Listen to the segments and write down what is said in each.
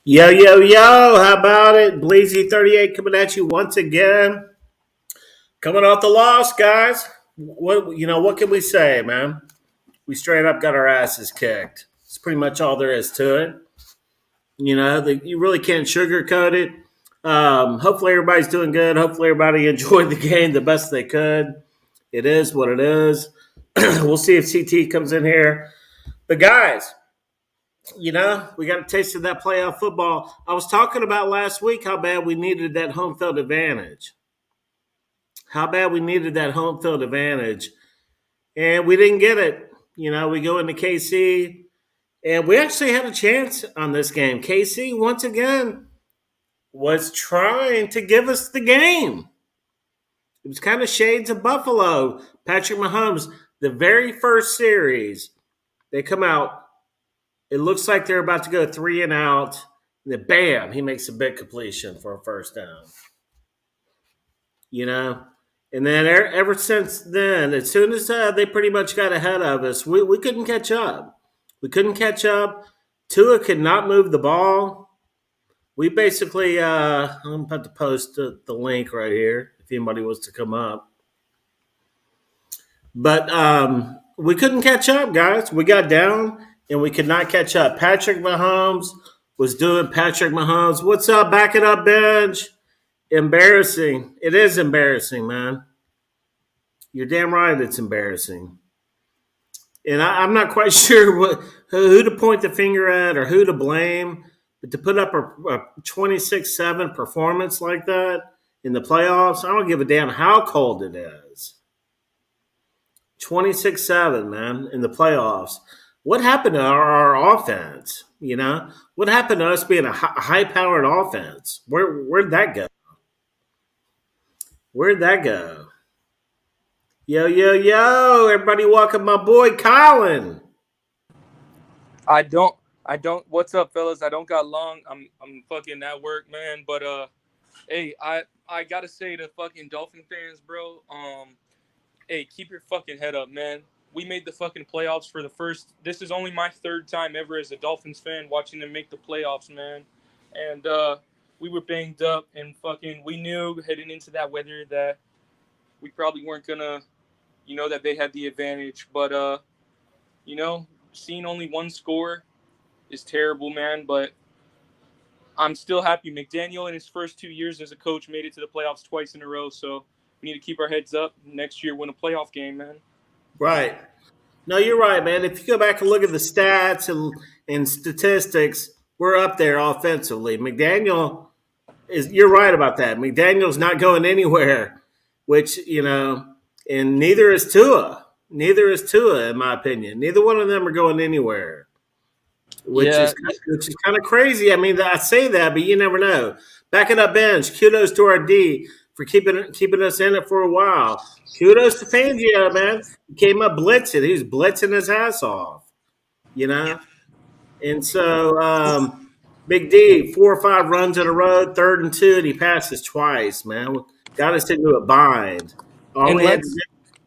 Yo, yo, yo, how about it? Bleezy38 coming at you once again. Coming off the loss, guys. What can we say, man? We straight up got our asses kicked. It's pretty much all there is to it. You really can't sugarcoat it. Hopefully everybody's doing good. Hopefully everybody enjoyed the game the best they could. It is what it is. We'll see if CT comes in here. But guys, we got a taste of that playoff football. I was talking about last week how bad we needed that home field advantage. How bad we needed that home field advantage. And we didn't get it. We go into KC, and we actually had a chance on this game. KC, once again, was trying to give us the game. It was kind of shades of Buffalo. Patrick Mahomes, the very first series, they come out. It looks like they're about to go 3 and out. And then, bam, he makes a big completion for a first down. And then ever since then, as soon as they pretty much got ahead of us, we couldn't catch up. We couldn't catch up. Tua could not move the ball. We basically, I'm about to post the link right here if anybody wants to come up. But we couldn't catch up, guys. We got down and we could not catch up. Patrick Mahomes was doing Patrick Mahomes. What's up? Back it up, bench. Embarrassing. It is embarrassing, man. You're damn right it's embarrassing. And I'm not quite sure who to point the finger at or who to blame. But to put up a 26-7 performance like that in the playoffs, I don't give a damn how cold it is. 26-7, man, in the playoffs. What happened to our offense? What happened to us being a high-powered offense? Where'd that go? Where'd that go? Yo, yo, yo! Everybody, welcome my boy Colin. I don't. What's up, fellas? I don't got long. I'm fucking at work, man. But hey, I gotta say to fucking Dolphin fans, bro. Hey, keep your fucking head up, man. We made the fucking playoffs for the first. This is only my third time ever as a Dolphins fan watching them make the playoffs, man. And we were banged up, and fucking we knew heading into that weather that we probably weren't gonna, that they had the advantage. But seeing only one score is terrible, man. But I'm still happy. McDaniel in his first 2 years as a coach made it to the playoffs twice in a row, so we need to keep our heads up. Next year, win a playoff game, man. Right. No, you're right, man. If you go back and look at the stats and statistics, we're up there offensively. McDaniel you're right about that. McDaniel's not going anywhere, which, and neither is Tua. Neither is Tua, in my opinion. Neither one of them are going anywhere, which is kind of crazy. I mean, I say that, but you never know. Back it up, bench. Kudos to our D for keeping us in it for a while. Kudos to Fangio, man. He came up blitzing. He was blitzing his ass off, And so Big D, 4 or 5 runs in a row, 3rd and 2, and he passes twice, man. Got us into a bind. All we had to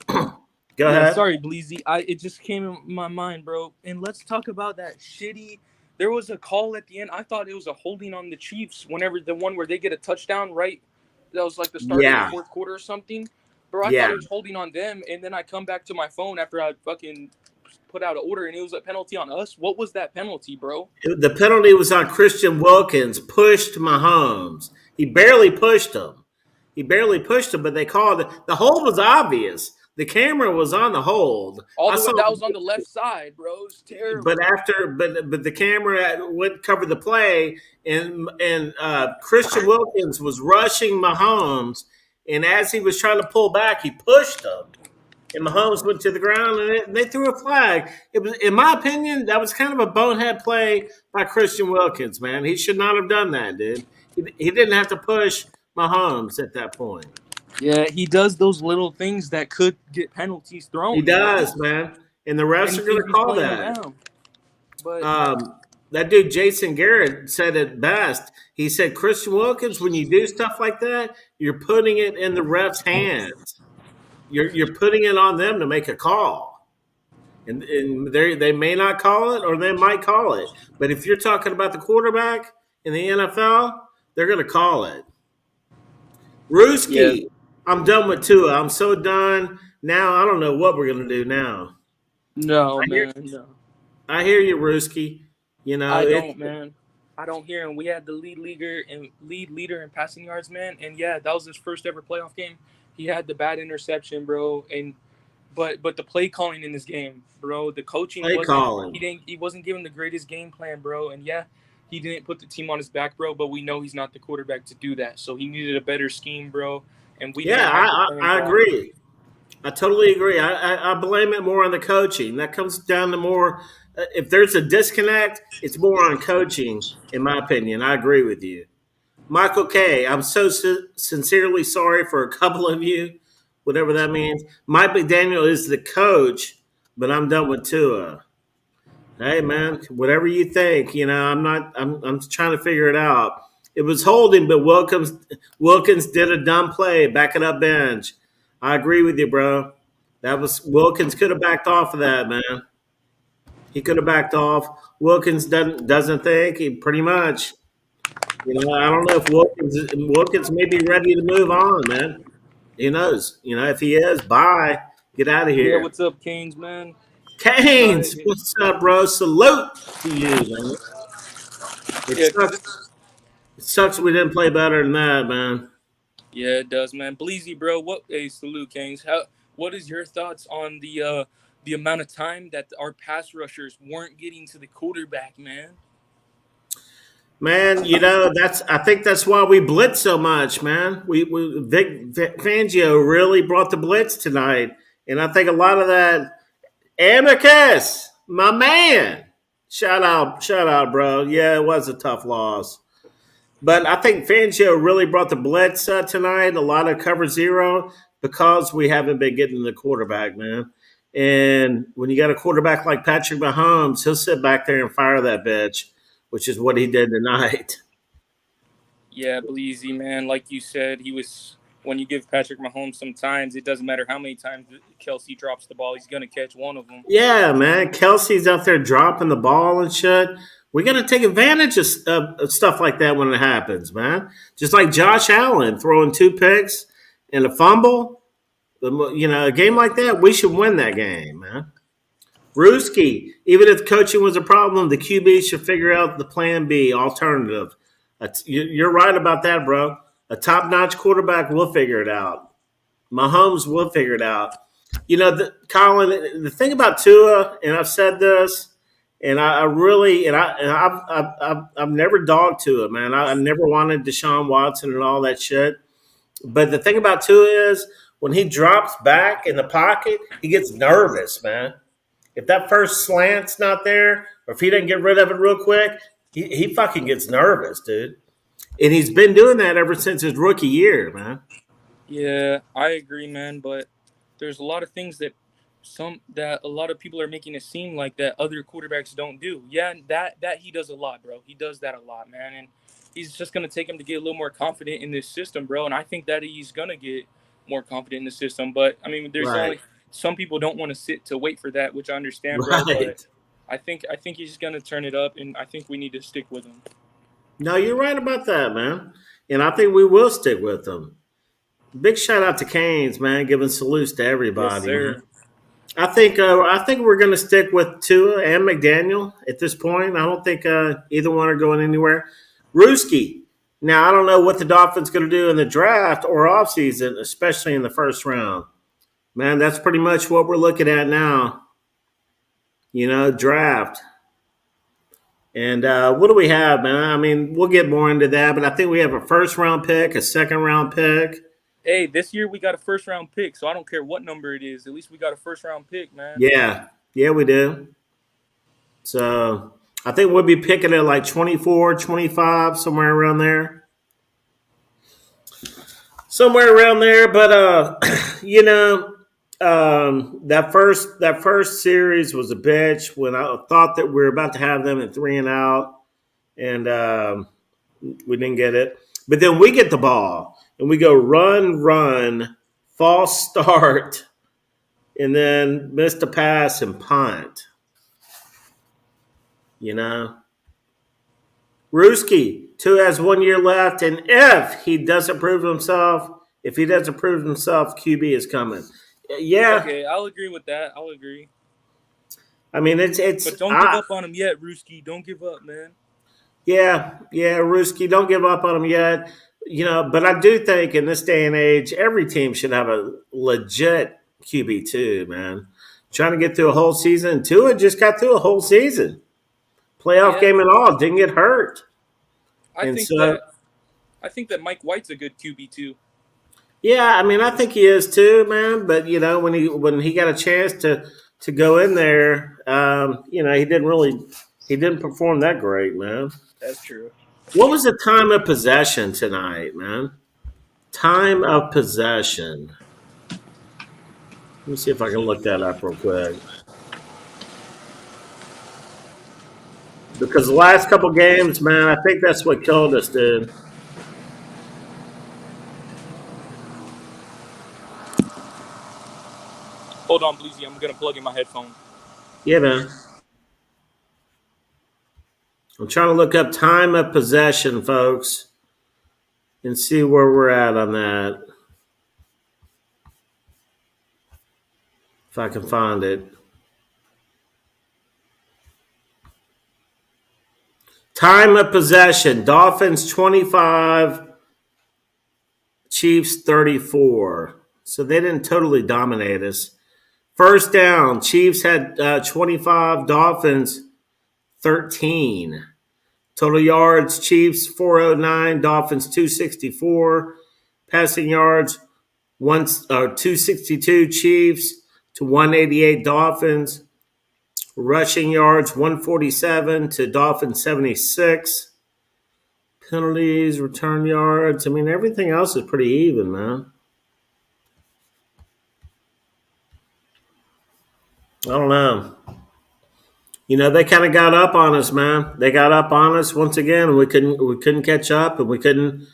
do. Go ahead. Sorry, Bleezy. It just came in my mind, bro. And let's talk about that shitty. There was a call at the end. I thought it was a holding on the Chiefs whenever the one where they get a touchdown, right? That was like the start of the fourth quarter or something. Bro, I thought it was holding on them, and then I come back to my phone after I fucking put out an order, and it was a penalty on us. What was that penalty, bro? The penalty was on Christian Wilkins, pushed Mahomes. He barely pushed him. But they called it. The hold was obvious. The camera was on the hold. That was on the left side, bro. It was terrible. But the camera went cover the play, and Christian Wilkins was rushing Mahomes, and as he was trying to pull back, he pushed him, and Mahomes went to the ground, and they threw a flag. It was, in my opinion, that was kind of a bonehead play by Christian Wilkins. Man, he should not have done that, dude. He didn't have to push Mahomes at that point. Yeah, he does those little things that could get penalties thrown. He does, man. And the refs are going to call that. But that dude, Jason Garrett, said it best. He said, Christian Wilkins, when you do stuff like that, you're putting it in the ref's hands. You're putting it on them to make a call. And they may not call it or they might call it. But if you're talking about the quarterback, in the NFL, they're going to call it. Yeah. Ruski, I'm done with Tua. I'm so done. Now I don't know what we're going to do now. No, I hear, man. No. I hear you, Ruski. You know I it. don't, man. I don't hear him. We had the lead leader in passing yards, man. And yeah, that was his first ever playoff game. He had the bad interception, bro. And but the play calling in this game, bro. The coaching Play wasn't. calling. He wasn't given the greatest game plan, bro. And yeah, he didn't put the team on his back, bro. But we know he's not the quarterback to do that. So he needed a better scheme, bro. And we Yeah, didn't have the playing I calling. agree. I totally agree. I blame it more on the coaching. That comes down to more. If there's a disconnect, it's more on coaching, in my opinion. I agree with you. Michael K., I'm so sincerely sorry for a couple of you, whatever that means. Mike McDaniel is the coach, but I'm done with Tua. Hey, man, whatever you think, I'm not. I'm trying to figure it out. It was holding, but Wilkins did a dumb play, backing up bench. I agree with you, bro. That was Wilkins could have backed off of that, man. He could have backed off. Wilkins doesn't think he pretty much. I don't know if Wilkins may be ready to move on, man. Who knows? If he is, bye. Get out of Yeah, here. what's up, Canes, man? Canes, Sorry. what's up, bro? Salute to you, man. It Yeah, cause sucks. It sucks we didn't play better than that, man. yeah, it does, man. Bleezy, bro. What? Hey, salute, Canes. How? What is your thoughts on the amount of time that our pass rushers weren't getting to the quarterback, man? Man, I think that's why we blitz so much, man. Vic Fangio really brought the blitz tonight, and I think a lot of that Amicus, my man. Shout out, bro. Yeah, it was a tough loss. But I think Fangio really brought the blitz tonight, a lot of cover zero, because we haven't been getting the quarterback, man. And when you got a quarterback like Patrick Mahomes, he'll sit back there and fire that bitch, which is what he did tonight. Yeah, Bleezy, man. Like you said, he was. When you give Patrick Mahomes some times, it doesn't matter how many times Kelsey drops the ball, he's gonna catch one of them. Yeah, man. Kelsey's out there dropping the ball and shit. We got to take advantage of stuff like that when it happens, man. Just like Josh Allen throwing 2 picks and a fumble. A game like that, we should win that game, man. Ruski, even if coaching was a problem, the QB should figure out the plan B alternative. You're right about that, bro. A top notch quarterback will figure it out. Mahomes will figure it out. Colin, the thing about Tua, and I've said this, and I really, and I've never dogged Tua, man. I never wanted Deshaun Watson and all that shit. But the thing about Tua is when he drops back in the pocket, he gets nervous, man. If that first slant's not there, or if he doesn't get rid of it real quick, he fucking gets nervous, dude. And he's been doing that ever since his rookie year, man. Yeah, I agree, man. But there's a lot of things that a lot of people are making it seem like that other quarterbacks don't do. Yeah, that he does a lot, bro. He does that a lot, man. And he's just gonna take him to get a little more confident in this system, bro. And I think that he's gonna get more confident in the system. But I mean, there's Right. only some people don't want to sit to wait for that, which I understand, bro. But Right. I think he's gonna turn it up, and I think we need to stick with him. No, you're right about that, man. And I think we will stick with them. Big shout out to Canes, man, giving salutes to Yes, everybody, man. sir. I think we're going to stick with Tua and McDaniel at this point. I don't think either one are going anywhere. Ruski. Now I don't know what the Dolphins going to do in the draft or offseason, especially in the first round. Man, that's pretty much what we're looking at now. Draft. And what do we have, man? I mean, we'll get more into that, but I think we have a first round pick, a second round pick. Hey, this year we got a first round pick, so I don't care what number it is. At least we got a first round pick, man. Yeah. Yeah, we do. So I think we'll be picking at like 24, 25, somewhere around there. Somewhere around there. But that first series was a bitch when I thought that we were about to have them at 3-and-out, and we didn't get it. But then we get the ball and we go run, false start, and then missed a pass and punt. You know, Ruski, Tua has 1 year left, and if he doesn't prove himself, QB is coming. Yeah, Okay, I'll agree with that. I'll agree. I mean it's But don't give up on him yet, Ruski. Don't give up, man. yeah, Ruski, don't give up on him yet. But I do think in this day and age, every team should have a legit QB2, man. Trying to get through a whole season. Tua just got through a whole season. Playoff Yeah, game and all, didn't get hurt. I And think so that I think that Mike White's a good QB too. yeah, I mean I think he is too, man. But when he got a chance to go in there, he didn't perform that great, man. That's true. What was the time of possession tonight, man? Time of possession. Let me see if I can look that up real quick. Because the last couple games, man, I think that's what killed us, dude. Hold on, Bleezy. I'm gonna plug in my headphone. Yeah, man. I'm trying to look up time of possession, folks, and see where we're at on that. If I can find it. Time of possession. Dolphins 25, Chiefs 34. So they didn't totally dominate us. First down, Chiefs had 25, Dolphins 13. Total yards, Chiefs 409, Dolphins 264. Passing yards, 262 Chiefs to 188 Dolphins. Rushing yards, 147 to Dolphins 76. Penalties, return yards. I mean, everything else is pretty even, man. I don't know. They kind of got up on us, man. They got up on us once again, and we couldn't catch up, and we couldn't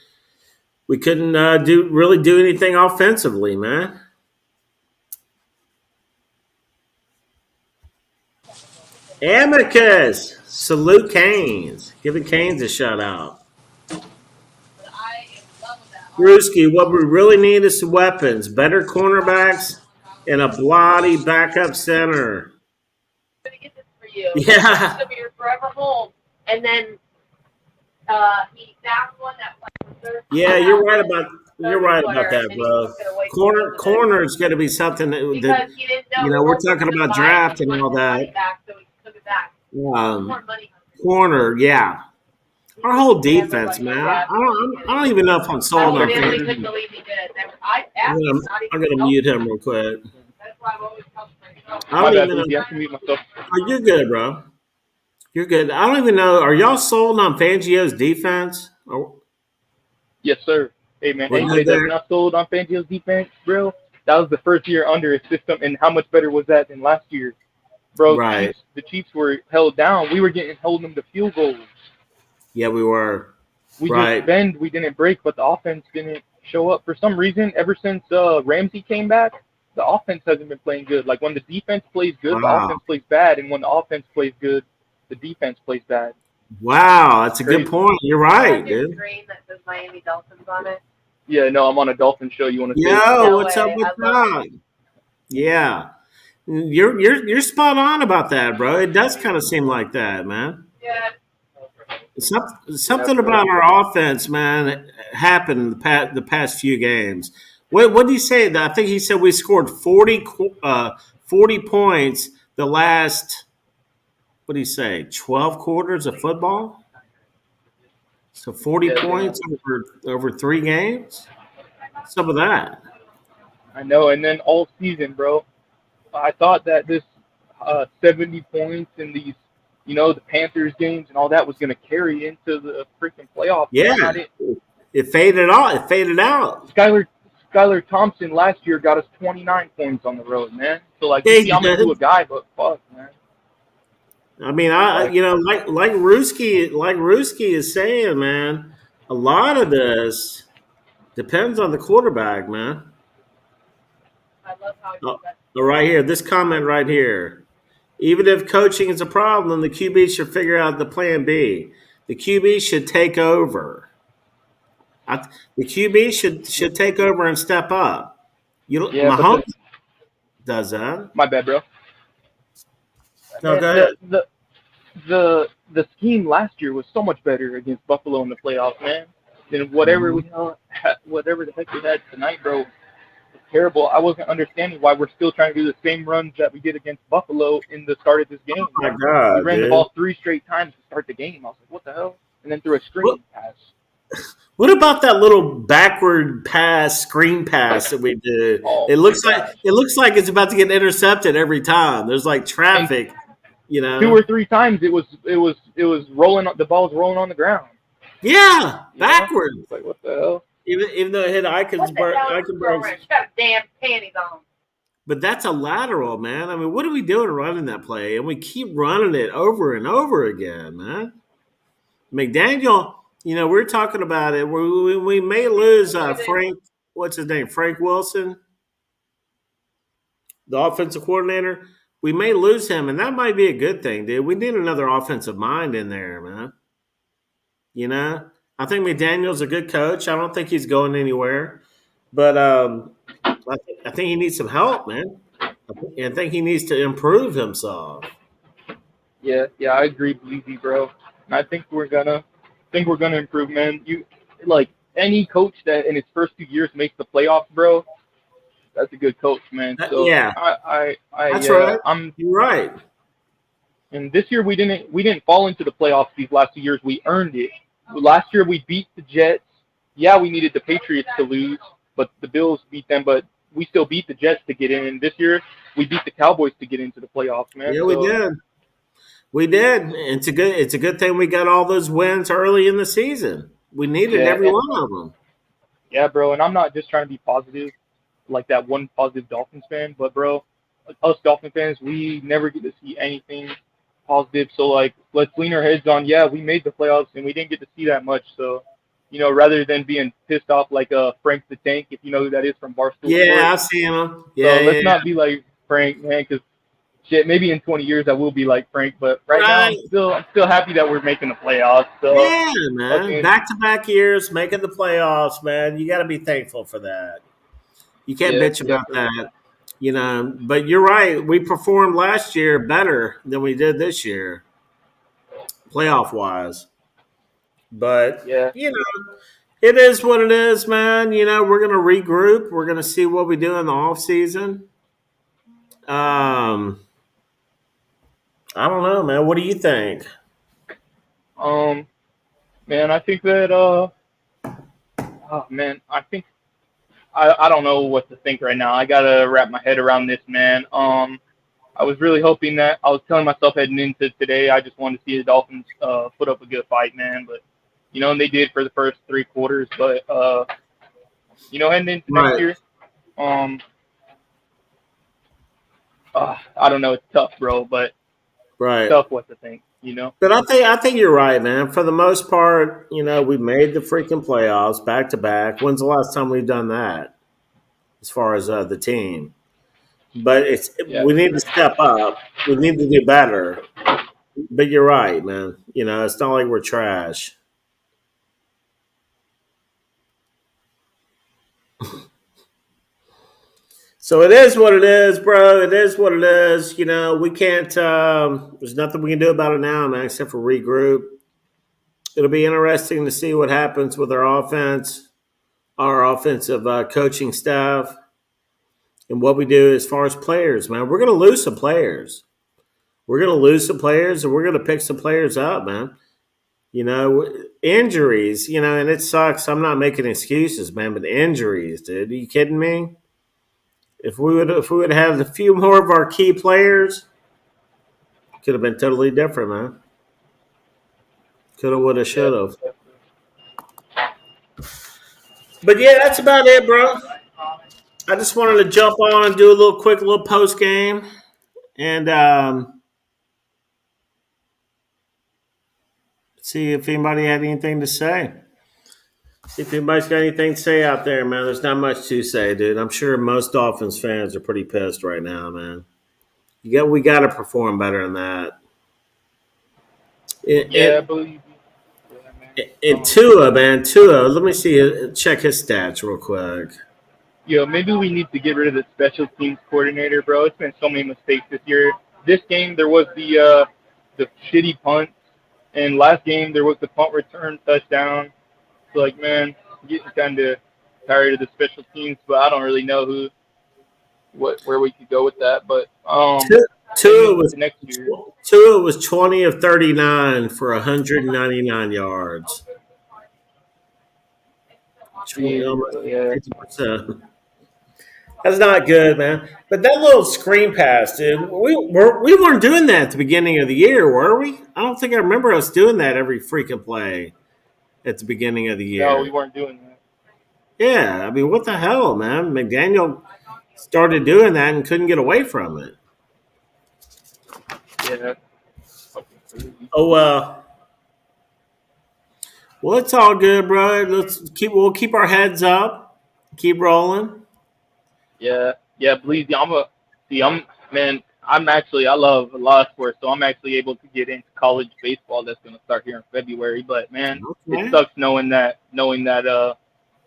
do anything offensively, man. Amicus, salute Canes, giving Canes a shout out. Brewski, what we really need is some weapons, better cornerbacks, and a bloody backup center. I'm gonna get this for you. Yeah. It's gonna be your forever home. And then he found one that was third. Yeah, you're right about that, bro. Corner's going to be something that Because he didn't know we're talking about draft and all that. Back, so he took it back. Um, corner, yeah. Our whole defense, man. I don't even know if I'm sold on really him. couldn't believe he did. I asked I'm gonna mute him real quick. That's why I've always come for I don't even know. I can mute myself. Oh, you're good, bro. You're good. I don't even know. Are y'all sold on Fangio's defense? Yes, sir. Hey, man, Well, anybody that's not sold on Fangio's defense, bro, that was the first year under his system, and how much better was that than last year? Bro, Right. the Chiefs were held down. We were holding them to field goals. Yeah, we were. We Right. just bend, we didn't break, but the offense didn't show up. For some reason, ever since Ramsey came back, the offense hasn't been playing good. Like, when the defense plays good, the Wow. offense plays bad, and when the offense plays good, the defense plays bad. Wow, that's a good Crazy. point. You're right, dude. screen that says Miami Dolphins on it. Yeah, no, I'm on a Dolphin show. You want to say? Yo, No what's way. up with I love that? Yeah, you're spot on about that, bro. It does kind of seem like that, man. Yeah. Something about our offense, man, happened the past few games. What did he say? I think he said we scored 40 points the last, what did he say, 12 quarters of football? So 40 points over 3 games? Some of that. I know, and then all season, bro, I thought that this 70 points in these, the Panthers games and all that was going to carry into the freaking playoffs. Yeah, it faded out. It faded out. Skylar Thompson last year got us 29 points on the road, man. So, like, Yeah, you see, I'm into a guy, but fuck, man. I mean, like Ruski is saying, man, a lot of this depends on the quarterback, man. I love how Oh, right here, this comment right here. Even if coaching is a problem, the QB should figure out the plan B. The QB should take over. The QB should take over and step up. Yeah, but Mahomes does that. my bad, bro. No, Man, go ahead. the scheme last year was so much better against Buffalo in the playoffs, man. Than whatever whatever the heck we had tonight, bro. It's terrible. I wasn't understanding why we're still trying to do the same runs that we did against Buffalo in the start of this game. Oh my We God, ran the dude. ball 3 straight times to start the game. I was like, what the hell? And then threw a screen pass. What about that little backward pass, screen pass that we did? Oh, It looks my like God. it looks like it's about to get intercepted every time. There's like traffic, you 2 know. or 3 times it was rolling. The ball was rolling on the ground. Yeah, You know? backwards. It's like, what the hell? Even though it hit What the hell is Eichenberg, throwing? She's got damn panties on. but that's a lateral, man. I mean, what are we doing running that play? And we keep running it over and over again, man. McDaniel, we're talking about it. We may lose Frank. What's his name? Frank Wilson, the offensive coordinator. We may lose him, and that might be a good thing, dude. We need another offensive mind in there, man. I think McDaniel's a good coach. I don't think he's going anywhere, but I think he needs some help, man. I think he needs to improve himself. Yeah, I agree, Bleezy, bro. And I think we're gonna improve, man. You like any coach that in his first 2 years makes the playoffs, bro. That's a good coach, man. So Yeah, that's right. You're right. And this year we didn't fall into the playoffs these last 2 years. We earned it. Last year we beat the Jets. Yeah, we needed the Patriots to lose, but the Bills beat them. But we still beat the Jets to get in. And this year we beat the Cowboys to get into the playoffs, man. Yeah, we did. We did. It's a good thing we got all those wins early in the season. We needed every one of them. Yeah, bro. And I'm not just trying to be positive, like that one positive Dolphins fan, but bro, us Dolphin fans, we never get to see anything positive. So like, let's lean our heads on. Yeah, we made the playoffs and we didn't get to see that much. So, rather than being pissed off like Frank the Tank, if you know who that is from Barstool. Yeah, I've seen him. Yeah, so let's not be like Frank, man, because shit, maybe in 20 years I will be like Frank, but right now I'm still happy that we're making the playoffs. So yeah, man, back-to-back years making the playoffs, man. You got to be thankful for that. You can't bitch about that, But you're right. We performed last year better than we did this year, playoff-wise. But it is what it is, man. We're gonna regroup. We're gonna see what we do in the off season. I don't know, man. What do you think? Man, I think that I think I don't know what to think right now. I gotta wrap my head around this, man. I was really hoping that I was telling myself heading into today, I just wanted to see the Dolphins put up a good fight, man. But and they did for the first 3 quarters. But heading into next year, I don't know. It's tough, bro, but it's tough what to think. But I think you're right, man. For the most part, we made the freaking playoffs back to back. When's the last time we've done that? As far as the team, but we need to step up. We need to do better. But you're right, man. It's not like we're trash. So it is what it is, bro. It is what it is. We can't. There's nothing we can do about it now, man, except for regroup. It'll be interesting to see what happens with our offense, our offensive coaching staff, and what we do as far as players, man. We're going to lose some players. We're going to lose some players, and we're going to pick some players up, man. Injuries, and it sucks. I'm not making excuses, man, but injuries, dude. Are you kidding me? If we would have a few more of our key players, could have been totally different, man. Could have, would have, should have. But yeah, that's about it, bro. I just wanted to jump on and do a little post game, and see if anybody had anything to say. See if anybody's got anything to say out there, man. There's not much to say, dude. I'm sure most Dolphins fans are pretty pissed right now, man. We got to perform better than that. I believe you. And Tua, man, Tua. Let me see. Check his stats real quick. Maybe we need to get rid of the special teams coordinator, bro. It's been so many mistakes this year. This game there was the shitty punt, and last game there was the punt return touchdown. So like, man, I'm getting kind of tired of the special teams, but I don't really know where we could go with that. But heading Tua was into next year, Tua was 20 of 39 for 199 yards. 20, almost yeah, 50%. That's not good, man. But that little screen pass, dude, we weren't doing that at the beginning of the year, were we? I don't think I remember us doing that every freaking play at the beginning of the no, we year. weren't doing that. Yeah, I mean, what the hell, man? McDaniel started doing that and couldn't get away from it. Yeah, fucking crazy. Oh well, it's all good, bro. We'll keep our heads up, keep rolling. Yeah, please. Man. I love a lot of sports, so I'm actually able to get into college baseball. That's going to start here in February. But man, it Okay. sucks knowing that we're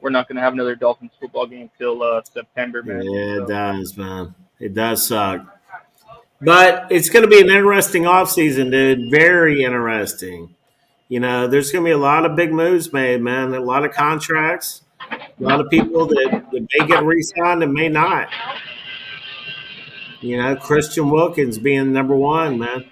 not going to have another Dolphins football game till September, man. Yeah, it So does, man. It does suck. But it's going to be an interesting offseason, dude. Very interesting. There's going to be a lot of big moves made, man. A lot of contracts. A lot of people that may get re-signed and may not. Christian Wilkins being number one, man.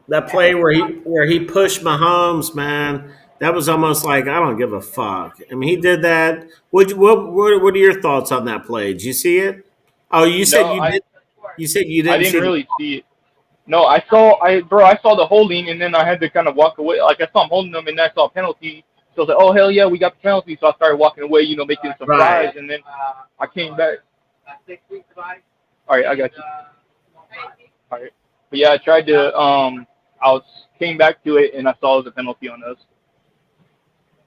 That play where he pushed Mahomes, man. That was almost like I don't give a fuck. I mean, he did that. What are your thoughts on that play? Did you see it? Oh, you said no, you did. You said you I didn't didn't see the. really see it. No, I saw the holding, and then I had to kind of walk away. Like I saw him holding them, and then I saw a penalty. So I was like, oh hell yeah, we got the penalty. So I started walking away, making some Right. fries, and then I came back. All right, I got you. All right. But yeah, I tried to came back to it and I saw the penalty on us.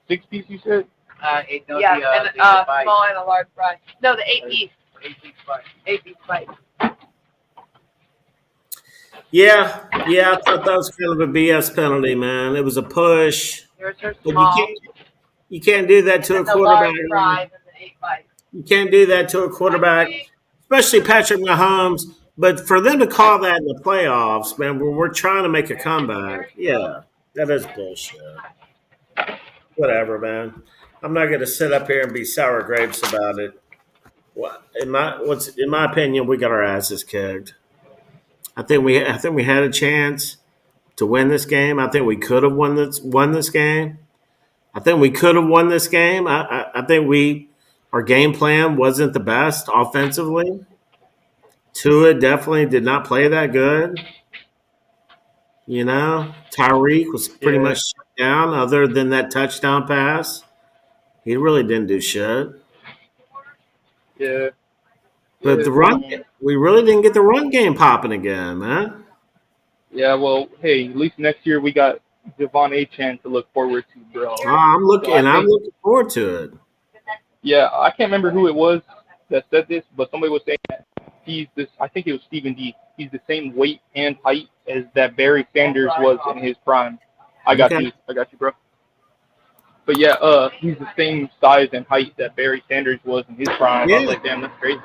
6 piece, you said? Yeah, and small and a large fry. No, the 8 piece. 8 piece bite. Yeah, I thought that was kind of a BS penalty, man. It was a push, Yours are but small. you can't do that to a And the quarterback. large fries and the 8 bites. You can't do that to a quarterback, especially Patrick Mahomes. But for them to call that in the playoffs, man, when we're trying to make a comeback, yeah, that is bullshit. Whatever, man. I'm not going to sit up here and be sour grapes about it. In my opinion, we got our asses kicked. I think we had a chance to win this game. I think we could have won this game. I think we could have won this game. I think our game plan wasn't the best offensively. Tua definitely did not play that good. Tyreek was pretty Yeah, much shut down other than that touchdown pass. He really didn't do shit. yeah, But yeah. we really didn't get the run game popping again, man. Yeah, well, hey, at least next year we got Devon Achane to look forward to, bro. I'm So I I'm think, looking forward to it. yeah, I can't remember who it was that said this, but somebody was saying that I think it was Stephen D. He's the same weight and height as that Barry Sanders was in his prime. I got Okay. you, bro. But yeah, he's the same size and height that Barry Sanders was in his prime. I Yeah. was like, damn, that's crazy.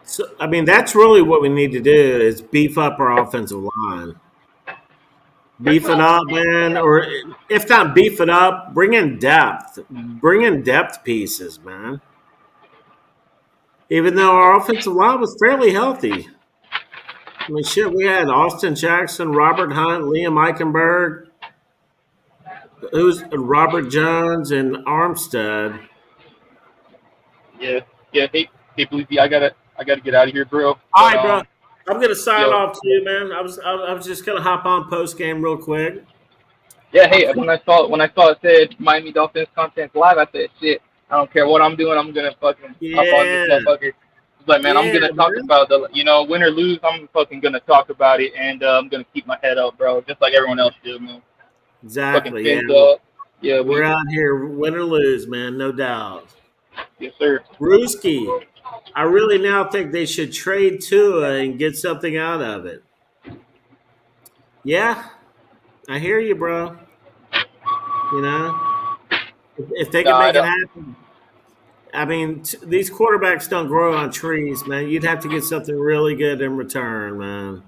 So I mean, that's really what we need to do is beef up our offensive line. Beef it up, man, or if not beef it up, bring in depth. Bring in depth pieces, man. Even though our offensive line was fairly healthy. I mean, shit, we had Austin Jackson, Robert Hunt, Liam Eichenberg, who's Robert Jones, and Armstead. Yeah, yeah. Hey, Bleepy, I gotta get out of here, bro. All But right, bro. I'm gonna sign yo, off too, man. I was just gonna hop on post game real quick. yeah. Hey, when I saw it said Miami Dolphins content live, I said, shit. I don't care what I'm doing. I'm gonna fucking hop on this Yeah, motherfucker. It's like, man, I'm yeah, gonna talk man. about win or lose. I'm fucking gonna talk about it, and I'm gonna keep my head up, bro, just like everyone else do, man. Fucking Exactly. Yeah, fins up. Yeah, we're out here, win or lose, man. No doubt. yes, sir. Brewski, I really now think they should trade Tua and get something out of it. Yeah, I hear you, bro. You know, if they No, can I make it don't. happen. I mean, these quarterbacks don't grow on trees, man. You'd have to get something really good in return, man.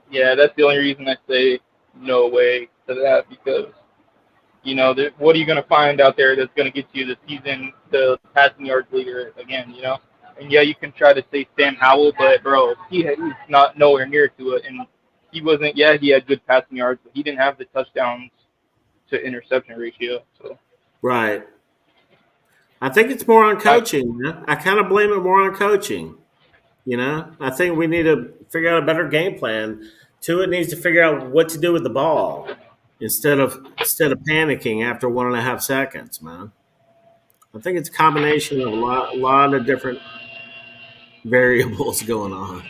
Yeah, that's the only reason I say no way to that because what are you going to find out there that's going to get you the passing yards leader again, you know? And yeah, you can try to say Sam Howell, but bro, he's not nowhere near to it. And he wasn't, yeah, he had good passing yards, but he didn't have the touchdowns to interception ratio. So, Right. I think it's more on I, coaching. Man. I kind of blame it more on coaching. I think we need to figure out a better game plan. Tua needs to figure out what to do with the ball instead of panicking after 1.5 seconds, man. I think it's a combination of a lot of different variables going on.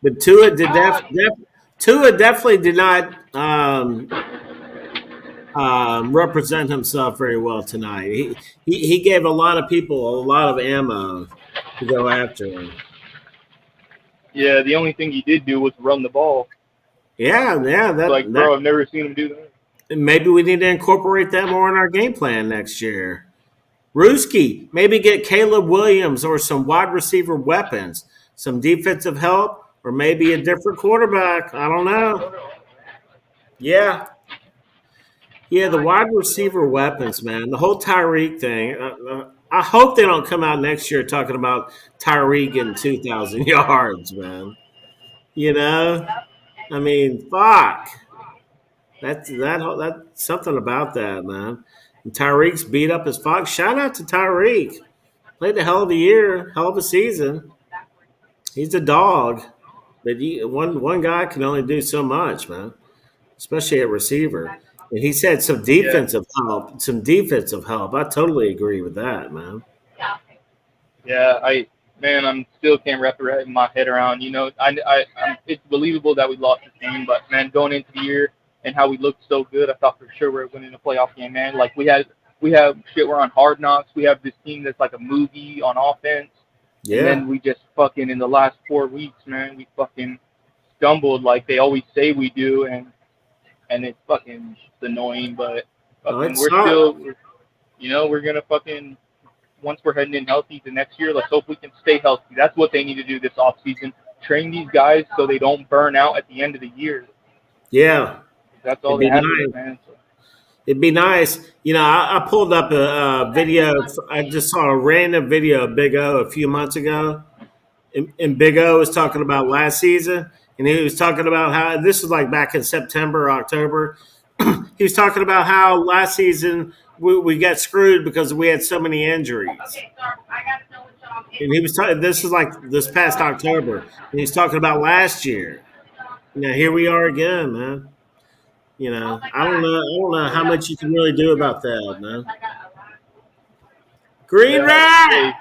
But Tua definitely did not represent himself very well tonight. He gave a lot of people a lot of ammo to go after him. yeah, the only thing he did do was run the ball. Yeah, yeah. Like, That bro, I've never seen him do that. maybe we need to incorporate that more in our game plan next year. Ruski, maybe get Caleb Williams or some wide receiver weapons, some defensive help, or maybe a different quarterback. I don't know. Yeah, yeah, the wide receiver weapons, man. The whole Tyreek thing. I hope they don't come out next year talking about Tyreek getting 2,000 yards, man. You know, I mean, fuck. That's something about that, man. And Tyreek's beat up as fuck. Shout out to Tyreek. Played a hell of a year, hell of a season. He's a dog, but one guy can only do so much, man. Especially at receiver. And he said some Yeah, defensive help. Some defensive help. I totally agree with that, man. yeah, man, I'm still can't wrap it right in my head around. It's believable that we lost the game, but man, going into the year and how we looked so good, I thought for sure we were winning a playoff game, man. Like we have shit. We're on Hard Knocks. We have this team that's like a movie on offense, and Yeah. then we just fucking in the last 4 weeks, man, we fucking stumbled like they always say we do, and it's fucking annoying, but Oh, fucking it's we're not. still, we're gonna fucking once we're heading in healthy to next year, let's hope we can stay healthy. That's what they need to do this off season. Train these guys so they don't burn out at the end of the year. Yeah. That's all It'd they be have to do, nice. man. So, It'd be nice. I pulled up a video. I just saw a random video of Big O a few months ago. And Big O was talking about last season. And he was talking about how this was like back in September, October. He was talking about how last season we got screwed because we had so many injuries. And he was talking. This is like this past October, and he's talking about last year. Here we are again, man. I don't know. I don't know how much you can really do about that, man. Green yeah, Rat. hey,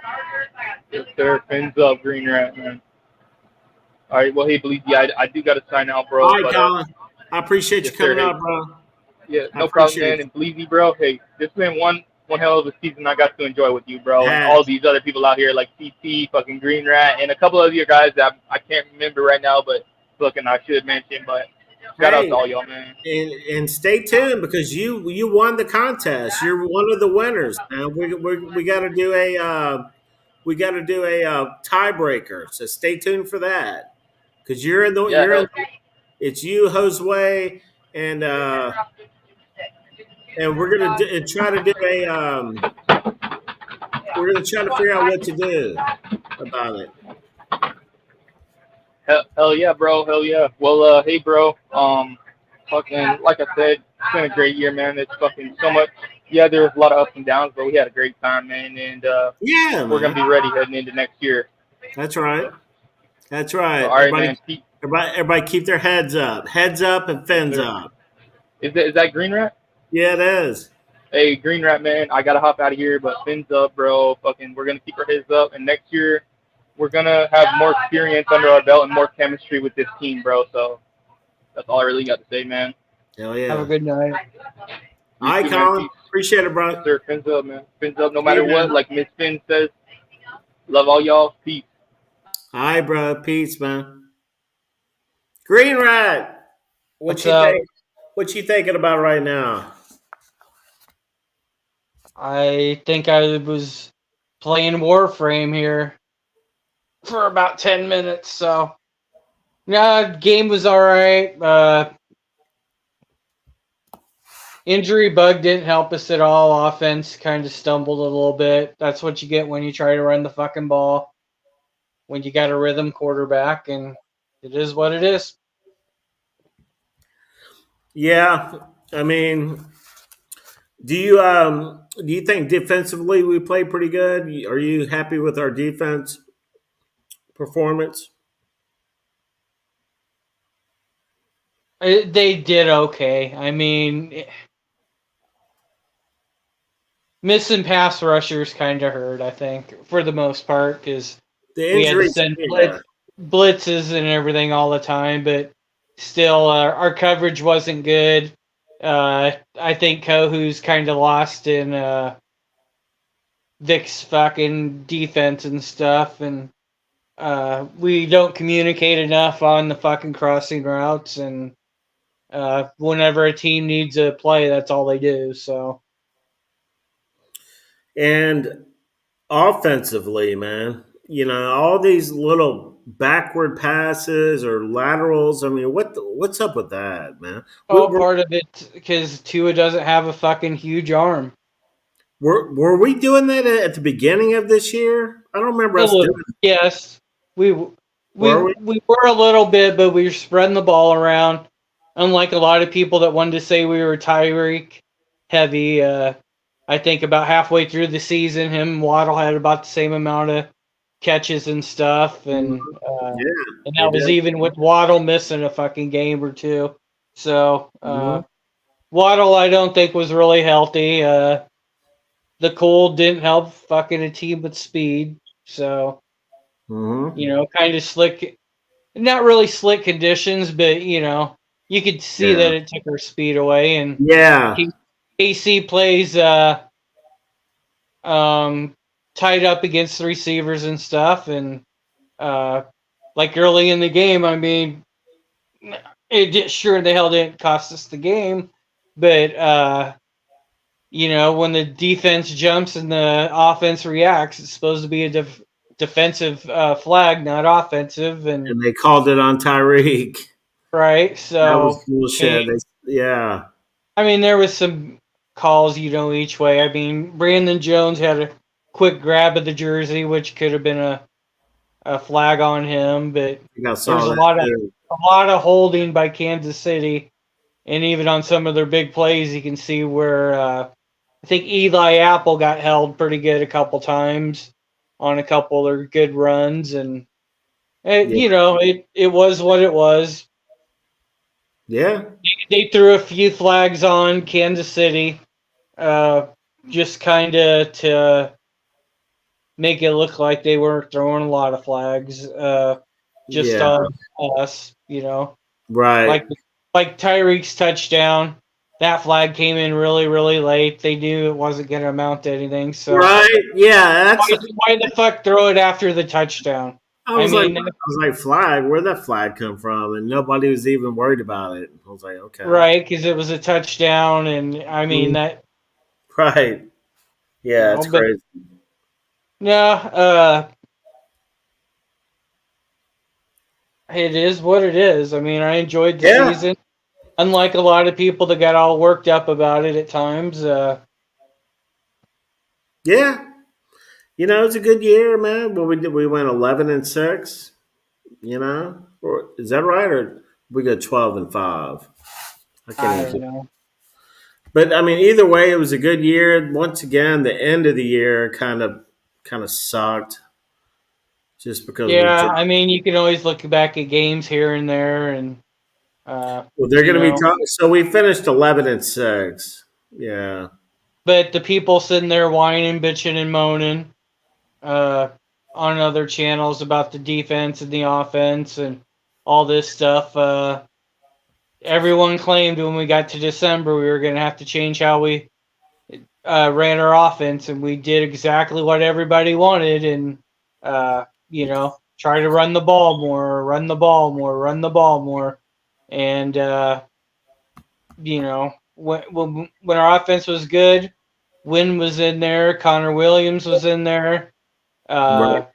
yes, sir. Fins up, Green Rat, man. All right, well, hey, Bleezy, I do got to sign out, All bro. right, But Colin. I appreciate you yes, sir. coming Hey, out, bro. yeah, I no problem, appreciate man. it. And Bleezy, bro, hey, this has been one hell of a season I got to enjoy with you, bro, and Has. all these other people out here like CT, fucking Green Rat, and a couple of your guys that I can't remember right now, but fucking I should mention. But shout out to Hey, all y'all, man. and stay tuned because you won the contest. You're one of the winners. Now we got to do a tiebreaker. So stay tuned for that because Yeah, it's you, Josue, and we're gonna try to do we're gonna try to figure out what to do about it. hell yeah, bro, hell yeah. Well, hey, bro, fucking like I said, it's been a great year, man. It's fucking so much. Yeah, there was a lot of ups and downs, but we had a great time, man, and Yeah, we're gonna man. be ready heading into next year. That's right. That's So, right. all right, man. Everybody keep their heads up, and Yes, fins sir. up. Is that Green Rat? Yeah, it is. Hey, Green Rat, man, I gotta hop out of here, but fins up, bro. Fucking, we're gonna keep our heads up, and next year we're gonna have more experience under our belt and more chemistry with this team, bro. So that's all I really got to say, man. Hell Have a yeah. good night. All You right, too, man. Colin. Peace. Appreciate it, Yes, bro. sir. Fins up, man. Fins up, no See you, matter what. man. Like Miss Finn says, love all y'all. Peace. All right, bro. Peace, man. Green Rat. What What's you up? think? What you thinking about right now? I think I was playing Warframe here for about 10 minutes, so yeah, game was alright. Injury bug didn't help us at all. Offense kind of stumbled a little bit. That's what you get when you try to run the fucking ball. When you got a rhythm quarterback, and it is what it is. Yeah, I mean, do you think defensively we played pretty good? Are you happy with our defense performance? They did okay. I mean, missing pass rushers kind of hurt, I think, for the most part, because The we had to injuries, send yeah, blitzes and everything all the time, but still, our coverage wasn't good. I think Kohu's kind of lost in Vic's fucking defense and stuff, and we don't communicate enough on the fucking crossing routes, and whenever a team needs a play, that's all they do. So and offensively, man, all these little backward passes or laterals. I mean, what's up with that, man? all part of it because Tua doesn't have a fucking huge arm. Were we doing that at the beginning of this year? I don't remember A us doing little, it. yes, we Were we? we were a little bit, but we were spreading the ball around. Unlike a lot of people that wanted to say we were Tyreek heavy, I think about halfway through the season, him and Waddle had about the same amount of catches and stuff, Mhm. Yeah, and they that was did. even with Waddle missing a fucking game or two. So Mhm. Waddle, I don't think was really healthy. The cold didn't help fucking a team with speed. So Mhm. kind of slick, not really slick conditions, but you could see Yeah. that it took her speed away. And Yeah. AC plays um, tied up against the receivers and stuff, and uh, like early in the game, I mean, sure the hell didn't cost us the game, but when the defense jumps and the offense reacts, it's supposed to be a defensive flag, not offensive, and And they called it on Tyreek. right. That was So, bullshit. Yeah. I mean, there was some calls, each way. I mean, Brandon Jones had a quick grab of the jersey, which could have been a flag on him, but I think I there's saw a that lot of too. holding by Kansas City, and even on some of their big plays, you can see where I think Eli Apple got held pretty good a couple times on a couple of their good runs, and Yeah. it was what it was. Yeah. They threw a few flags on Kansas City, uh, just kind of to make it look like they were throwing a lot of flags, just Yeah. on us, Right. like Tyreek's touchdown. That flag came in really, really late. They knew it wasn't going to amount to anything. So Right. Yeah. That's. why the fuck throw it after the touchdown? I mean, flag. Where'd that flag come from? And nobody was even worried about it. I was like, okay. right, because it was a touchdown, and I mean Mhm. that, Right. Yeah. It's but crazy. no, it is what it is. I mean, I enjoyed the Yeah. season. Unlike a lot of people that got all worked up about it at times. Yeah. It's a good year, man. Well, we went 11-6. Or is that right? Or we got 12-5. I can't I even. don't know. But I mean, either way, it was a good year. Once again, the end of the year kind of sucked, just because we Yeah, just. I mean, you can always look back at games here and there, and Well, they're you going to be know, talking. So we finished 11-6. Yeah. but the people sitting there whining, bitching, and moaning uh, on other channels about the defense and the offense and all this stuff. Everyone claimed when we got to December we were going to have to change how we ran our offense, and we did exactly what everybody wanted, and try to run the ball more, run the ball more, run the ball more, and you know, when our offense was good, Wynn was in there, Connor Williams was in there. Right.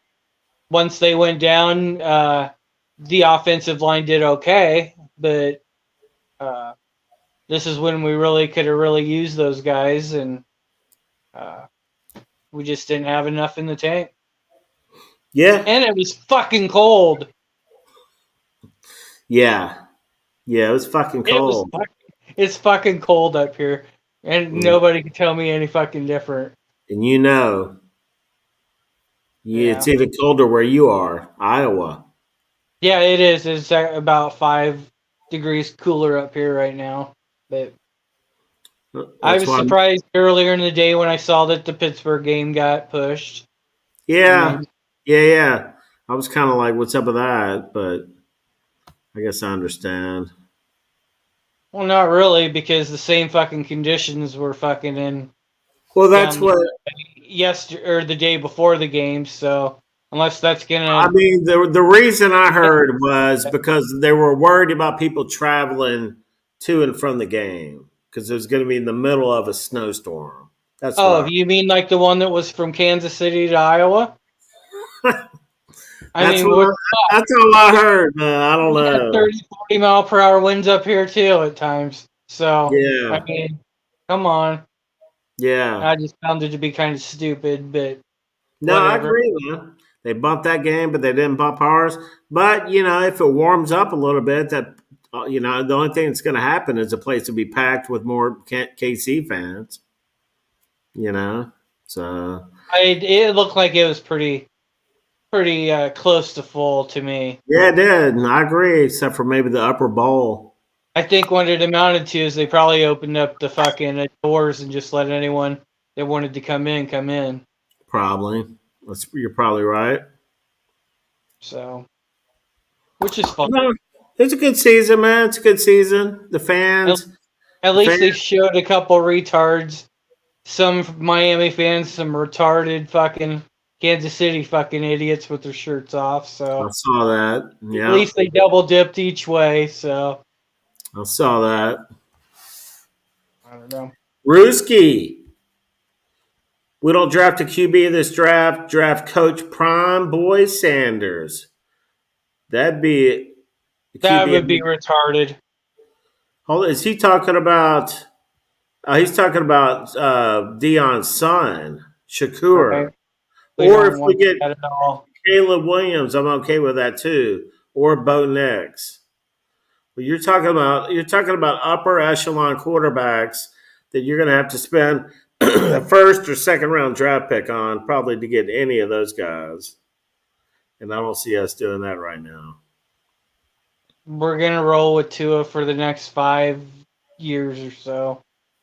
Once they went down, the offensive line did okay, but uh, this is when we really could have really used those guys, and uh, we just didn't have enough in the tank. Yeah. And it was fucking cold. Yeah. Yeah. It was fucking It was cold. it's fucking cold up here, and Yeah. nobody can tell me any fucking different. And you know, Yeah, it's even colder where you are, Iowa. yeah, it is. It's about 5 degrees cooler up here right now. But I That's was why. surprised earlier in the day when I saw that the Pittsburgh game got pushed. I Yeah. mean, Yeah. Yeah. I was kind of like, what's up with that? But I guess I understand. well, not really, because the same fucking conditions were fucking in Well, that's down what yesterday or the day before the game. So unless that's I gonna, mean. The reason I heard was because they were worried about people traveling to and from the game because it was going to be in the middle of a snowstorm. That's what oh, I. you mean like the one that was from Kansas City to Iowa? I That's mean, what. That's all I heard, man. I don't we got know. 30, 40 mile per hour winds up here too at times. So I Yeah. mean, come on. Yeah. I just found it to be kind of stupid, but No, I whatever. agree, man. They bumped that game, but they didn't bump ours. But if it warms up a little bit, that the only thing that's going to happen is the place will be packed with more KC fans. You know, so It looked like it was pretty close to full to me. yeah, it did. And I agree, except for maybe the upper bowl. I think what it amounted to is they probably opened up the fucking doors and just let anyone that wanted to come in come in. Probably. You're probably right. So, which is fun. No, it's a good season, man. It's a good season. At, at The least fans. they showed a couple retards, some Miami fans, some retarded fucking Kansas City fucking idiots with their shirts off. I So saw that. at Yeah, least they double dipped each way. So I saw that. I don't know. Ruski. We don't draft a QB this draft. Draft Coach Prime Boy Sanders. That'd be the That QB. would be retarded. Hold on, is he talking about? He's talking about Dion's son, Right? Shakur. We Or if don't we want get that at all. Caleb Williams, I'm okay with that too. Or Bo Nix. But you're talking about upper echelon quarterbacks that you're going to have to spend a first or second round draft pick on probably to get any of those guys. And I don't see us doing that right now. We're gonna roll with Tua for the next 5 years or so.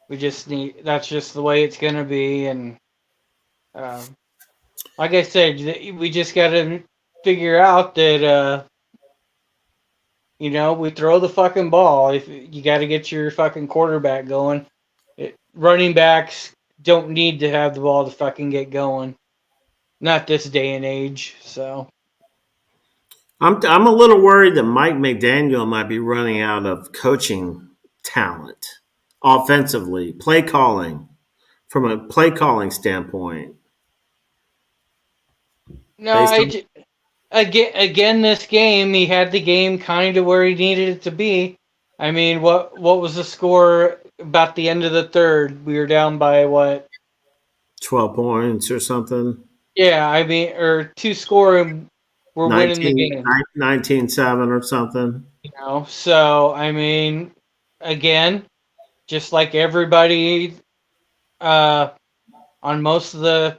We just need. That's just the way it's gonna be, and um, like I said, we just gotta figure out that we throw the fucking ball. If you got to get your fucking quarterback going, running backs don't need to have the ball to fucking get going. Not this day and age. So I'm a little worried that Mike McDaniel might be running out of coaching talent offensively, play calling from a play calling standpoint. no, Based on again, this game he had the game kind of where he needed it to be. I mean, what was the score about the end of the third? We were down by what? 12 points or something, Yeah, I mean, or two score and we're winning the 19, game. 19-7 or something. So I mean, again, just like everybody uh, on most of the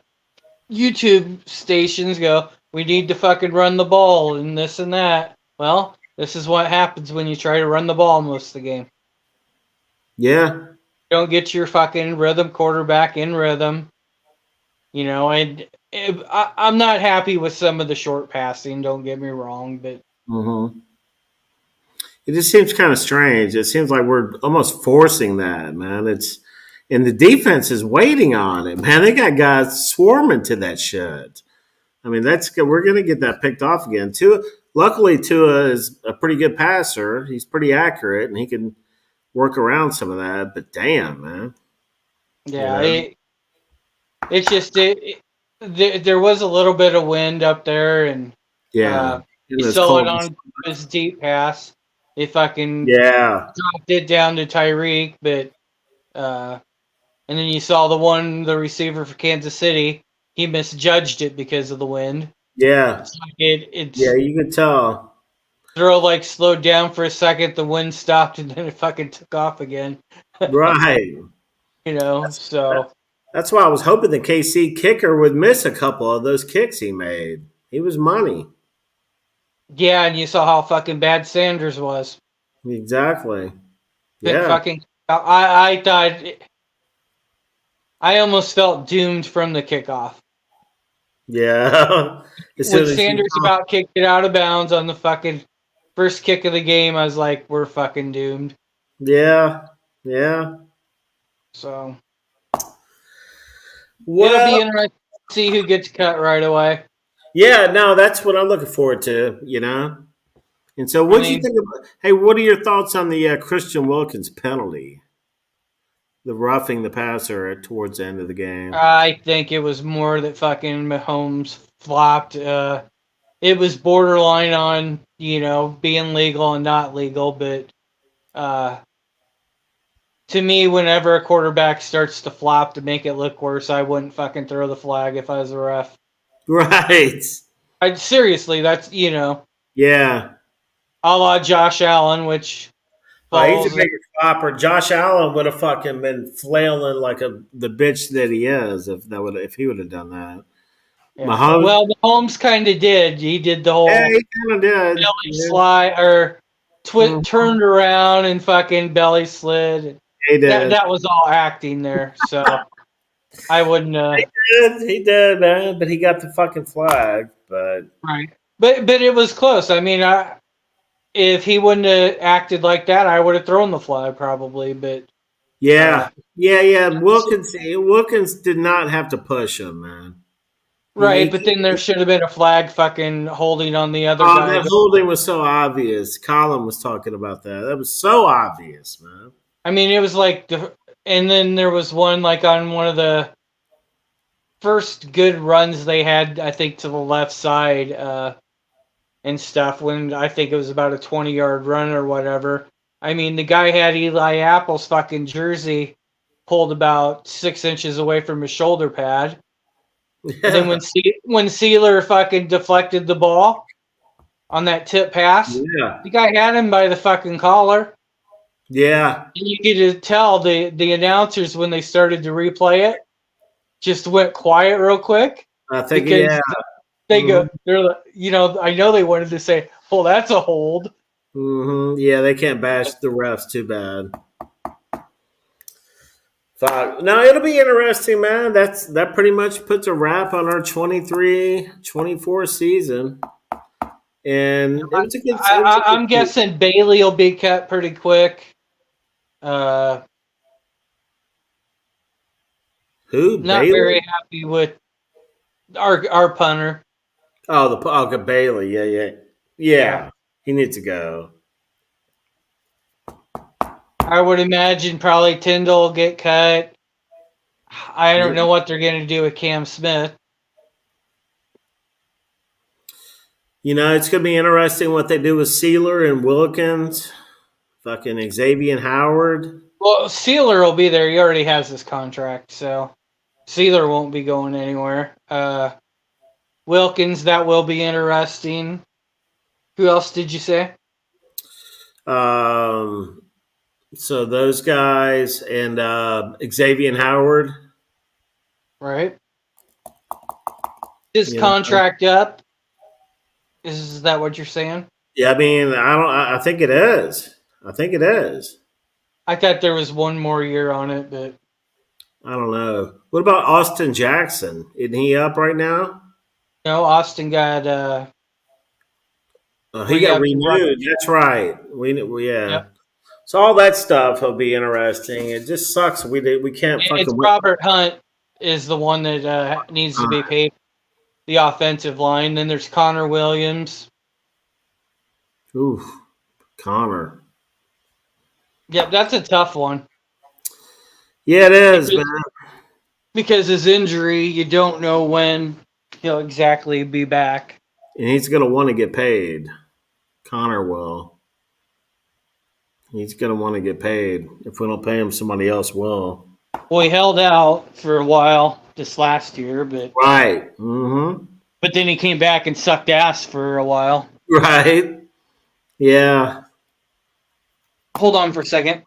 YouTube stations go, we need to fucking run the ball and this and that. Well, this is what happens when you try to run the ball most of the game. Yeah. Don't get your fucking rhythm quarterback in rhythm. And I'm not happy with some of the short passing, don't get me wrong, but Mm-hmm. It just seems kind of strange. It seems like we're almost forcing that, man. And the defense is waiting on it, man. They got guys swarming to that shit. I mean, that's good. We're going to get that picked off again. Luckily, Tua is a pretty good passer. He's pretty accurate, and he can work around some of that. But damn, man. Yeah, You know? it's just there was a little bit of wind up there, and Yeah. you In those saw it cold. on his deep pass. They fucking Yeah. dropped it down to Tyreek, but and then you saw the receiver for Kansas City. He misjudged it because of the wind. Yeah. It's like it's Yeah. You can tell. throw like slowed down for a second, the wind stopped, and then it fucking took off again. Right. So That's why I was hoping the KC kicker would miss a couple of those kicks he made. He was money. yeah, and you saw how fucking bad Sanders was. Exactly. Couldn't Yeah. fucking. I thought I almost felt doomed from the kickoff. Yeah. As When soon as you Sanders about kicked it out of bounds on the fucking first kick of the game, I was like, we're fucking doomed. Yeah. Yeah. So it'll Well, be interesting to see who gets cut right away. yeah, no, that's what I'm looking forward to, you know? And so, I what do you mean, think about? Hey, what are your thoughts on the Christian Wilkins penalty, the roughing the passer towards the end of the game? I think it was more that fucking Mahomes flopped. It was borderline on, being legal and not legal, but uh, to me, whenever a quarterback starts to flop to make it look worse, I wouldn't fucking throw the flag if I was a ref. Right. Seriously, that's, Yeah. a la Josh Allen, which He's a falls. bigger flopper. Josh Allen would have fucking been flailing like the bitch that he is if he would have done that. Yeah. Mahomes, Well, Mahomes kind of did. He did the yeah, whole he kind of did. belly Yeah. slide or Mhm. turned around and fucking belly slid. He That did. that was all acting there. So I wouldn't. He did, man. But he got the fucking flag. But Right. But it was close. I mean, if he wouldn't have acted like that, I would have thrown the flag probably. But yeah, yeah. Wilkins did not have to push him, man. right. But then there should have been a flag fucking holding on the other Oh, guy. that holding was so obvious. Colin was talking about that. That was so obvious, man. I mean, it was like, and then there was one like on one of the first good runs they had, I think, to the left side and stuff. When I think it was about a 20-yard run or whatever. I mean, the guy had Eli Apple's fucking jersey pulled about 6 inches away from his shoulder pad. And then when Sealer fucking deflected the ball on that tip pass, Yeah, the guy had him by the fucking collar. yeah. And you could tell the announcers when they started to replay it just went quiet real quick I think because yeah. they go, they're like, I know they wanted to say, "Oh, that's a hold." Yeah, they can't bash the refs too bad. Fuck. No, it'll be interesting, man. That pretty much puts a wrap on our 23-24 season. And it was a good. I'm guessing Bailey will be cut pretty quick. Who? Not Bailey? very happy with our punter. Oh, Bailey. Yeah. He needs to go. I would imagine probably Tyndall will get cut. I don't know what they're going to do with Cam Smith. It's going to be interesting what they do with Sealer and Wilkins, fucking Xavier Howard. Well, Sealer will be there. He already has his contract, so Sealer won't be going anywhere. Wilkins, that will be interesting. Who else did you say? So those guys and Xavier Howard. Right. His contract up. Is that what you're saying? Yeah, I mean, I think it is. I think it is. I thought there was one more year on it, but I don't know. What about Austin Jackson? Isn't he up right now? no. Austin got He got renewed. That's right. Yeah. Yep. So all that stuff will be interesting. It just sucks. We can't fucking. It's Robert Hunt is the one that needs to be paid. The offensive line. Then there's Connor Williams. Oof, Connor. Yeah, that's a tough one. Yeah, it is, Because, man. because his injury, you don't know when he'll exactly be back. And he's going to want to get paid. Connor will. He's going to want to get paid. If we don't pay him, somebody else will. Well, he held out for a while this last year, Right. Mm-hmm. but then he came back and sucked ass for a while. Right. Yeah. Hold on for a second.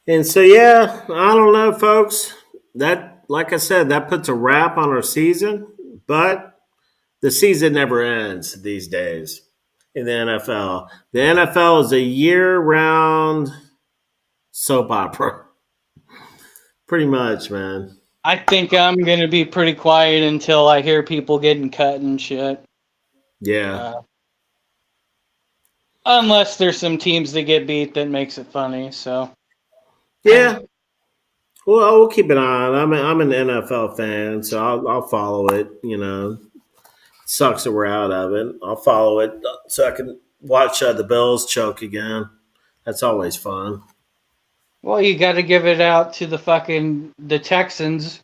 And so, yeah, I don't know, folks. That, like I said, that puts a wrap on our season. But the season never ends these days in the NFL. The NFL is a year-round soap opera. Pretty much, man. I think I'm gonna be pretty quiet until I hear people getting cut and shit. Yeah. Unless there's some teams that get beat that makes it funny. So Yeah. Well, we'll keep an eye on it. I'm an NFL fan, so I'll follow it. You know, sucks that we're out of it. I'll follow it so I can watch the Bills choke again. That's always fun. well, you got to give it out to the Texans.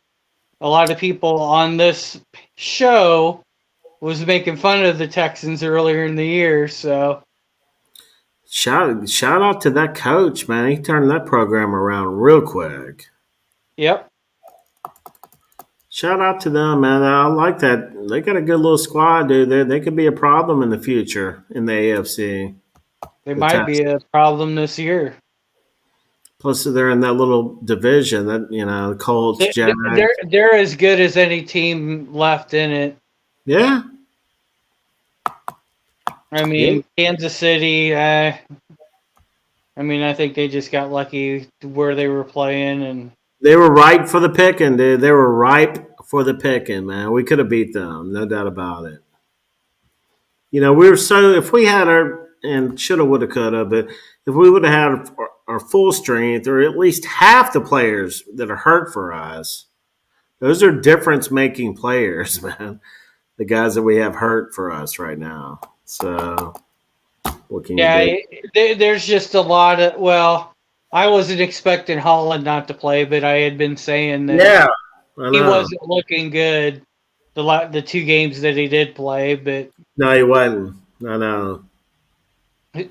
A lot of people on this show was making fun of the Texans earlier in the year, so Shout out to that coach, man. He turned that program around real quick. yep. Shout out to them, man. I like that. They got a good little squad, dude. They could be a problem in the future in the AFC. They The might be Texans. a problem this year. Plus, they're in that little division that the Colts, Jags. They're as good as any team left in it. Yeah, I mean, Kansas City. I think they just got lucky where they were playing, and they were ripe for the picking, dude. They were ripe for the picking, man. We could have beat them, no doubt about it. We were so if we had our and shoulda, woulda, coulda, but if we would have had our full strength, or at least half the players that are hurt for us, those are difference making players, man. The guys that we have hurt for us right now. So what can you do? there's just a lot of. Well, I wasn't expecting Holland not to play, but I had been saying that Yeah, I he know. wasn't looking good the 2 games that he did play, but No, he wasn't. I know.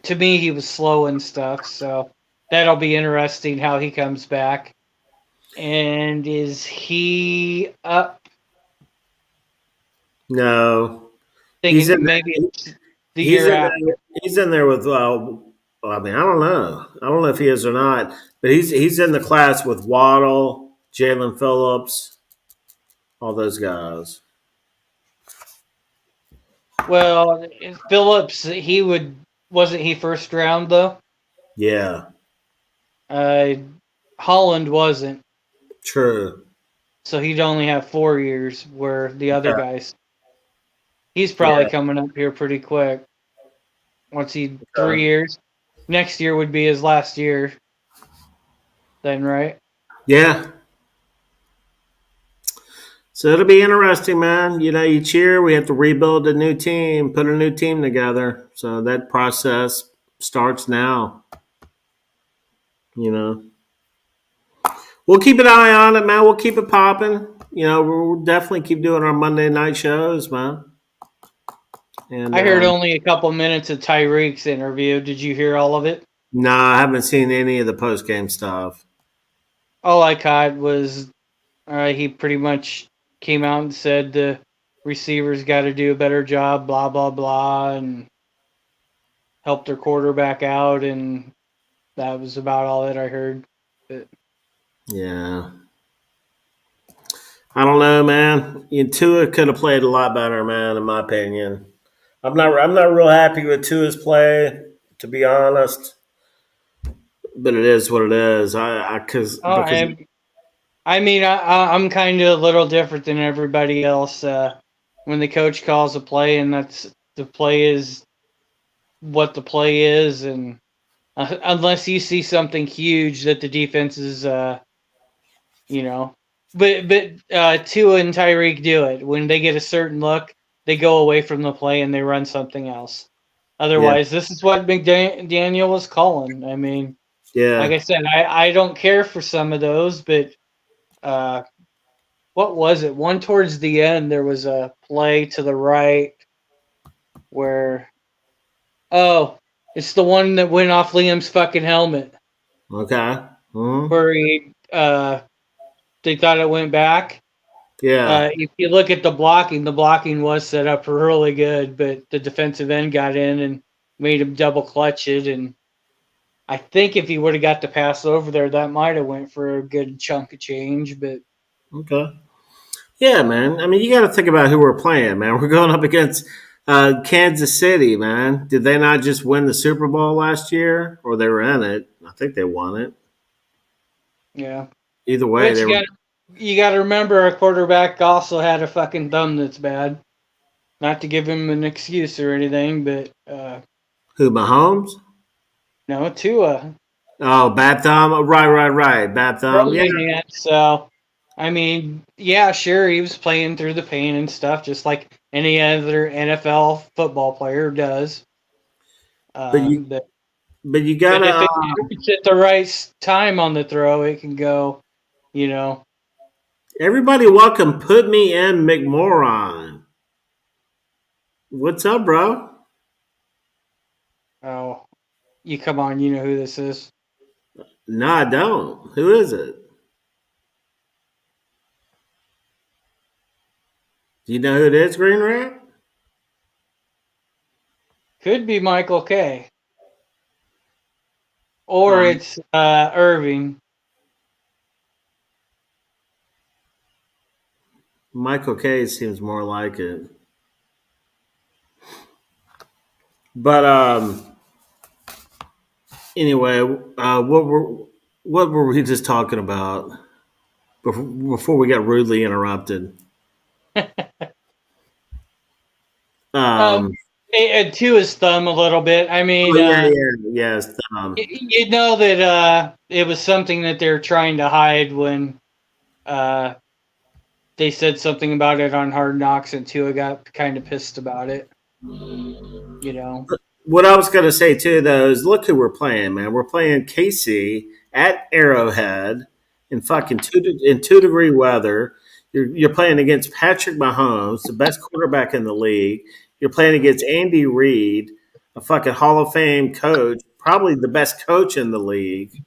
to me he was slow and stuff, so that'll be interesting how he comes back. And is he up No, he's thinking in. maybe it's the He's year in after? there. He's in there with. I mean, I don't know. I don't know if he is or not. But he's in the class with Waddle, Jalen Phillips, all those guys. Well, Phillips, wasn't he first round though? Yeah, Holland wasn't, true. so he'd only have 4 years, where the other Yeah. guys, he's probably Yeah. coming up here pretty quick. Once he Okay. 3 years, next year would be his last year. Then, right? Yeah. So it'll be interesting, man. Each year we have to rebuild a new team, put a new team together. So that process starts now. We'll keep an eye on it, man. We'll keep it popping. We'll definitely keep doing our Monday night shows, man. And I heard only a couple minutes of Tyreek's interview. Did you hear all of it? No, I haven't seen any of the post game stuff. All I caught was he pretty much came out and said the receivers got to do a better job, blah, blah, blah, and help their quarterback out. And that was about all that I heard. But Yeah. I don't know, man. Tua could have played a lot better, man, in my opinion. I'm not real happy with Tua's play, to be honest. But it is what it is. Because I'm kind of a little different than everybody else. When the coach calls a play, and the play is what the play is, and unless you see something huge that the defense is, but Tua and Tyreek do it when they get a certain look. They go away from the play and they run something else. Otherwise, this is what McDaniel was calling. I mean, like Yeah. I said, I don't care for some of those, but what was it? One towards the end, there was a play to the right where, oh, it's the one that went off Liam's fucking helmet, Okay. Hmm. where they thought it went back. Yeah. If you look at the blocking was set up really good, but the defensive end got in and made him double clutch it. And I think if he would have got the pass over there, that might have went for a good chunk of change. But Okay. Yeah, man. I mean, you got to think about who we're playing, man. We're going up against Kansas City, man. Did they not just win the Super Bowl last year, or they were in it? I think they won it. yeah, Either way, but they were. you got to remember our quarterback also had a fucking thumb that's bad. Not to give him an excuse or anything, but Who, Mahomes? no, Tua. Oh, bad thumb. Oh, right. Bad thumb. Yeah. Frozen hand. So, I mean, yeah, sure, he was playing through the pain and stuff, just like any other NFL football player does. But you, But, but you but if, gotta. if it's at the right time on the throw, it can go, you know. Everybody, welcome. Put me in, McMoron. What's up, bro? Oh, you come on, you know who this is. No, I don't. Who is it? Do you know who it is, Green Rat? Could be Michael K. Or Um, it's Irving. Michael K seems more like it. But anyway, what were we just talking about before we got rudely interrupted? Um, Um, to his thumb a little bit. I mean, oh yeah, yes. you know that it was something that they're trying to hide when uh, they said something about it on Hard Knocks, and Tua got kind of pissed about it. You know, What I was gonna say too, though, is look who we're playing, man. We're playing KC at Arrowhead in fucking 2 degree weather. You're playing against Patrick Mahomes, the best quarterback in the league. You're playing against Andy Reid, a fucking Hall of Fame coach, probably the best coach in the league.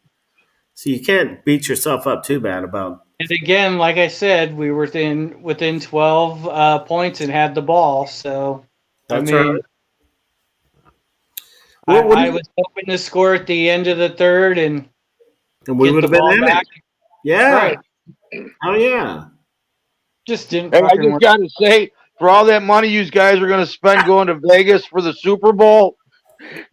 So you can't beat yourself up too bad about. and again, like I said, we were within 12 points and had the ball. So, I That's right. mean, What do I you, was hoping to score at the end of the third and and we get would the have been ball in back. it. Yeah. Right, Oh yeah. just didn't Hey, I fucking just work. got to say, for all that money you guys are going to spend going to Vegas for the Super Bowl,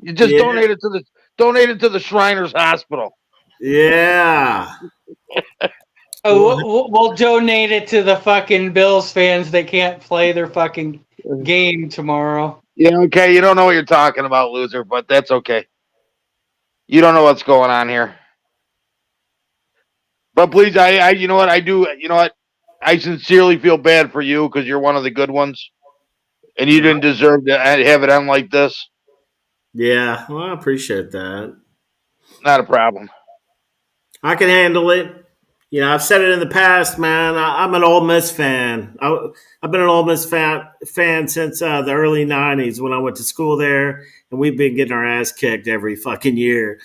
you just Yeah. donate it to the Shriners Hospital. Yeah. Oh, we'll donate it to the fucking Bills fans that can't play their fucking game tomorrow. Yeah, okay. You don't know what you're talking about, loser, but that's okay. You don't know what's going on here. But please, you know what? I do. You know what? I sincerely feel bad for you because you're one of the good ones, and you didn't deserve to have it end like this. Yeah, well, I appreciate that. Not a problem. I can handle it. You know, I've said it in the past, man. I'm an Ole Miss fan. I've been an Ole Miss fan since the early '90s when I went to school there, and we've been getting our ass kicked every fucking year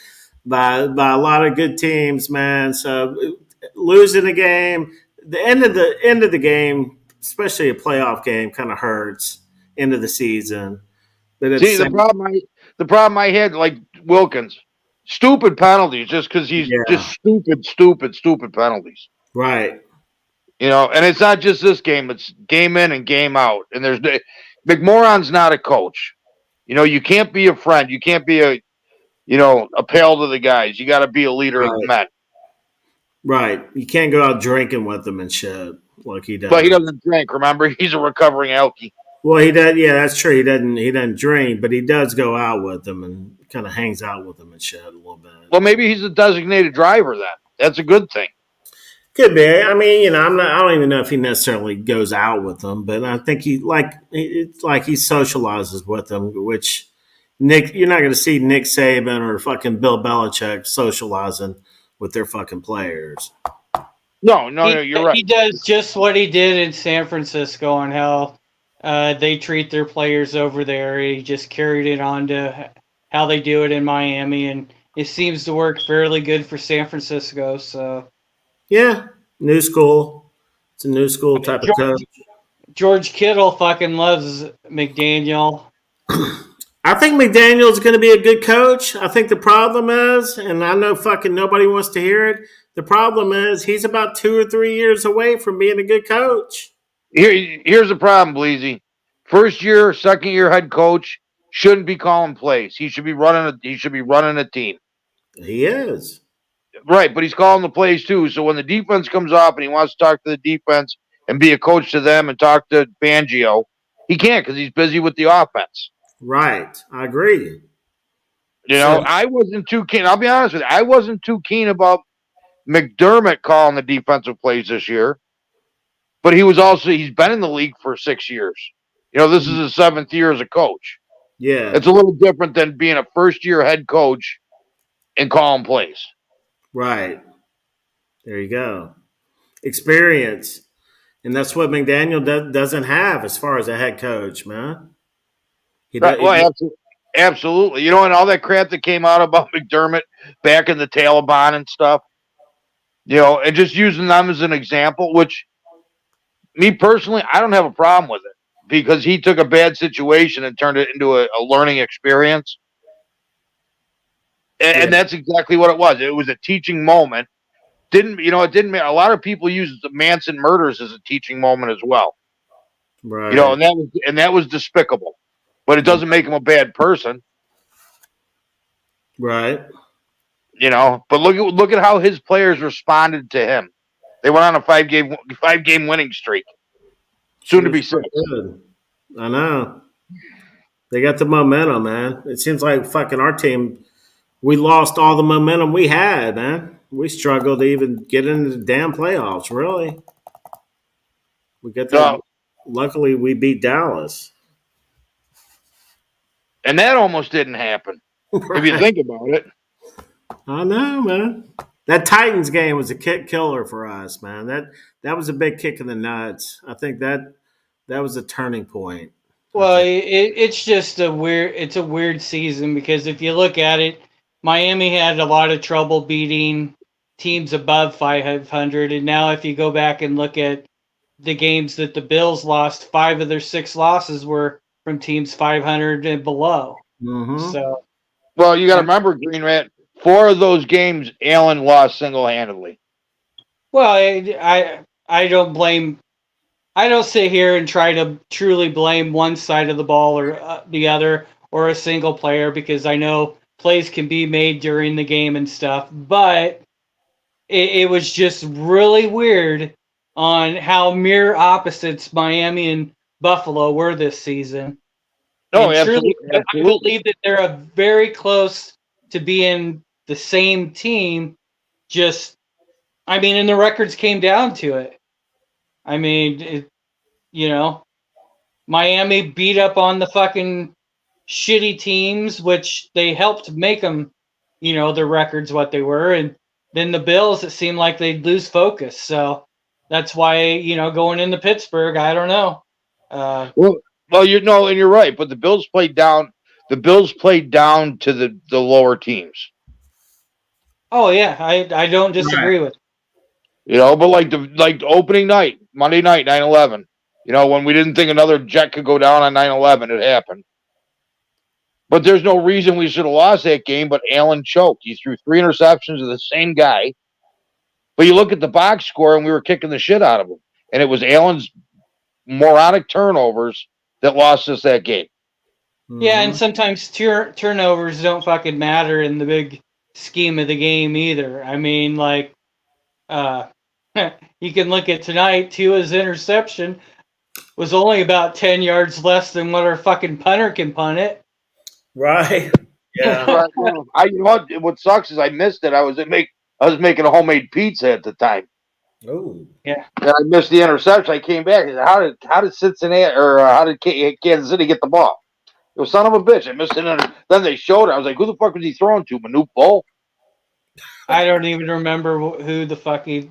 by a lot of good teams, man. So losing a game, the end of the game, especially a playoff game, kind of hurts. End of the season, but at the See, same, the problem I had, like Wilkins, stupid penalties, just because he's yeah, just stupid penalties. right, You know, and it's not just this game; it's game in and game out. And McMoron's not a coach. You know, you can't be a friend. You can't be a pal to the guys. You got to be a leader of right. men. Right. You can't go out drinking with them and shit like he But he does. doesn't drink. Remember, he's a recovering alkie. Well, he does. Yeah, that's true. He doesn't drink, but he does go out with them and kind of hangs out with them and shit a little bit. Well, maybe he's a designated driver then. That's a good thing. Could be. I mean, you know, I'm not. I don't even know if he necessarily goes out with them, but I think it's like he socializes with them, which You're not going to see Nick Saban or fucking Bill Belichick socializing with their fucking players. No, you're right. He does just what he did in San Francisco on how they treat their players over there. He just carried it on to how they do it in Miami, and it seems to work fairly good for San Francisco. So Yeah, new school. It's a new school type of coach. George Kittle fucking loves McDaniel. I think McDaniel's going to be a good coach. I think the problem is, and I know fucking nobody wants to hear it, the problem is he's about 2 or 3 years away from being a good coach. Here's the problem, Bleezy. First year, second year head coach shouldn't be calling plays. He should be running a team. He is. Right, but he's calling the plays too. So when the defense comes up and he wants to talk to the defense and be a coach to them and talk to Fangio, he can't because he's busy with the offense. Right. I agree. You know, I wasn't too keen. I'll be honest with you. I wasn't too keen about McDermott calling the defensive plays this year. But he's been in the league for 6 years. You know, this is his 7th year as a coach. Yeah. It's a little different than being a first-year head coach and calling plays. Right. There you go. Experience. And that's what McDaniel doesn't have as far as a head coach, man. Absolutely. You know, and all that crap that came out about McDermott back in the Taliban and stuff, you know, and just using them as an example, which, me personally, I don't have a problem with it because he took a bad situation and turned it into a learning experience. And that's exactly what it was. It was a teaching moment. It didn't matter. A lot of people use the Manson murders as a teaching moment as well. Right. You know, and that was despicable. But it doesn't make him a bad person. Right. You know, but look at how his players responded to him. They went on a 5-game winning streak. Soon to be 6. Good. I know. They got the momentum, man. It seems like fucking our team, we lost all the momentum we had, man. We struggled to even get into the damn playoffs, really. We got the luckily we beat Dallas. And that almost didn't happen. Right. If you think about it. I know, man. That Titans game was a kick killer for us, man. That was a big kick in the nuts. I think that was a turning point. Well, it's just a weird season because if you look at it, Miami had a lot of trouble beating teams above 500, and now if you go back and look at the games that the Bills lost, 5 of their 6 losses were from teams 500 and below. Mm-hmm. So, well, you got to remember, Green Rat, 4 of those games Allen lost single-handedly. Well, I don't blame. I don't sit here and try to truly blame one side of the ball or the other or a single player because I know plays can be made during the game and stuff, but it was just really weird on how mirror opposites Miami and Buffalo were this season. No, and absolutely. Truly, I believe that they're very close to being the same team. And the records came down to it. I mean, Miami beat up on the fucking shitty teams, which they helped make them, their records what they were. And then the Bills, it seemed like they'd lose focus. So that's why, going into Pittsburgh, I don't know. Well, and you're right. But the Bills played down. The Bills played down to the lower teams. Oh yeah, I don't disagree with. But like the opening night, Monday night, 9/11. When we didn't think another jet could go down on 9/11, it happened. But there's no reason we should have lost that game, but Allen choked. He threw 3 interceptions to the same guy. But you look at the box score, and we were kicking the shit out of him. And it was Allen's moronic turnovers that lost us that game. Yeah, and sometimes turnovers don't fucking matter in the big scheme of the game either. I mean, like, you can look at tonight, Tua's interception was only about 10 yards less than what our fucking punter can punt it. Right. Yeah. What sucks is I missed it. I was making a homemade pizza at the time. Oh. Yeah. And I missed the interception. I came back. How did Cincinnati or how did Kansas City get the ball? The son of a bitch. I missed it. And then they showed it. I was like, who the fuck was he throwing to? Manute Bol? I don't even remember who the fuck he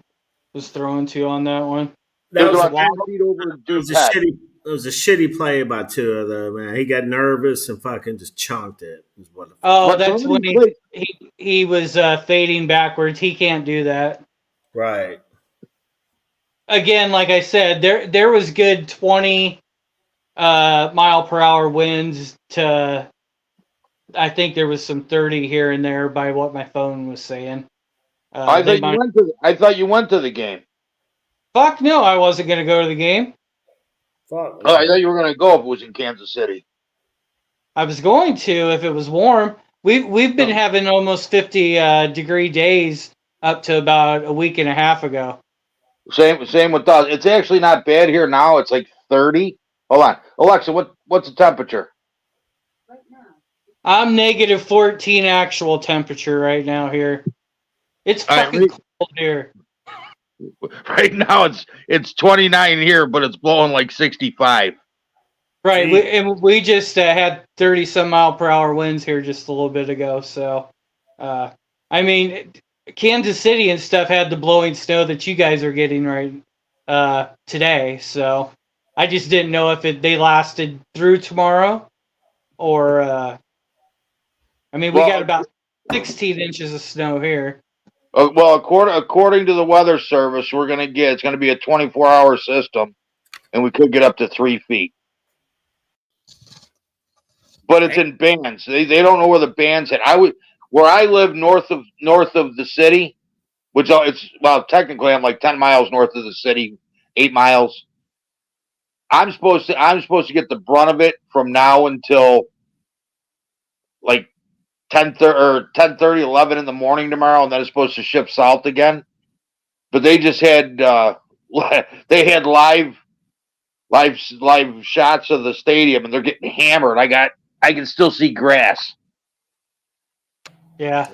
was throwing to on that one. It That was was, about 10 feet over it dude's was a head. shitty. It was a shitty play by Tua, though, man. He got nervous and fucking just chunked it. Is what the fuck. Oh, But that's when somebody played- he was fading backwards. He can't do that. Right. Again, like I said, there was good 20 mile per hour winds to. I think there was some 30 here and there by what my phone was saying. I thought you went to the game. Fuck no, I wasn't gonna go to the game. Fuck. Oh, I thought you were going to go if it was in Kansas City. I was going to if it was warm. We've been having almost 50 degree days up to about a week and a half ago. Same with us. It's actually not bad here now. It's like 30. Hold on. Alexa, what's the temperature? I'm negative 14 actual temperature right now here. It's All right, fucking cold here. Right now it's 29 here, but it's blowing like 65. Right, we just had 30 some mile per hour winds here just a little bit ago. So, I mean, Kansas City and stuff had the blowing snow that you guys are getting right today. So, I just didn't know if they lasted through tomorrow, or I mean, we got about 16 inches of snow here. Well, according to the weather service, it's going to be a 24-hour system, and we could get up to 3 feet. But it's in bands. They don't know where the bands hit. Where I live north of the city, technically I'm like 10 miles north of the city, 8 miles. I'm supposed to get the brunt of it from now until like 10:30, 11 in the morning tomorrow, and then it's supposed to shift south again. But they just had they had live shots of the stadium, and they're getting hammered. I can still see grass. Yeah.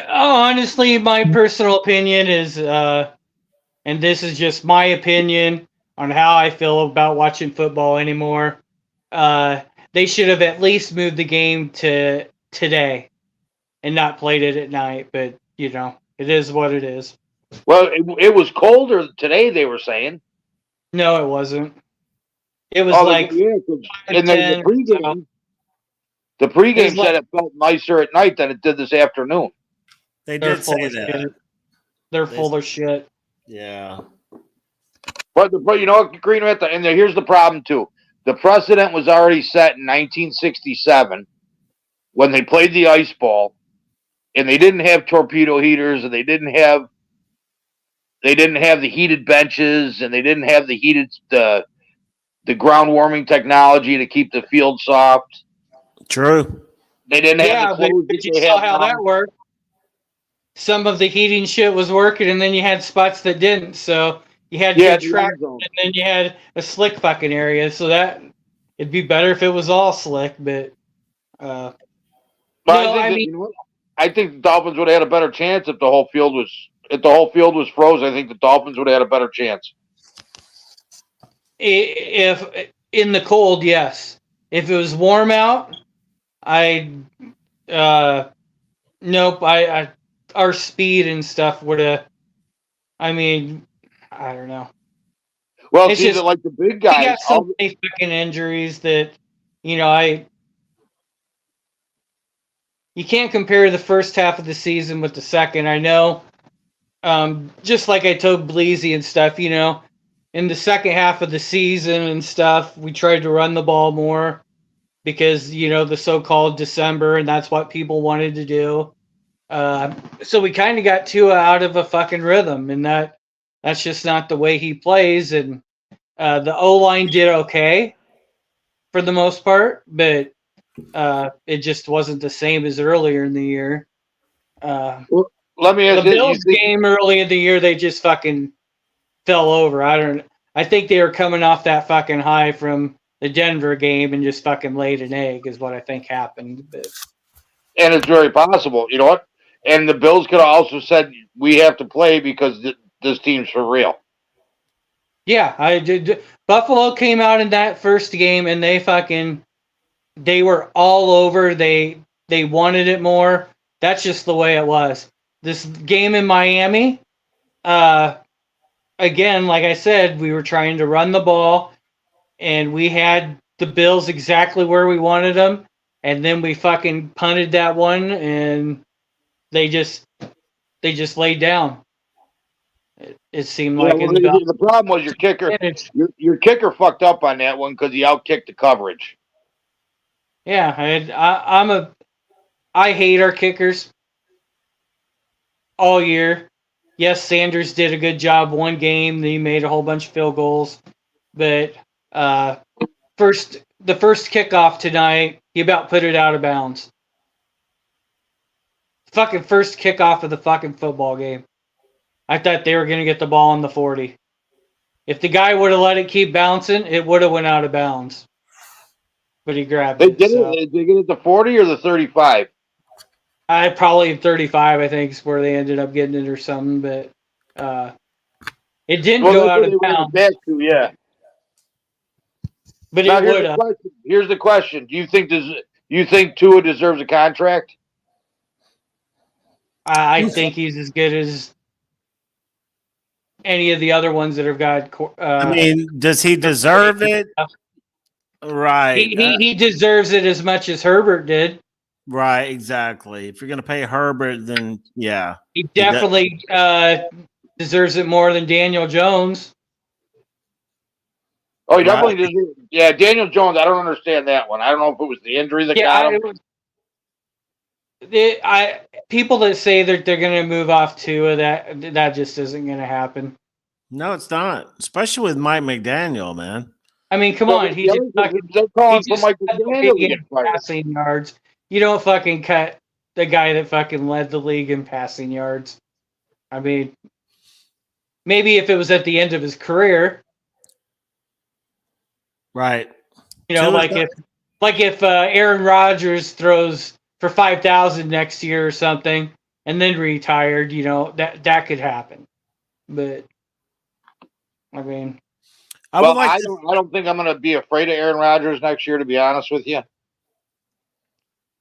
Honestly, my personal opinion is, and this is just my opinion on how I feel about watching football anymore. They should have at least moved the game to today and not played it at night. But, it is what it is. Well, it was colder today, they were saying. No, it wasn't. It was and the pregame said it felt nicer at night than it did this afternoon. They did say that. Shit. They're full of shit. Yeah. But you know what, Green, and here's the problem too. The precedent was already set in 1967 when they played the ice ball, and they didn't have torpedo heaters, and they didn't have the heated benches, and they didn't have the ground warming technology to keep the field soft. True. They didn't have the clothes. But you saw how that worked. Some of the heating shit was working, and then you had spots that didn't. So you had to get tracked, and then you had a slick fucking area. So that it'd be better if it was all slick. But I think the Dolphins would have had a better chance if the whole field was frozen. I think the Dolphins would have had a better chance. If in the cold, yes. If it was warm out, nope. Our speed and stuff would have. I mean, I don't know. Well, it's just like the big guys. We got so many fucking injuries that you can't compare the first half of the season with the second. I know. Just like I told Bleezy and stuff, in the second half of the season and stuff, we tried to run the ball more because, the so-called December, and that's what people wanted to do. So we kind of got Tua out of a fucking rhythm, and that's just not the way he plays. And the O-line did okay for the most part, but it just wasn't the same as earlier in the year. Let me ask the Bills game early in the year, they just fucking fell over. I think they were coming off that fucking high from the Denver game and just fucking laid an egg is what I think happened. But. And it's very possible. You know what? And the Bills could have also said, we have to play because this team's for real. Yeah, I did. Buffalo came out in that first game and they fucking they were all over. They wanted it more. That's just the way it was. This game in Miami, again, like I said, we were trying to run the ball, and we had the Bills exactly where we wanted them, and then we fucking punted that one, and they just laid down. It seemed Yeah, like well, in the the problem was your kicker. minutes. Your kicker fucked up on that one because he outkicked the coverage. Yeah, I hate our kickers all year. Yes, Sanders did a good job one game. He made a whole bunch of field goals, but the first kickoff tonight, he about put it out of bounds. Fucking first kickoff of the fucking football game. I thought they were gonna get the ball on the 40. If the guy would have let it keep bouncing, it would have went out of bounds. But he grabbed They it. did So it. Did they get it the 40 or the 35? I probably 35. I think is where they ended up getting it or something. But it didn't Well, go that's out what of they went bounds. back to. Yeah. But Now it would have. here's the question. Do you think Tua deserves a contract? I think he's as good as any of the other ones that have got. I mean, does he deserve it? Right. He deserves it as much as Herbert did. Right, exactly. If you're going to pay Herbert, then yeah. He definitely deserves it more than Daniel Jones. Oh, he definitely deserves. Yeah, Daniel Jones. I don't understand that one. I don't know if it was the injury that got him. People that say that they're going to move off Tua, that just isn't going to happen. No, it's not. Especially with Mike McDaniel, man. I mean, come on. He just passing yards. You don't fucking cut the guy that fucking led the league in passing yards. I mean, maybe if it was at the end of his career. Right. You know, like if Aaron Rodgers throws for 5,000 next year or something, and then retired, you know, that could happen. But I mean, I don't think I'm going to be afraid of Aaron Rodgers next year. To be honest with you,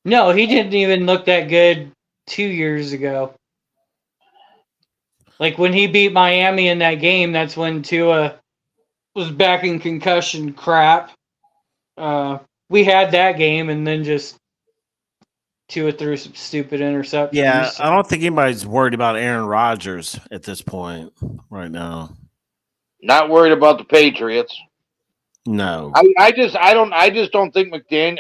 no, he didn't even look that good 2 years ago. Like when he beat Miami in that game, that's when Tua was back in concussion crap. We had that game, and then just Tua threw some stupid interceptions. Yeah, I don't think anybody's worried about Aaron Rodgers at this point right now. Not worried about the Patriots. No, I just don't think McDaniel.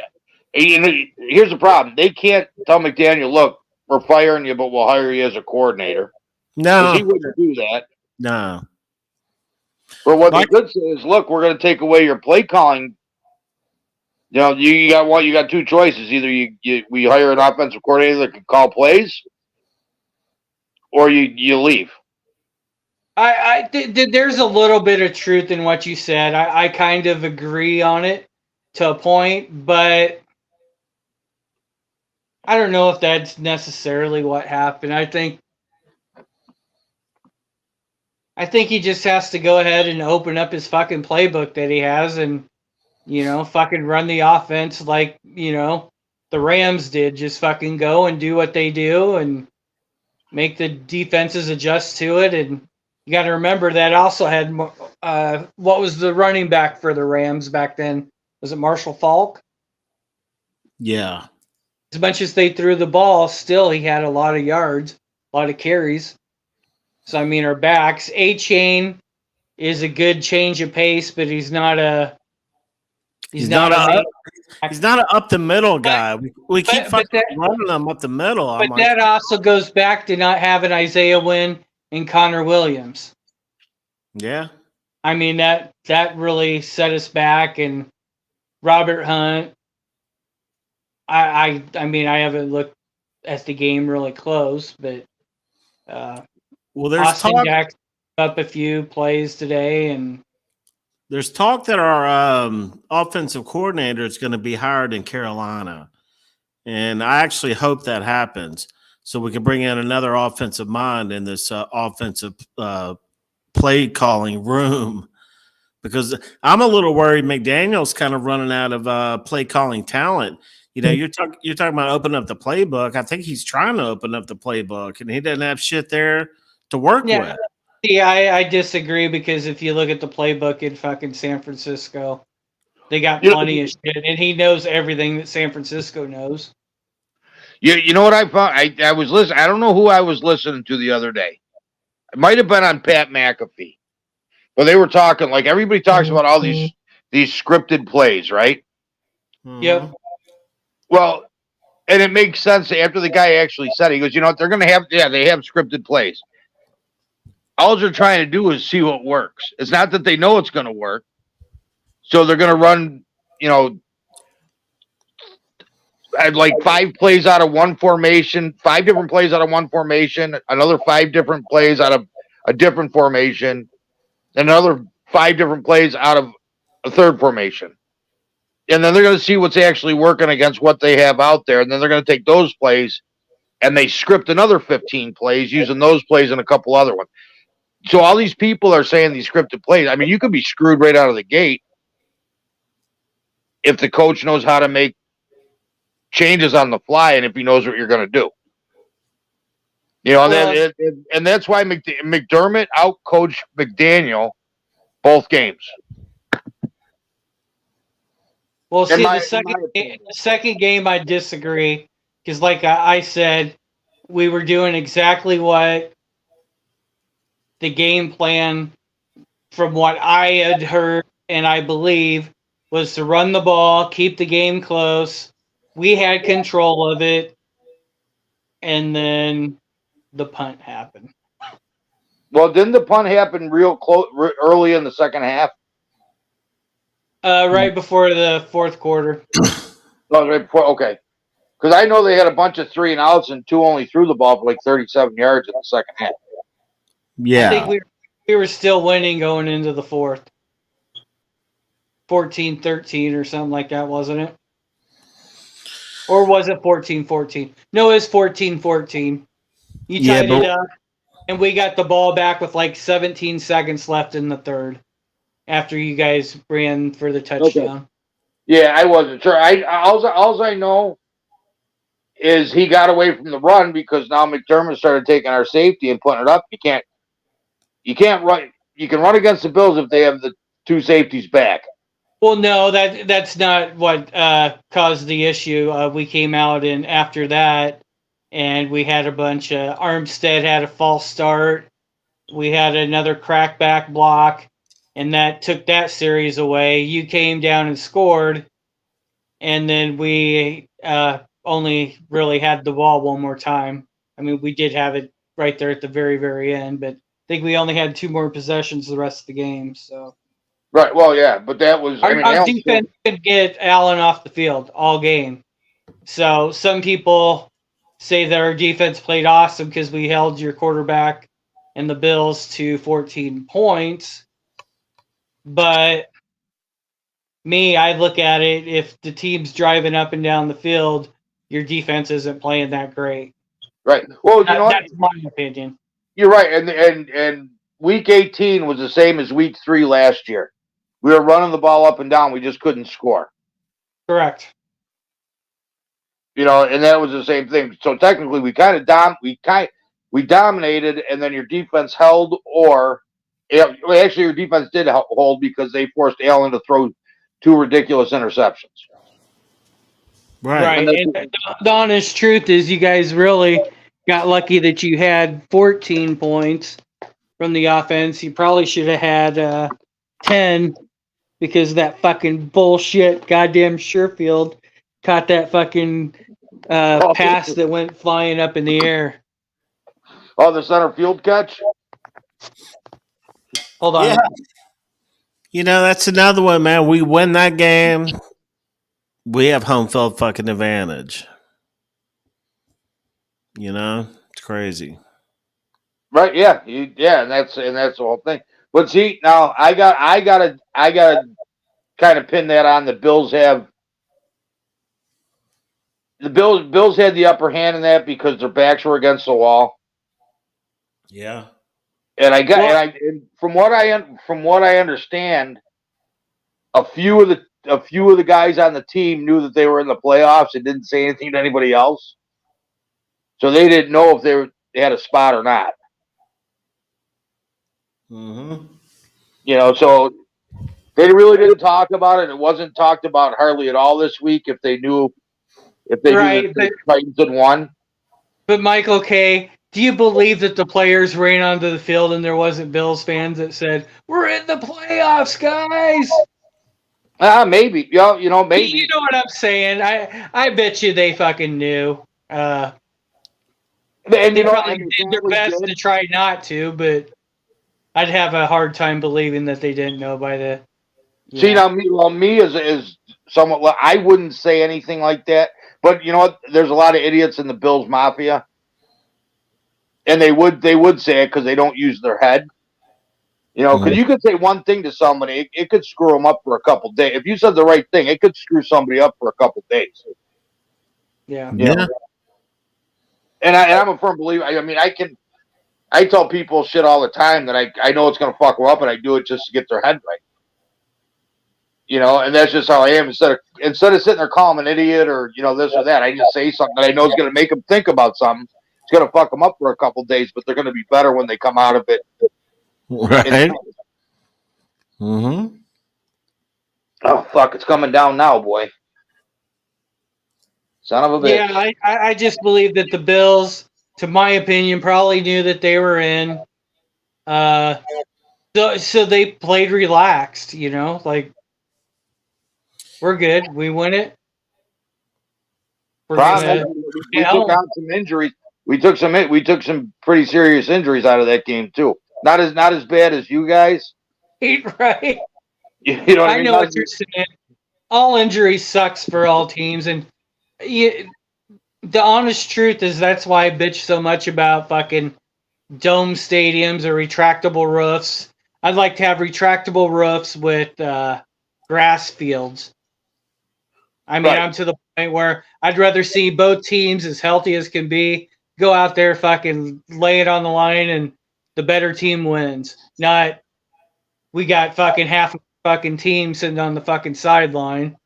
Here's the problem: they can't tell McDaniel, "Look, we're firing you, but we'll hire you as a coordinator." no, he wouldn't do that. No. But what they could say is, "Look, we're going to take away your play calling. You know, you got two choices: either we hire an offensive coordinator that can call plays, or you leave." There's a little bit of truth in what you said. I kind of agree on it to a point, but I don't know if that's necessarily what happened. I think he just has to go ahead and open up his fucking playbook that he has and, you know, fucking run the offense like, you know, the Rams did. Just fucking go and do what they do and make the defenses adjust to it. And you got to remember that also had what was the running back for the Rams back then? Was it Marshall Faulk? Yeah. As much as they threw the ball, still he had a lot of yards, a lot of carries. So I mean, our backs. A-Chain is a good change of pace, but he's not a up the middle guy. We keep running them up the middle. But that also goes back to not having Isaiah Wynn and Connor Williams. Yeah. I mean, that really set us back. And Robert Hunt, I mean, I haven't looked at the game really close, but well, there's Austin talk Jackson up a few plays today, and there's talk that our offensive coordinator is going to be hired in Carolina, and I actually hope that happens so we can bring in another offensive mind in this offensive play calling room because I'm a little worried McDaniel's kind of running out of play calling talent. You know, you're talking about opening up the playbook. I think he's trying to open up the playbook, and he doesn't have shit there to work Yeah. with. See, I disagree because if you look at the playbook in fucking San Francisco, they got plenty of shit, and he knows everything that San Francisco knows. You know what I found? I was listening. I don't know who I was listening to the other day. It might have been on Pat McAfee, but they were talking like everybody talks about all these scripted plays, right? Yep. Well, and it makes sense after the guy actually said it. He goes, you know what? They're going to have, they have scripted plays. All they're trying to do is see what works. It's not that they know it's going to work. So they're going to run, you know, like 5 plays out of one formation, 5 different plays out of one formation, another 5 different plays out of a different formation, another 5 different plays out of a third formation. And then they're going to see what's actually working against what they have out there. And then they're going to take those plays and they script another 15 plays using those plays and a couple other ones. So all these people are saying these scripted plays. I mean, you could be screwed right out of the gate if the coach knows how to make changes on the fly and if he knows what you're going to do. You know, and that's why McDermott out-coached McDaniel both games. Well, see, the second game, I disagree because, like I said, we were doing exactly what the game plan, from what I had heard and I believe, was to run the ball, keep the game close. We had control of it, and then the punt happened. Well, didn't the punt happen real close early in the second half? Right before the fourth quarter. Oh, right before, okay. Because I know they had a bunch of 3 and outs and 2 only threw the ball for like 37 yards in the second half. Yeah. I think we were still winning going into the fourth. 14-13 or something like that, wasn't it? Or was it 14-14? No, it was 14-14. You tied it up, and we got the ball back with like 17 seconds left in the third after you guys ran for the touchdown. Okay. Yeah, I wasn't sure. All I know is he got away from the run because now McDermott started taking our safety and putting it up. You can't run. You can run against the Bills if they have the 2 safeties back. Well, no, that's not what caused the issue. We came out and after that, and we had a bunch of Armstead had a false start. We had another crackback block, and that took that series away. You came down and scored, and then we only really had the ball one more time. I mean, we did have it right there at the very, very end, but I think we only had 2 more possessions the rest of the game. So. Right. Well, yeah, but that was. Our defense could get Allen off the field all game. So some people say that our defense played awesome because we held your quarterback and the Bills to 14 points. But me, I look at it, if the team's driving up and down the field, your defense isn't playing that great. Right. Well, you know that's my opinion. You're right, and week 18 was the same as week 3 last year. We were running the ball up and down. We just couldn't score. Correct. You know, and that was the same thing. So technically, we dominated, and then your defense held, or actually, your defense did hold because they forced Allen to throw 2 ridiculous interceptions. Right. And the honest truth is, you guys really got lucky that you had 14 points from the offense. You probably should have had 10. Because that fucking bullshit goddamn Sherfield caught that fucking pass that went flying up in the air. Oh, the center field catch? Hold on. Yeah. You know, that's another one, man. We win that game, we have home field fucking advantage. You know? It's crazy. Right, yeah. And that's the whole thing. But see, now I gotta kind of pin that on the Bills have the Bills had the upper hand in that because their backs were against the wall. Yeah. And from what I understand, a few of the guys on the team knew that they were in the playoffs and didn't say anything to anybody else. So they didn't know if they had a spot or not. Mm-hmm. So they really didn't talk about it. It wasn't talked about hardly at all this week if they knew that the Titans had won. But Michael K., do you believe that the players ran onto the field and there wasn't Bills fans that said, "We're in the playoffs, guys"? Maybe. Maybe. You know what I'm saying? I bet you they fucking knew. And they probably did their best to try not to, but I'd have a hard time believing that they didn't know by the. Yeah. See, now me is somewhat. I wouldn't say anything like that, but you know what? There's a lot of idiots in the Bills Mafia, and they would say it because they don't use their head. Because you could say one thing to somebody, it could screw them up for a couple days. If you said the right thing, it could screw somebody up for a couple days. Yeah. Yeah. And I'm a firm believer. I tell people shit all the time that I know it's going to fuck them up, and I do it just to get their head right. And that's just how I am. Instead of sitting there calling them an idiot or this or that, I just say something that I know is going to make them think about something. It's going to fuck them up for a couple days, but they're going to be better when they come out of it. Right. Mm-hmm. Oh fuck! It's coming down now, boy. Son of a bitch. Yeah, I just believe that the Bills, to my opinion, probably knew that they were in. So they played relaxed, like we're good. We win it. We took out some injuries. We took some pretty serious injuries out of that game too. Not as bad as you guys. Right. You know what I mean? I know what you're saying. All injuries sucks for all teams, and the honest truth is that's why I bitch so much about fucking dome stadiums or retractable roofs. I'd like to have retractable roofs with grass fields. I mean, right. I'm to the point where I'd rather see both teams as healthy as can be, go out there, fucking lay it on the line, and the better team wins. Not we got fucking half of the fucking team sitting on the fucking sideline.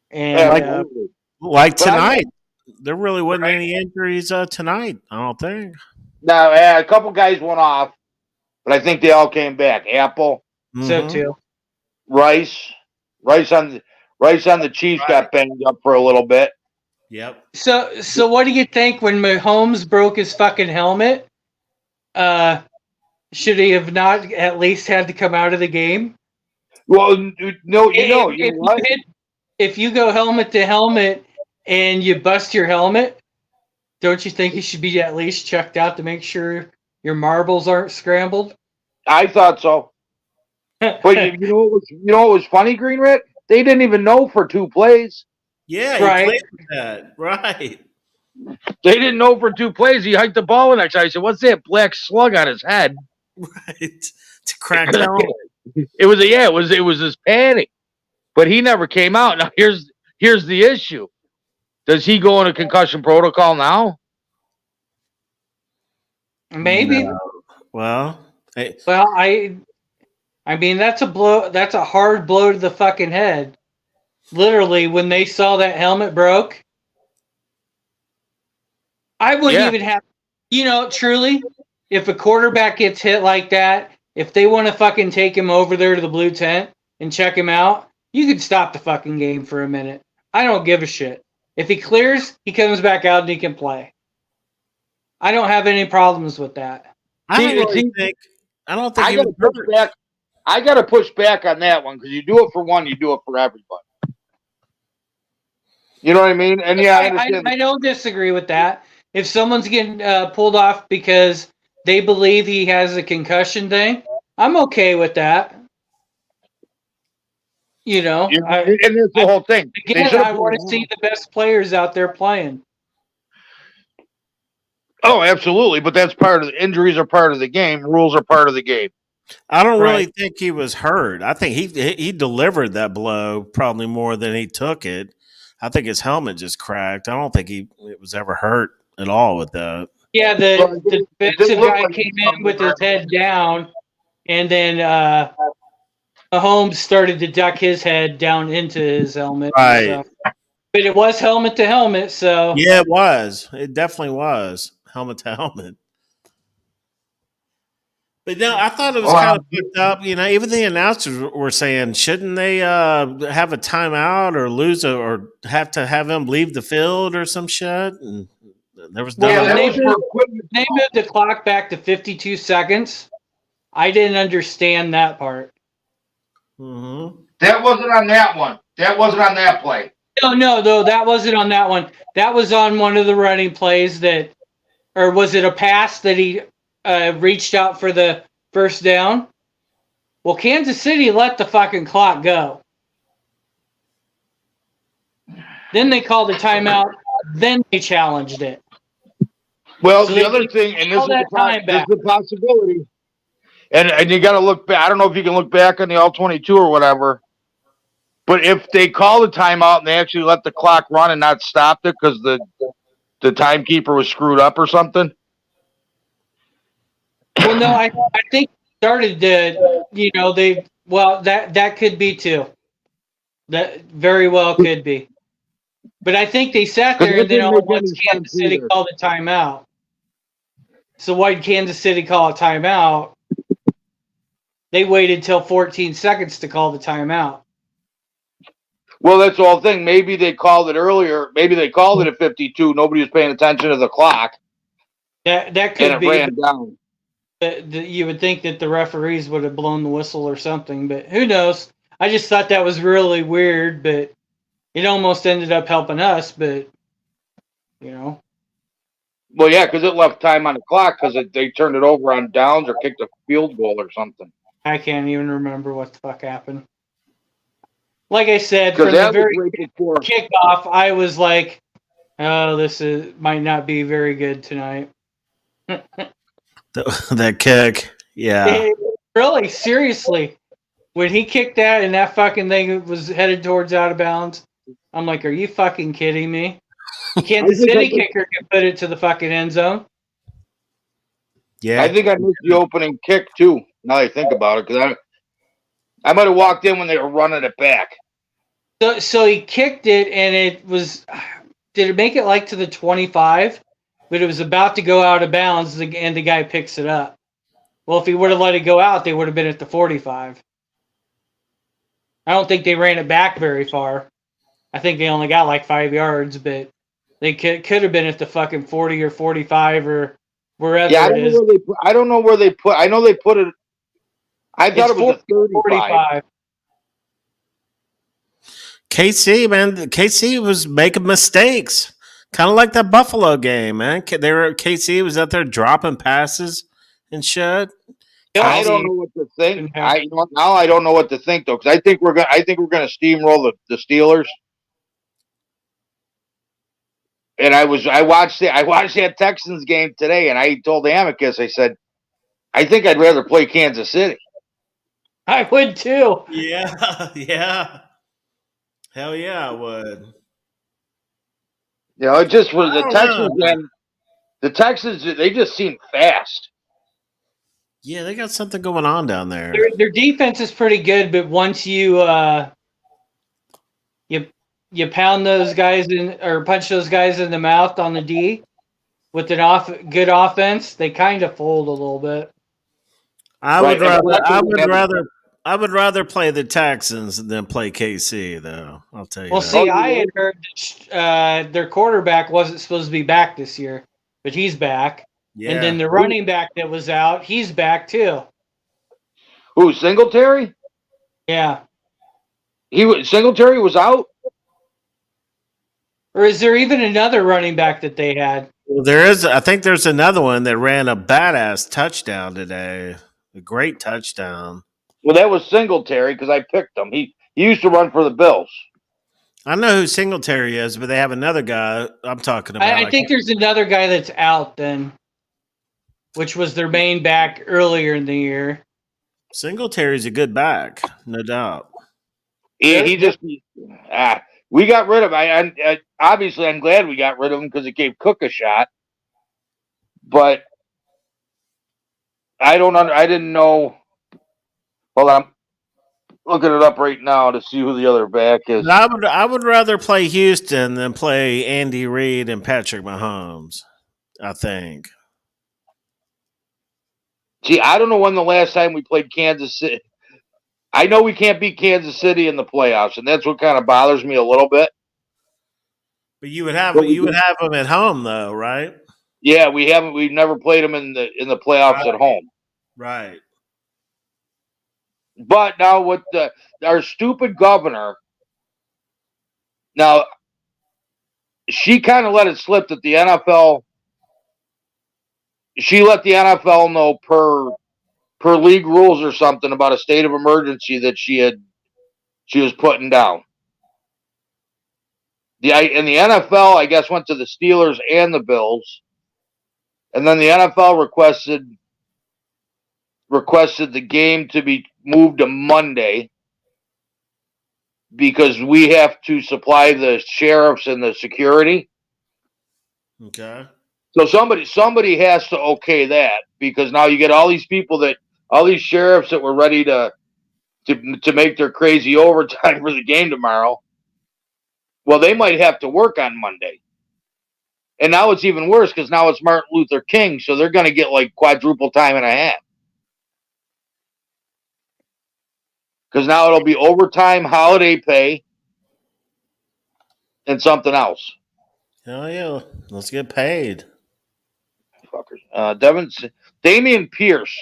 And like tonight, there really wasn't any injuries tonight, I don't think. No, a couple guys went off, but I think they all came back. Apple. Mm-hmm. So too. Rice on the Chiefs got banged up for a little bit. Yep. So what do you think when Mahomes broke his fucking helmet? Should he have not at least had to come out of the game? Well, no, if you go helmet to helmet and you bust your helmet, don't you think he should be at least checked out to make sure your marbles aren't scrambled? I thought so. But you know what was funny, Green Rit? They didn't even know for 2 plays. Yeah, right. He played with that. Right. They didn't know for 2 plays. He hiked the ball the next time. I said, "What's that black slug on his head?" Right. To crack down. It was his padding. But he never came out. Now here's the issue. Does he go into concussion protocol now? Maybe. No. Well, I mean that's a blow. That's a hard blow to the fucking head. Literally, when they saw that helmet broke, I wouldn't even have. Truly, if a quarterback gets hit like that, if they want to fucking take him over there to the blue tent and check him out, you could stop the fucking game for a minute. I don't give a shit. If he clears, he comes back out and he can play. I don't have any problems with that. I don't think I gotta push back. I gotta push back on that one because you do it for one, you do it for everybody. You know what I mean? And yeah, I understand. I don't disagree with that. If someone's getting pulled off because they believe he has a concussion thing, I'm okay with that. And that's the whole thing. Again, I want to see the best players out there playing. Oh, absolutely. But that's part of the injuries are part of the game. Rules are part of the game. I don't really think he was hurt. I think he delivered that blow probably more than he took it. I think his helmet just cracked. I don't think it was ever hurt at all with that. Yeah, the defensive guy came in with his head down, and then Mahomes started to duck his head down into his helmet. Right. So. But it was helmet to helmet, so Yeah, it was. It definitely was helmet to helmet. But no, I thought it was kind of fucked up. Even the announcers were saying, shouldn't they have a timeout or lose or have to have him leave the field or some shit? And there was well, none when of that. they moved the clock back to 52 seconds, I didn't understand that part. Mm-hmm. That wasn't on that one. That wasn't on that play. No, that wasn't on that one. That was on one of the running plays or was it a pass that he reached out for the first down? Well, Kansas City let the fucking clock go. Then they called a timeout. Then they challenged it. Well, So the they other thing, and this all is, that time this back. is a possibility, and you got to look back. I don't know if you can look back on the All-22 or whatever, but if they call the timeout and they actually let the clock run and not stopped it because the timekeeper was screwed up or something. Well, no, I think started to, that could be too. That very well could be. But I think they sat there and then all at once Kansas City called a timeout. So why did Kansas City call a timeout? They waited till 14 seconds to call the timeout. Well, that's the whole thing. Maybe they called it earlier. Maybe they called it at 52. Nobody was paying attention to the clock. That could and it be. ran down. You would think that the referees would have blown the whistle or something, but who knows? I just thought that was really weird, but it almost ended up helping us, but Well, yeah, because it left time on the clock because they turned it over on downs or kicked a field goal or something. I can't even remember what the fuck happened. Like I said, Because from the very right before kickoff, I was like, "Oh, might not be very good tonight." That kick, yeah. Really, seriously, when he kicked that and that fucking thing was headed towards out of bounds, I'm like, "Are you fucking kidding me?" Kansas City kicker can put it to the fucking end zone. Yeah, I think I missed the opening kick too. Now that I think about it, because I might have walked in when they were running it back. So he kicked it, and it was. Did it make it like to the 25? But it was about to go out of bounds, and the guy picks it up. Well, if he would have let it go out, they would have been at the 45. I don't think they ran it back very far. I think they only got like 5 yards, but they could have been at the fucking 40 or 45 or wherever Yeah, it is. I don't know where they put. I know they put it. I thought it was a 35. KC, man, KC was making mistakes, kind of like that Buffalo game, man. KC was out there dropping passes and shit. I don't know what to think. Now I don't know what to think though, because I think we're gonna steamroll the Steelers. And I watched that Texans game today, and I told Amicus, I said, I think I'd rather play Kansas City. I would too. Yeah, yeah. Hell yeah, I would. It just was the Texans, and the Texans, they just seem fast. Yeah, they got something going on down there. Their defense is pretty good, but once you pound those guys in or punch those guys in the mouth on the D with an good offense, they kind of fold a little bit. I would rather play the Texans than play KC, though. I'll tell you. Well, see, I had heard their quarterback wasn't supposed to be back this year, but he's back. Yeah. And then the running back that was out, he's back too. Who, Singletary? Yeah. Singletary was out? Or is there even another running back that they had? Well, there is. I think there's another one that ran a badass touchdown today. A great touchdown. Well, that was Singletary because I picked him. He used to run for the Bills. I know who Singletary is, but they have another guy I'm talking about. I think there's another guy that's out then, which was their main back earlier in the year. Singletary's a good back, no doubt. We got rid of him. Obviously, I'm glad we got rid of him because it gave Cook a shot. But I didn't know. Hold on. looking it up right now to see who the other back is. I would rather play Houston than play Andy Reid and Patrick Mahomes. I think. See, I don't know when the last time we played Kansas City. I know we can't beat Kansas City in the playoffs, and that's what kind of bothers me a little bit. But you would have them at home though, right? Yeah, we haven't. We've never played them in the playoffs at home. Right. But now with our stupid governor, now she kind of let it slip that the NFL. She let the NFL know per league rules or something about a state of emergency that she was putting down. The NFL, I guess, went to the Steelers and the Bills, and then the NFL requested the game to be moved to Monday because we have to supply the sheriffs and the security. Okay. So somebody has to okay that, because now you get all these sheriffs that were ready to make their crazy overtime for the game tomorrow. Well, they might have to work on Monday. And now it's even worse because now it's Martin Luther King, so they're going to get like quadruple time and a half. Because now it'll be overtime, holiday pay, and something else. Hell yeah. Let's get paid. Fuckers. Damian Pierce.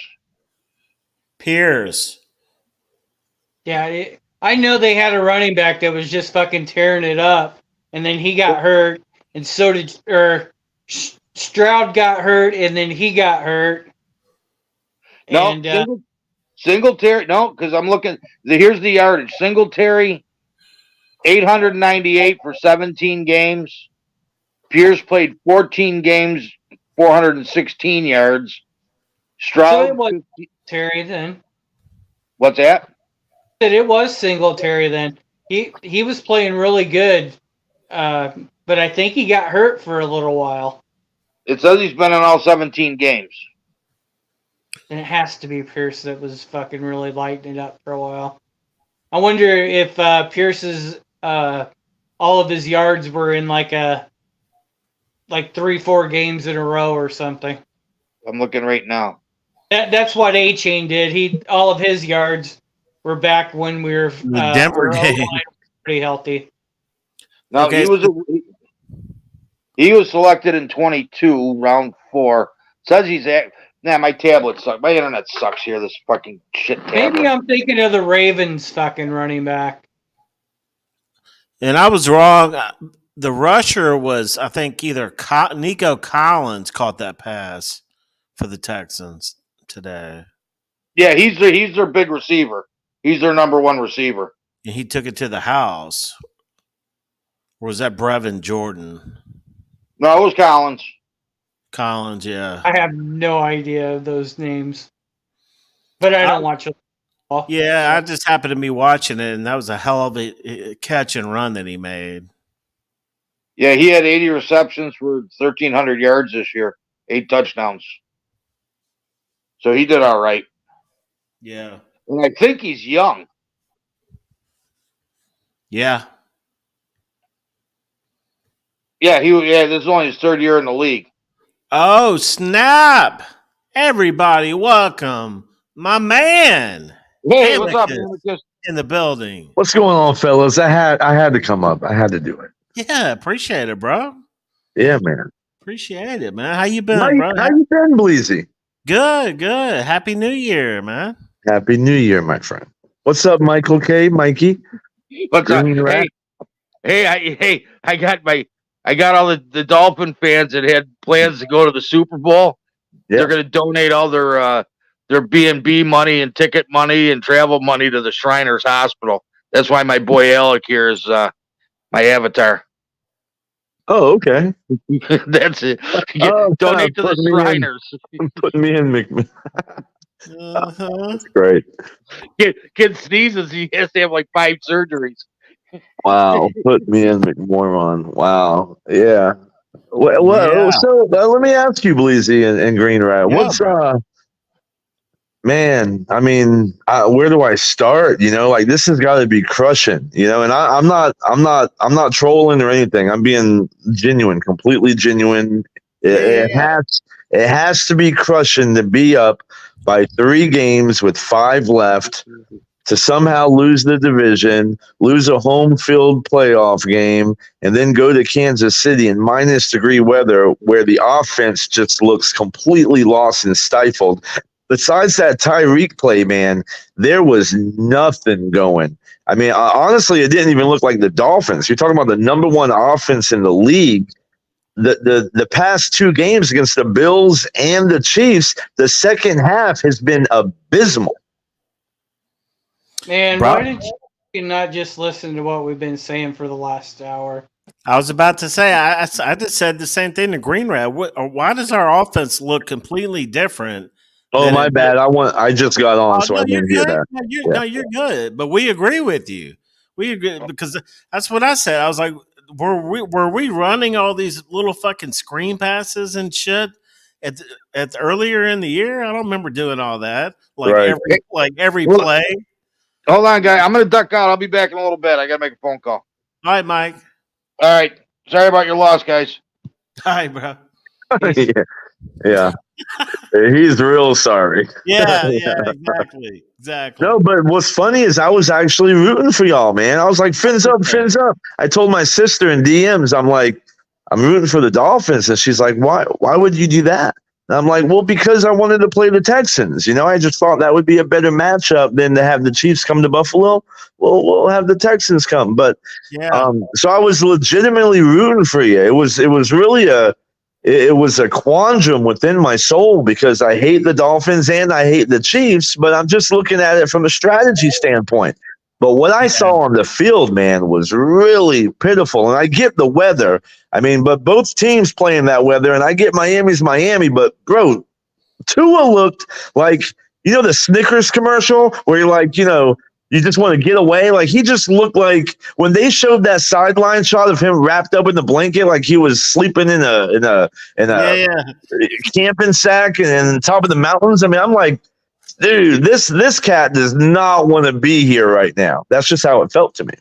Yeah, I know they had a running back that was just fucking tearing it up, and then he got hurt, and so did Stroud got hurt, and then he got hurt. No, And Singletary. No, because I'm looking. Here's the yardage. Singletary, 898 for 17 games. Pierce played 14 games, 416 yards. Stroud. so it was Terry then. What's that? It was Singletary then. He was playing really good, but I think he got hurt for a little while. It says he's been in all 17 games. And it has to be Pierce that was fucking really lighting it up for a while. I wonder if Pierce's all of his yards were in like 3-4 games in a row or something. I'm looking right now. That's what A-Chain did. All of his yards were back when we were The Denver game. pretty healthy. No, Okay. he was selected in 22, round 4. It says he's at. Nah, my tablet sucks. My internet sucks here. This fucking shit tablet. Maybe I'm thinking of the Ravens fucking running back. And I was wrong. The rusher was, I think, either Nico Collins caught that pass for the Texans today. Yeah, he's their big receiver. He's their number one receiver. And he took it to the house. Or was that Brevin Jordan? No, it was Collins. Collins, yeah. I have no idea of those names. But I don't watch football. Yeah, I just happened to be watching it, and that was a hell of a catch and run that he made. Yeah, he had 80 receptions for 1,300 yards this year, 8 touchdowns. So he did all right. Yeah. And I think he's young. Yeah. Yeah, this is only his 3rd year in the league. Oh, snap. Everybody, welcome. My man. Hey, what's up, Amicus in the building. What's going on, fellas? I had to come up. I had to do it. Yeah, appreciate it, bro. Yeah, man. Appreciate it, man. How you been, Mike, bro? how you been, Bleezy? Good. Happy New Year, man. Happy New Year, my friend. What's up, Michael K? Mikey? What's up? Hey, I got all the Dolphin fans that had plans to go to the Super Bowl. Yeah. They're going to donate all their B&B money and ticket money and travel money to the Shriners Hospital. That's why my boy Alec here is my avatar. Oh, okay. That's it. Donate to the Shriners. Putting me in, McMahon. That's great. Kid sneezes, he has to have like 5 surgeries. Wow, put me in, McMormon. Wow, yeah. Well, Yeah. so let me ask you, Bleezy and Green Rat, Yeah, what's Man, I mean, where do I start? Like this has got to be crushing. And I'm not trolling or anything. I'm being genuine, completely genuine. Yeah. It has to be crushing to be up by 3 games with 5 left, to somehow lose the division, lose a home field playoff game, and then go to Kansas City in -degree weather where the offense just looks completely lost and stifled. Besides that Tyreek play, man, there was nothing going. I mean, honestly, it didn't even look like the Dolphins. You're talking about the number 1 offense in the league. The past 2 games against the Bills and the Chiefs, the second half has been abysmal. Man, Bro. why did you not just listen to what we've been saying for the last hour? I was about to say, I just said the same thing to Green Rat. Why does our offense look completely different? Oh, my bad. I just got on, Oh, so no, I you're didn't hear good. that. No, you're good. But we agree with you. We agree because that's what I said. I was like, were we running all these little fucking screen passes and shit at earlier in the year? I don't remember doing all that. Right. Every Well, play. hold on, guy. I'm going to duck out. I'll be back in a little bit. I got to make a phone call. All right, Mike. All right. Sorry about your loss, guys. All right, bro. Yeah. He's real sorry. Yeah, exactly. No, but what's funny is I was actually rooting for y'all, man. I was like, fins up, fins up. I told my sister in DMs, I'm like, I'm rooting for the Dolphins. And she's like, why would you do that? And I'm like, well, because I wanted to play the Texans. I just thought that would be a better matchup than to have the Chiefs come to Buffalo. We'll have the Texans come. But Yeah. so I was legitimately rooting for you. It was really it was a quandrum within my soul because I hate the Dolphins and I hate the Chiefs, but I'm just looking at it from a strategy standpoint. But what I saw on the field, man, was really pitiful. And I get the weather. I mean, but both teams playing that weather, and I get Miami's Miami, but bro, Tua looked like, the Snickers commercial where you're like, you just want to get away. Like he just looked like when they showed that sideline shot of him wrapped up in the blanket, like he was sleeping in a camping sack and on top of the mountains. I mean, I'm like, dude, this cat does not want to be here right now. That's just how it felt to me.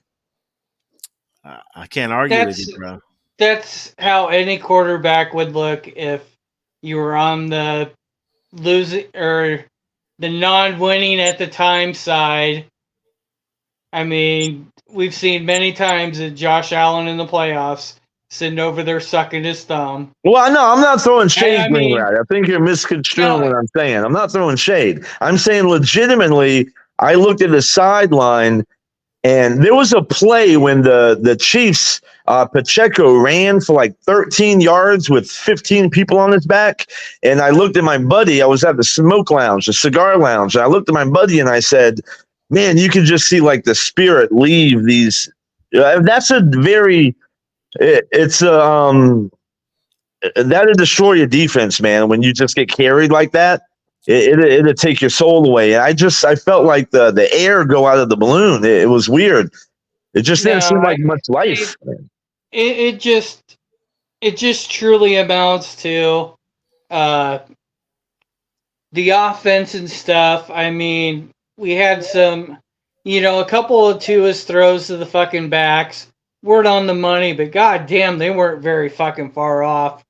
I can't argue with you, bro. That's how any quarterback would look if you were on the losing or the non-winning at the time side. I mean, we've seen many times that Josh Allen in the playoffs sitting over there sucking his thumb. Well, no, I'm not throwing shade, Greenrat. I think you're misconstruing what I'm saying. I'm not throwing shade. I'm saying legitimately, I looked at the sideline, and there was a play when the Chiefs, Pacheco ran for like 13 yards with 15 people on his back. And I looked at my buddy. I was at the smoke lounge, the cigar lounge. And I looked at my buddy and I said, man, you can just see like the spirit leave these. That's a very, that'll destroy your defense, man. When you just get carried like that, it'll take your soul away. And I felt like the air go out of the balloon. It was weird. It just didn't seem like much life. It just truly amounts to the offense and stuff. I mean, we had some, a couple of Tua's throws to the fucking backs weren't on the money, but goddamn, they weren't very fucking far off.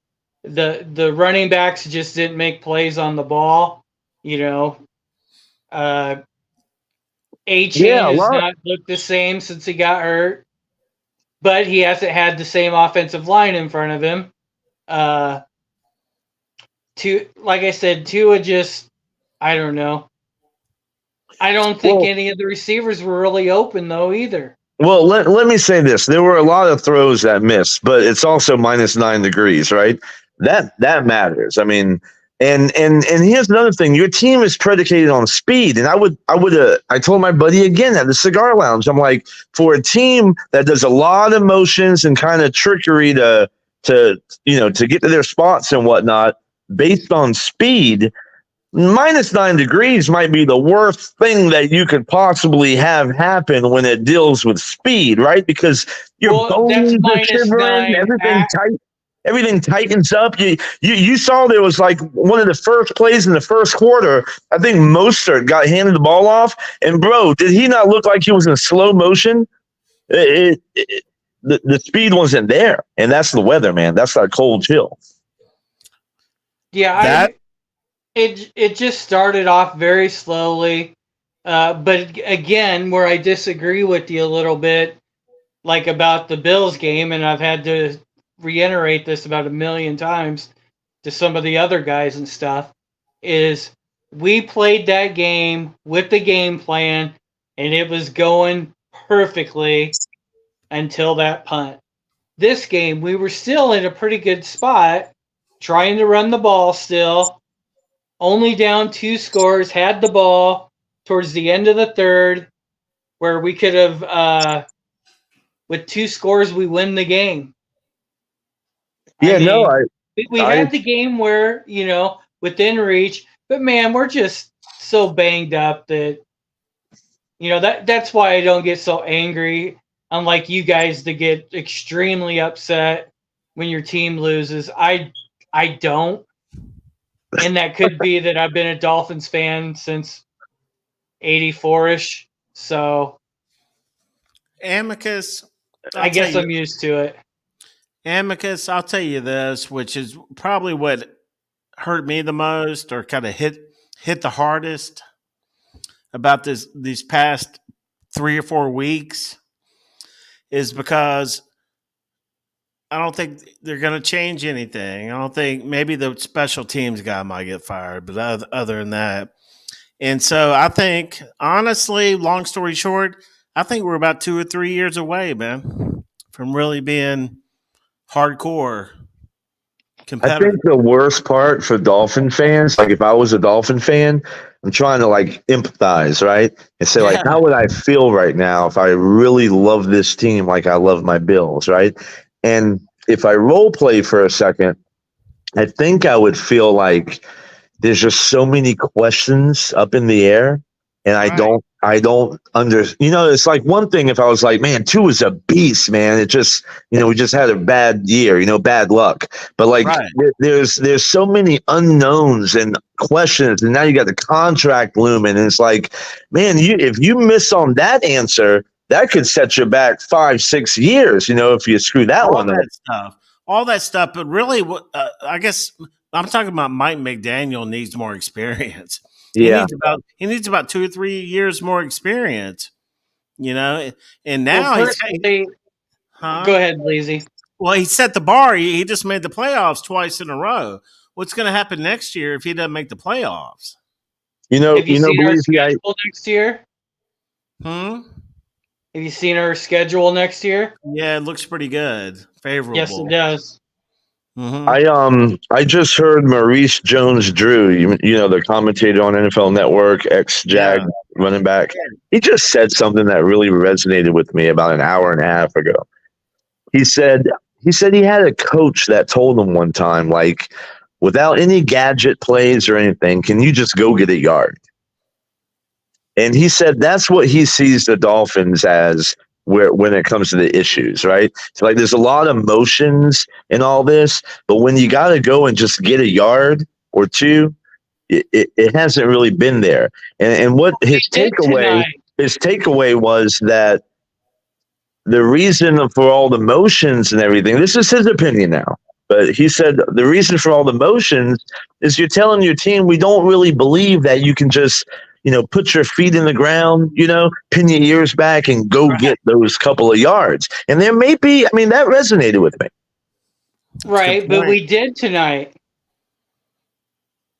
The running backs just didn't make plays on the ball. A-Chain has not looked the same since he got hurt, but he hasn't had the same offensive line in front of him. Like I said, Tua just, I don't know. I don't think any of the receivers were really open, though, either. Well, let me say this. There were a lot of throws that missed, but it's also -9 degrees, right? That matters. I mean, and here's another thing. Your team is predicated on speed. And I told my buddy again at the cigar lounge, I'm like, for a team that does a lot of motions and kind of trickery to get to their spots and whatnot based on speed, -9 degrees might be the worst thing that you could possibly have happen when it deals with speed, right? Because your bones are shivering, everything tight. Everything tightens up. You saw there was like one of the first plays in the first quarter. I think Mostert got handed the ball off, and bro, did he not look like he was in slow motion? The speed wasn't there, and that's the weather, man. That's that cold chill. Yeah, it just started off very slowly, but again, where I disagree with you a little bit, like about the Bills game, and I've had to reiterate this about a million times to some of the other guys and stuff, is we played that game with the game plan, and it was going perfectly until that punt. This game, we were still in a pretty good spot, trying to run the ball still, only down 2 scores, had the ball towards the end of the third, where we could have, with 2 scores, we win the game. Yeah, we had the game where, within reach, but man, we're just so banged up that, that's why I don't get so angry, unlike you guys to get extremely upset when your team loses. I don't. And that could be that I've been a Dolphins fan since 84-ish. So Amicus, I guess I'm used to it. Amicus, I'll tell you this, which is probably what hurt me the most, or kind of hit the hardest about these past 3 or 4 weeks, is because I don't think they're going to change anything. I don't think, maybe the special teams guy might get fired, but other than that. And so I think, honestly, long story short, I think we're about 2 or 3 years away, man, from really being hardcore competitive. I think the worst part for Dolphin fans, like if I was a Dolphin fan, I'm trying to like empathize, right? And say like, how would I feel right now if I really love this team like I love my Bills, right? And if I role play for a second, I think I would feel like there's just so many questions up in the air, and I don't it's like one thing if I was like, man, 2 is a beast, man. It just, we just had a bad year, bad luck. But like, there's so many unknowns and questions, and now you got the contract looming, and it's like, man, if you miss on that answer, that could set you back 5-6 years, if you screw that one up. All that stuff. But really, I guess I'm talking about Mike McDaniel needs more experience. Yeah. He needs about 2 or 3 years more experience, and now go ahead, Lazy. Well, he set the bar. He just made the playoffs twice in a row. What's going to happen next year if he doesn't make the playoffs? Have you seen our schedule next year? Have you seen our schedule next year? Yeah, it looks pretty good. Favorable. Yes, it does. Mm-hmm. I just heard Maurice Jones-Drew, the commentator on NFL Network, ex-Jag running back. He just said something that really resonated with me about an hour and a half ago. He said he had a coach that told him one time, like, without any gadget plays or anything, can you just go get a yard? And he said that's what he sees the Dolphins as when it comes to the issues, right? So like there's a lot of motions in all this, but when you got to go and just get a yard or 2, it hasn't really been there. And what his takeaway was that the reason for all the motions and everything, this is his opinion now, but he said the reason for all the motions is you're telling your team we don't really believe that you can just put your feet in the ground, pin your ears back and go get those couple of yards. And there may be, that resonated with me. Right, but we did tonight.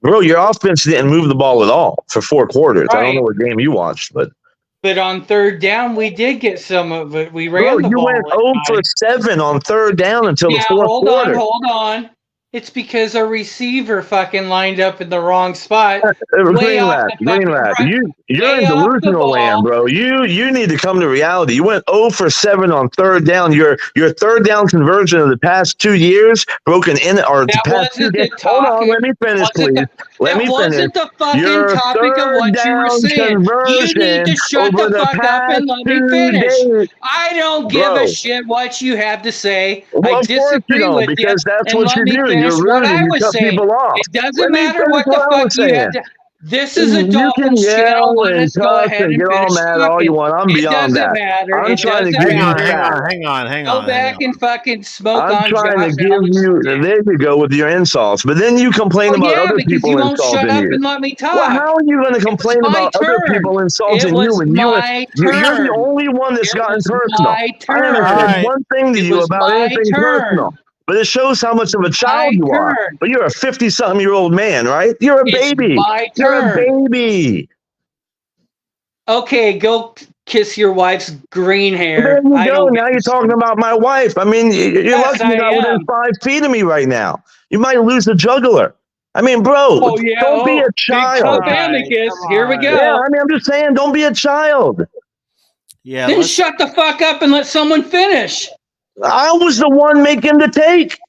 Bro, your offense didn't move the ball at all for 4 quarters. Right. I don't know what game you watched, but on third down, we did get some of it. We ran the ball. You went 0 for 7 on third down until the fourth quarter. Hold on. It's because our receiver fucking lined up in the wrong spot. Greenlatt. You're in delusional land, bro. You need to come to reality. You went 0 for 7 on third down. Your third down conversion of the past 2 years, broken in or the past 2 games. Hold on, let me finish, please. Let That me finish. wasn't the fucking Your topic of third what you were down saying. You need conversion to shut over the the fuck up past and let me 2 finish. days. I don't give a Bro. shit what you have to say. Well, I of course you disagree don't, with you, because that's and what let you me do. finish You're what rude I and you was cut saying. people off. It doesn't Let me matter finish what the what I fuck was you saying. have to. This is a You can Dolphins channel. yell Let and us go cuss ahead and and get all finish mad all you talking. want. I'm It beyond doesn't that. matter. I'm It trying to doesn't give Hang you on, matter. hang facts. on, hang on, hang Go on, hang back on. and fucking smoke I'm on trying to Josh give Allen's you, dick. there you go with your insults. But then you complain Well, about yeah, other because people you won't shut insulting up you. and let me Well, talk. how are you going to It was complain my about other turn. people It insulting you was when my you're the turn. only one that's It gotten was personal? my I haven't All turn. said right. one thing to It you was about my anything personal. turn. But it shows how much of a child My you are. turn. But you're a 50-something-year-old man, right? You're a It's baby. my You're a turn. baby. Okay, go kiss your wife's green There hair. you I go. don't Now give a you're talking shit. about my wife. I mean, you're Yes, lucky you're I not within am. 5 feet of me right now. You might lose the jugular. I mean, bro, Oh, yeah. don't be a Oh, big All child. Trump right. amicus. Come Here we on. Yeah, go. I mean, I'm just saying, don't be a child. Yeah, Then let's. shut the fuck up and let someone finish. I was the one making the take.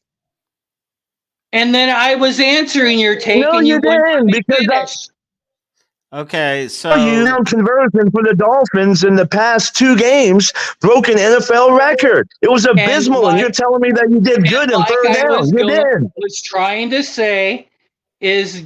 And then I was answering your take No, and you you wouldn't let didn't, me because finish. Okay, you so down conversion for the Dolphins in the past 2 games broke an NFL record. It was And abysmal, and you're telling me that you did good in like third I down. You did. was trying to say is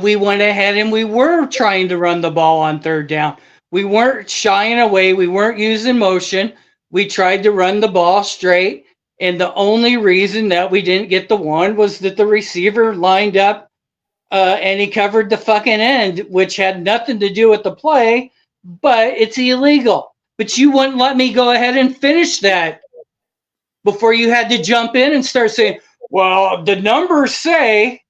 we went ahead and we were trying to run the ball on third down. We weren't shying away. We weren't using motion. We tried to run the ball straight. And the only reason that we didn't get the one was that the receiver lined up and he covered the fucking end, which had nothing to do with the play, but it's illegal. But you wouldn't let me go ahead and finish that before you had to jump in and start saying, well, the numbers say.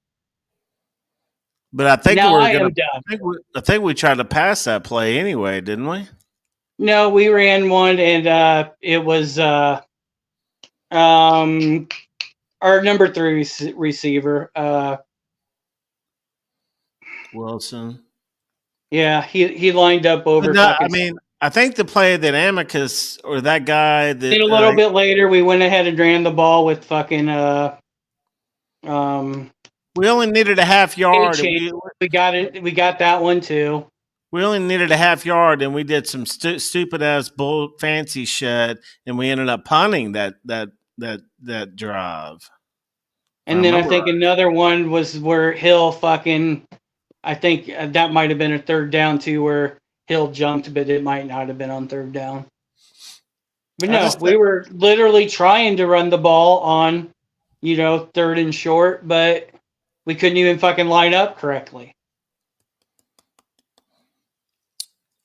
but I think Now we're I gonna. am done. I think we tried to pass that play anyway, didn't we? No, we ran one, and it was um, our number 3 receiver. Wilson. Yeah, he lined up But over no, I fucking. mean, I think the play that Amicus or that guy Then that a little bit later, we went ahead and ran the ball with fucking we only needed a half yard. And we got it. We got that one too. we only needed a half yard, and we did some stupid ass bull fancy shit, and we ended up punting that drive. And then I think another one was where Hill fucking. I think that might have been a third down too, where Hill jumped, but it might not have been on third down. But no, we were literally trying to run the ball on, third and short, but we couldn't even fucking line up correctly.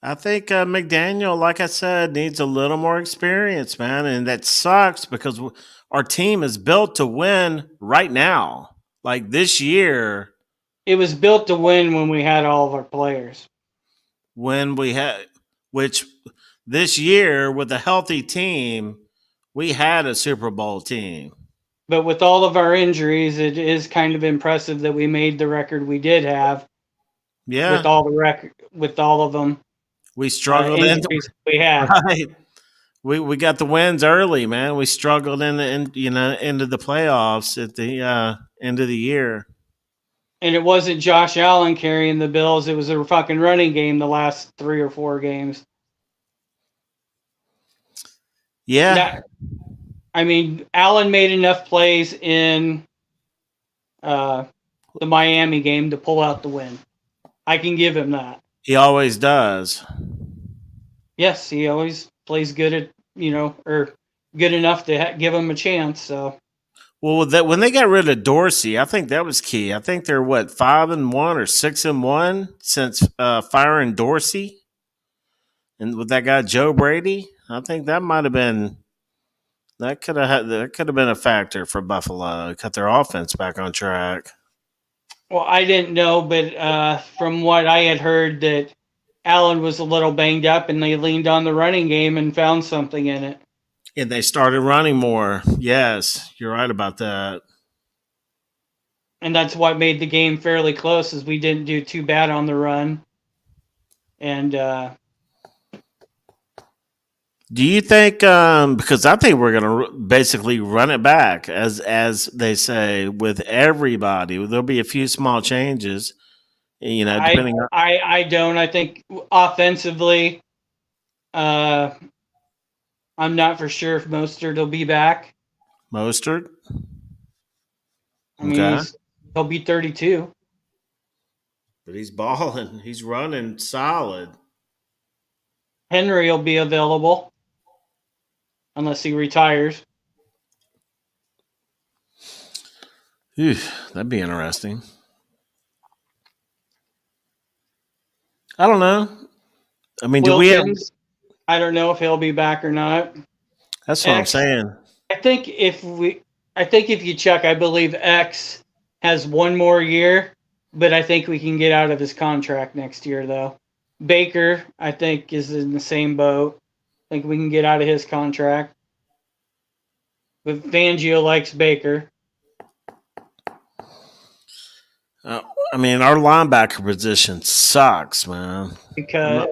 I think McDaniel, like I said, needs a little more experience, man, and that sucks because our team is built to win right now. Like this year, it was built to win when we had all of our players. Which this year with a healthy team, we had a Super Bowl team. But with all of our injuries, it is kind of impressive that we made the record we did have. Yeah, with all of them. We struggled injuries we had. Right. We got the wins early, man. We struggled into the playoffs at the end of the year. And it wasn't Josh Allen carrying the Bills. It was a fucking running game the last 3 or 4 games. Yeah. I mean, Allen made enough plays in the Miami game to pull out the win. I can give him that. He always does. Yes, he always plays good at, or good enough to give him a chance. So. Well, when they got rid of Dorsey, I think that was key. I think they're 5-1 or 6-1 since firing Dorsey, and with that guy Joe Brady, I think that might have been that could have been a factor for Buffalo to cut their offense back on track. Well, I didn't know, but from what I had heard, that Allen was a little banged up, and they leaned on the running game and found something in it. And they started running more. Yes, you're right about that. And that's what made the game fairly close, is we didn't do too bad on the run. And do you think? Because I think we're going to basically run it back, as they say, with everybody. There'll be a few small changes. Depending on I don't. I think offensively, I'm not for sure if Mostert will be back. Mostert. I mean, he'll be 32. But he's balling. He's running solid. Henry will be available unless he retires. Whew, that'd be interesting. I don't know. I mean, do we have? Wilkins, I don't know if he'll be back or not. That's what I'm saying. I think if you check, I believe X has one more year, but I think we can get out of his contract next year, though. Baker, I think, is in the same boat. I think we can get out of his contract. But Fangio likes Baker. I mean, our linebacker position sucks, man. Because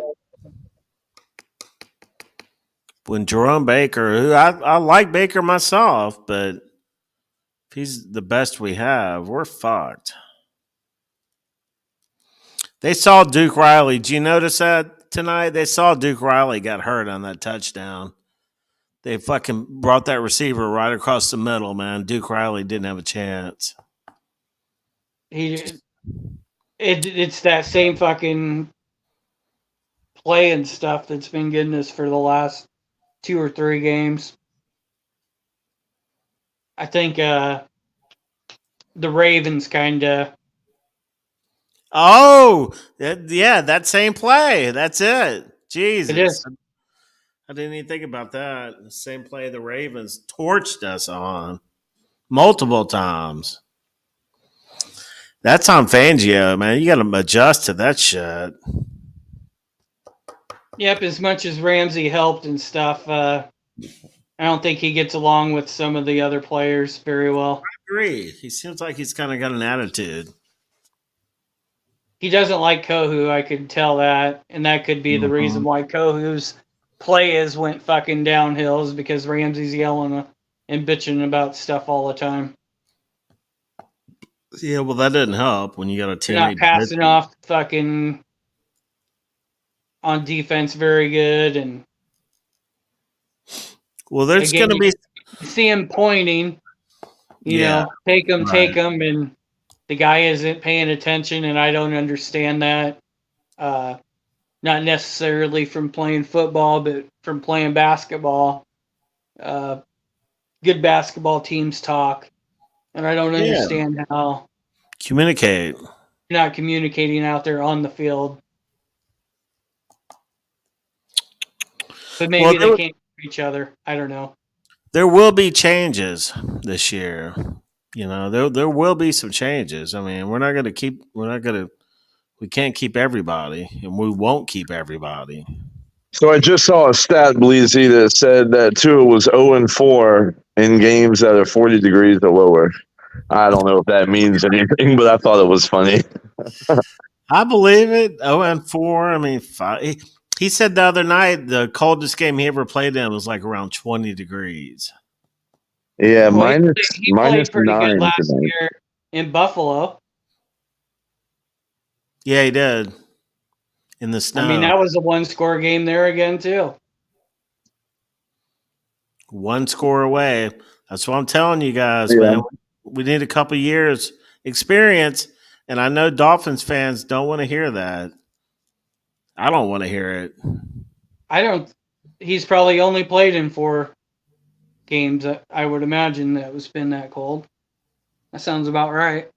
when Jerome Baker, who I like Baker myself, but if he's the best we have, we're fucked. They saw Duke Riley. Did you notice that tonight? They saw Duke Riley got hurt on that touchdown. They fucking brought that receiver right across the middle, man. Duke Riley didn't have a chance. It's that same fucking play and stuff that's been getting us for the last 2 or 3 games. I think the Ravens kind of. Oh, yeah, that same play. That's it. Jesus. It is. I didn't even think about that. The same play the Ravens torched us on multiple times. That's on Fangio, man. You got to adjust to that shit. Yep, as much as Ramsey helped and stuff, I don't think he gets along with some of the other players very well. I agree. He seems like he's kind of got an attitude. He doesn't like Kohu, I could tell that. And that could be the reason why Kohu's play went fucking downhill is because Ramsey's yelling and bitching about stuff all the time. Yeah, well, that didn't help when you got a team. Not passing off fucking on defense very good. And well, there's going to be. See him pointing, you know, take him. And the guy isn't paying attention, and I don't understand that. Not necessarily from playing football, but from playing basketball. Good basketball teams talk, and I don't understand how communicate. Not communicating out there on the field. But maybe they can't hear each other. I don't know. There will be changes this year. You know, there will be some changes. I mean, we can't keep everybody, and we won't keep everybody. So I just saw a stat, Bleezy, that said that Tua was 0-4 in games that are 40 degrees or lower. I don't know if that means anything, but I thought it was funny. I believe it. 0-4. I mean, 5. He said the other night the coldest game he ever played in was like around 20 degrees. Yeah, he minus played pretty 9 good last tonight. year in Buffalo. Yeah, he did. In the snow. I mean, that was a 1-score game there again, too. 1 score away. That's what I'm telling you guys, man. We need a couple years experience, and I know Dolphins fans don't want to hear that. I don't want to hear it. He's probably only played in 4 games. I would imagine that was been that cold. That sounds about right.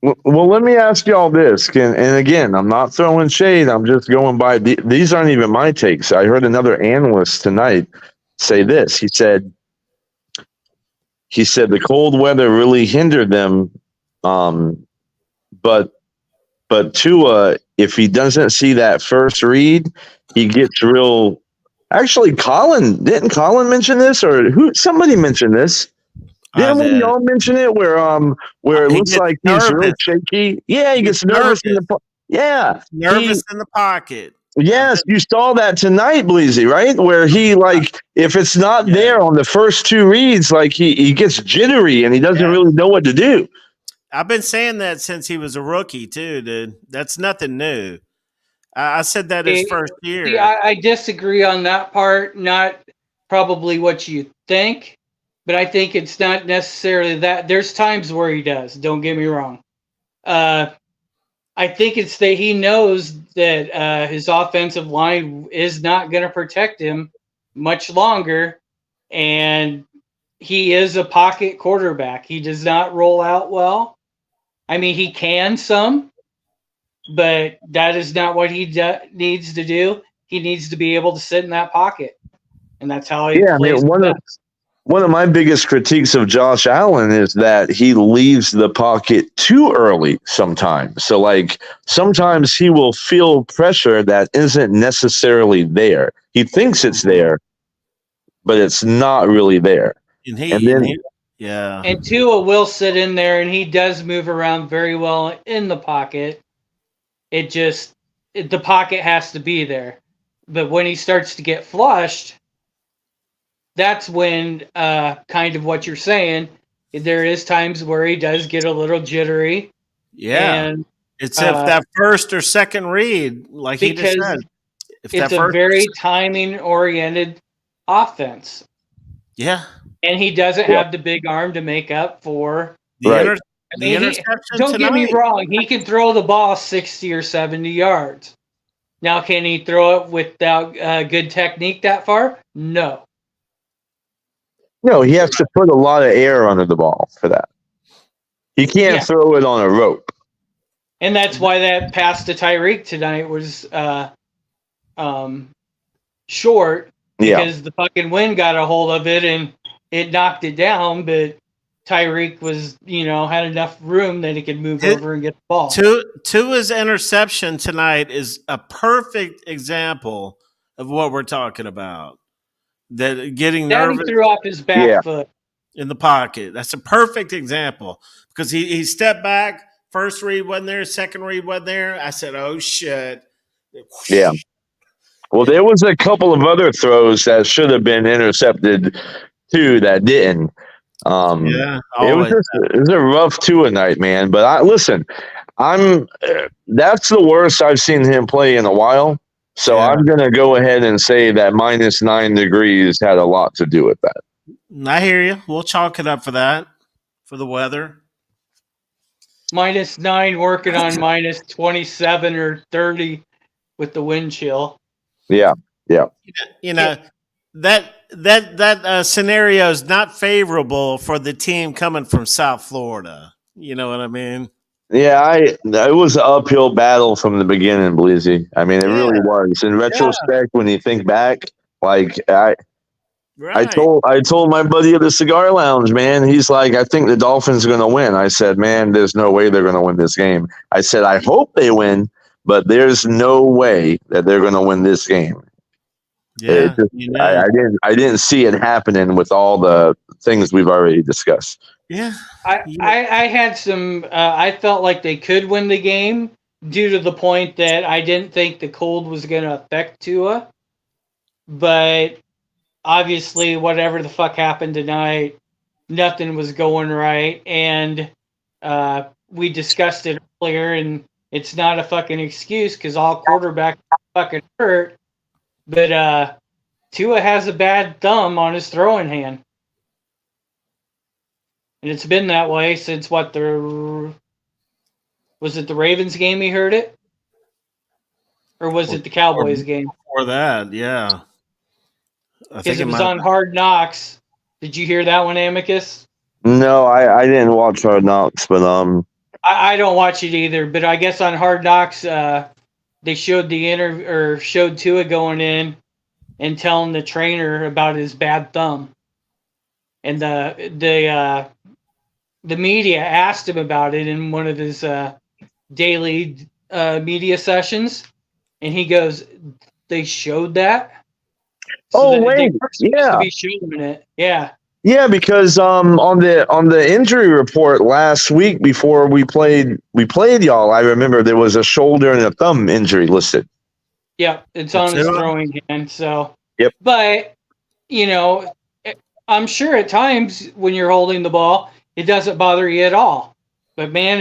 Well, let me ask y'all this, and again, I'm not throwing shade. I'm just going by. These aren't even my takes. I heard another analyst tonight say this. He said the cold weather really hindered them, but Tua, if he doesn't see that first read, he gets real. Actually, didn't Colin mention this, or somebody mentioned this? Didn't we all mention it? Where it looks like he's real shaky. Yeah, he gets nervous in the in the pocket. Yes, you saw that tonight, Bleezy, right? Where he if it's not there on the first 2 reads, he gets jittery and he doesn't really know what to do. I've been saying that since he was a rookie too, dude. That's nothing new. I said that his first See, year. I disagree on that part. Not probably what you think, but I think it's not necessarily that. There's times where he does. Don't get me wrong. I think it's that he knows that his offensive line is not going to protect him much longer, and he is a pocket quarterback. He does not roll out well. I mean, he can some, but that is not what he needs to do. He needs to be able to sit in that pocket, and that's how he Yeah, I plays. mean, one of my biggest critiques of Josh Allen is that he leaves the pocket too early sometimes. So, like, sometimes he will feel pressure that isn't necessarily there. He thinks it's there, but it's not really there. And And then, yeah. And Tua will sit in there, and he does move around very well in the pocket. The pocket has to be there. But when he starts to get flushed, that's when kind of what you're saying. There is times where he does get a little jittery. Yeah. And It's if that first or second read, like he just because said. If it's that a first, very timing oriented offense. yeah. And he doesn't have the big arm to make up for The, Right. the interception don't tonight. get me wrong, he can throw the ball 60 or 70 yards. Now, can he throw it without good technique that far? No. no, he has to put a lot of air under the ball for that. He can't throw it on a rope. And that's why that pass to Tyreek tonight was short, because the fucking wind got a hold of it and it knocked it down, but Tyreek was, had enough room that he could move over and get the ball. Tua's interception tonight is a perfect example of what we're talking about. That getting nervous. He threw off his back foot in the pocket. That's a perfect example because he stepped back. First read wasn't there. Second read wasn't there. I said, "Oh shit!" Yeah. Well, there was a couple of other throws that should have been intercepted too that didn't. It was a rough Tua night, man. But listen, that's the worst I've seen him play in a while. So I'm gonna go ahead and say that -9 degrees had a lot to do with that. I hear you. We'll chalk it up for that, for the weather. -9 working on -27 or 30 with the wind chill. Yeah. That scenario is not favorable for the team coming from South Florida. You know what I mean? Yeah, it was an uphill battle from the beginning, Bleezy. I mean, it really was. In retrospect, when you think back, like I told my buddy at the cigar lounge, man, he's like, I think the Dolphins are going to win. I said, man, there's no way they're going to win this game. I said, I hope they win, but there's no way that they're going to win this game. Yeah, I didn't see it happening with all the things we've already discussed. Yeah, I had some. I felt like they could win the game due to the point that I didn't think the cold was going to affect Tua, but obviously, whatever the fuck happened tonight, nothing was going right, and we discussed it earlier, and it's not a fucking excuse because all quarterbacks are fucking hurt, but Tua has a bad thumb on his throwing hand. And it's been that way since was it the Ravens game he heard it? Or was it the Cowboys game? Before that, yeah. Because it was on Hard Knocks. Did you hear that one, Amicus? No, I didn't watch Hard Knocks, but I don't watch it either, but I guess on Hard Knocks they showed showed Tua going in and telling the trainer about his bad thumb. And the media asked him about it in one of his daily media sessions, and he goes, "They showed that." So wait, to be showing it, yeah. Yeah, because on the injury report last week before we played y'all, I remember there was a shoulder and a thumb injury listed. Yep, it's on his throwing hand. So, yep. But I'm sure at times when you're holding the ball, it doesn't bother you at all. But man,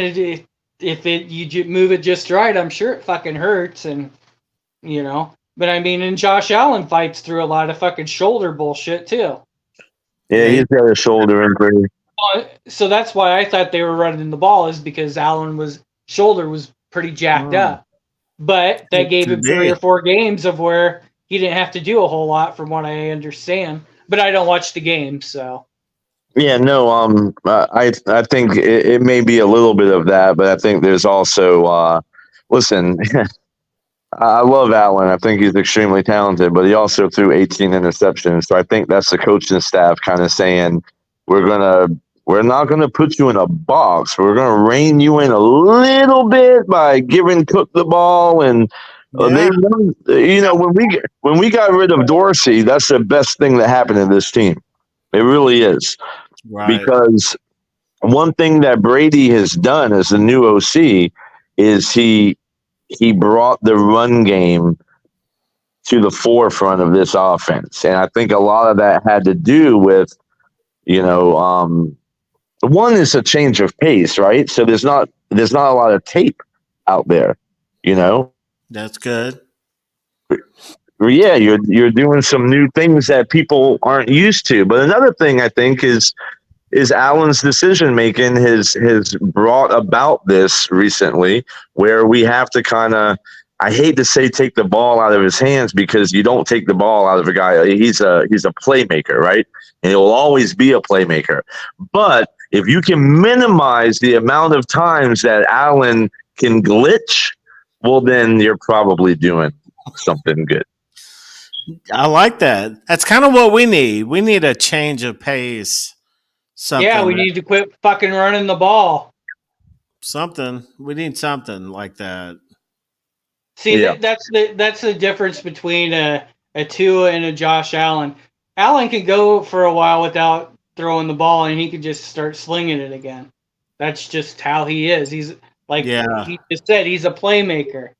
if you move it just right, I'm sure it fucking hurts, and you know. But I mean, and Josh Allen fights through a lot of fucking shoulder bullshit too. Yeah, he's got a shoulder injury. So that's why I thought they were running the ball, is because Allen shoulder was pretty jacked up. But that gave him 3 or 4 games of where he didn't have to do a whole lot, from what I understand. But I don't watch the game, so. Yeah, no, I think it may be a little bit of that, but I think there's also, listen, I love Allen. I think he's extremely talented, but he also threw 18 interceptions. So I think that's the coaching staff kind of saying, we're not gonna put you in a box. We're gonna rein you in a little bit by giving Cook the ball, and they, you know, when we got rid of Dorsey, that's the best thing that happened to this team. It really is. Right. Because one thing that Brady has done as the new OC is he brought the run game to the forefront of this offense. And I think a lot of that had to do with, you know, one is a change of pace, right? So there's not a lot of tape out there, you know. That's good. Yeah, you're doing some new things that people aren't used to. But another thing I think is Allen's decision making has brought about this recently, where we have to kind of, I hate to say take the ball out of his hands, because you don't take the ball out of a guy. He's a playmaker, right? And he'll always be a playmaker. But if you can minimize the amount of times that Allen can glitch, well, then you're probably doing something good. I like that. That's kind of what we need. We need a change of pace. Something. Yeah, we need to quit fucking running the ball. Something. We need something like that. See, that's the difference between a Tua and a Josh Allen. Allen can go for a while without throwing the ball, and he can just start slinging it again. That's just how he is. He's like he just said, he's a playmaker.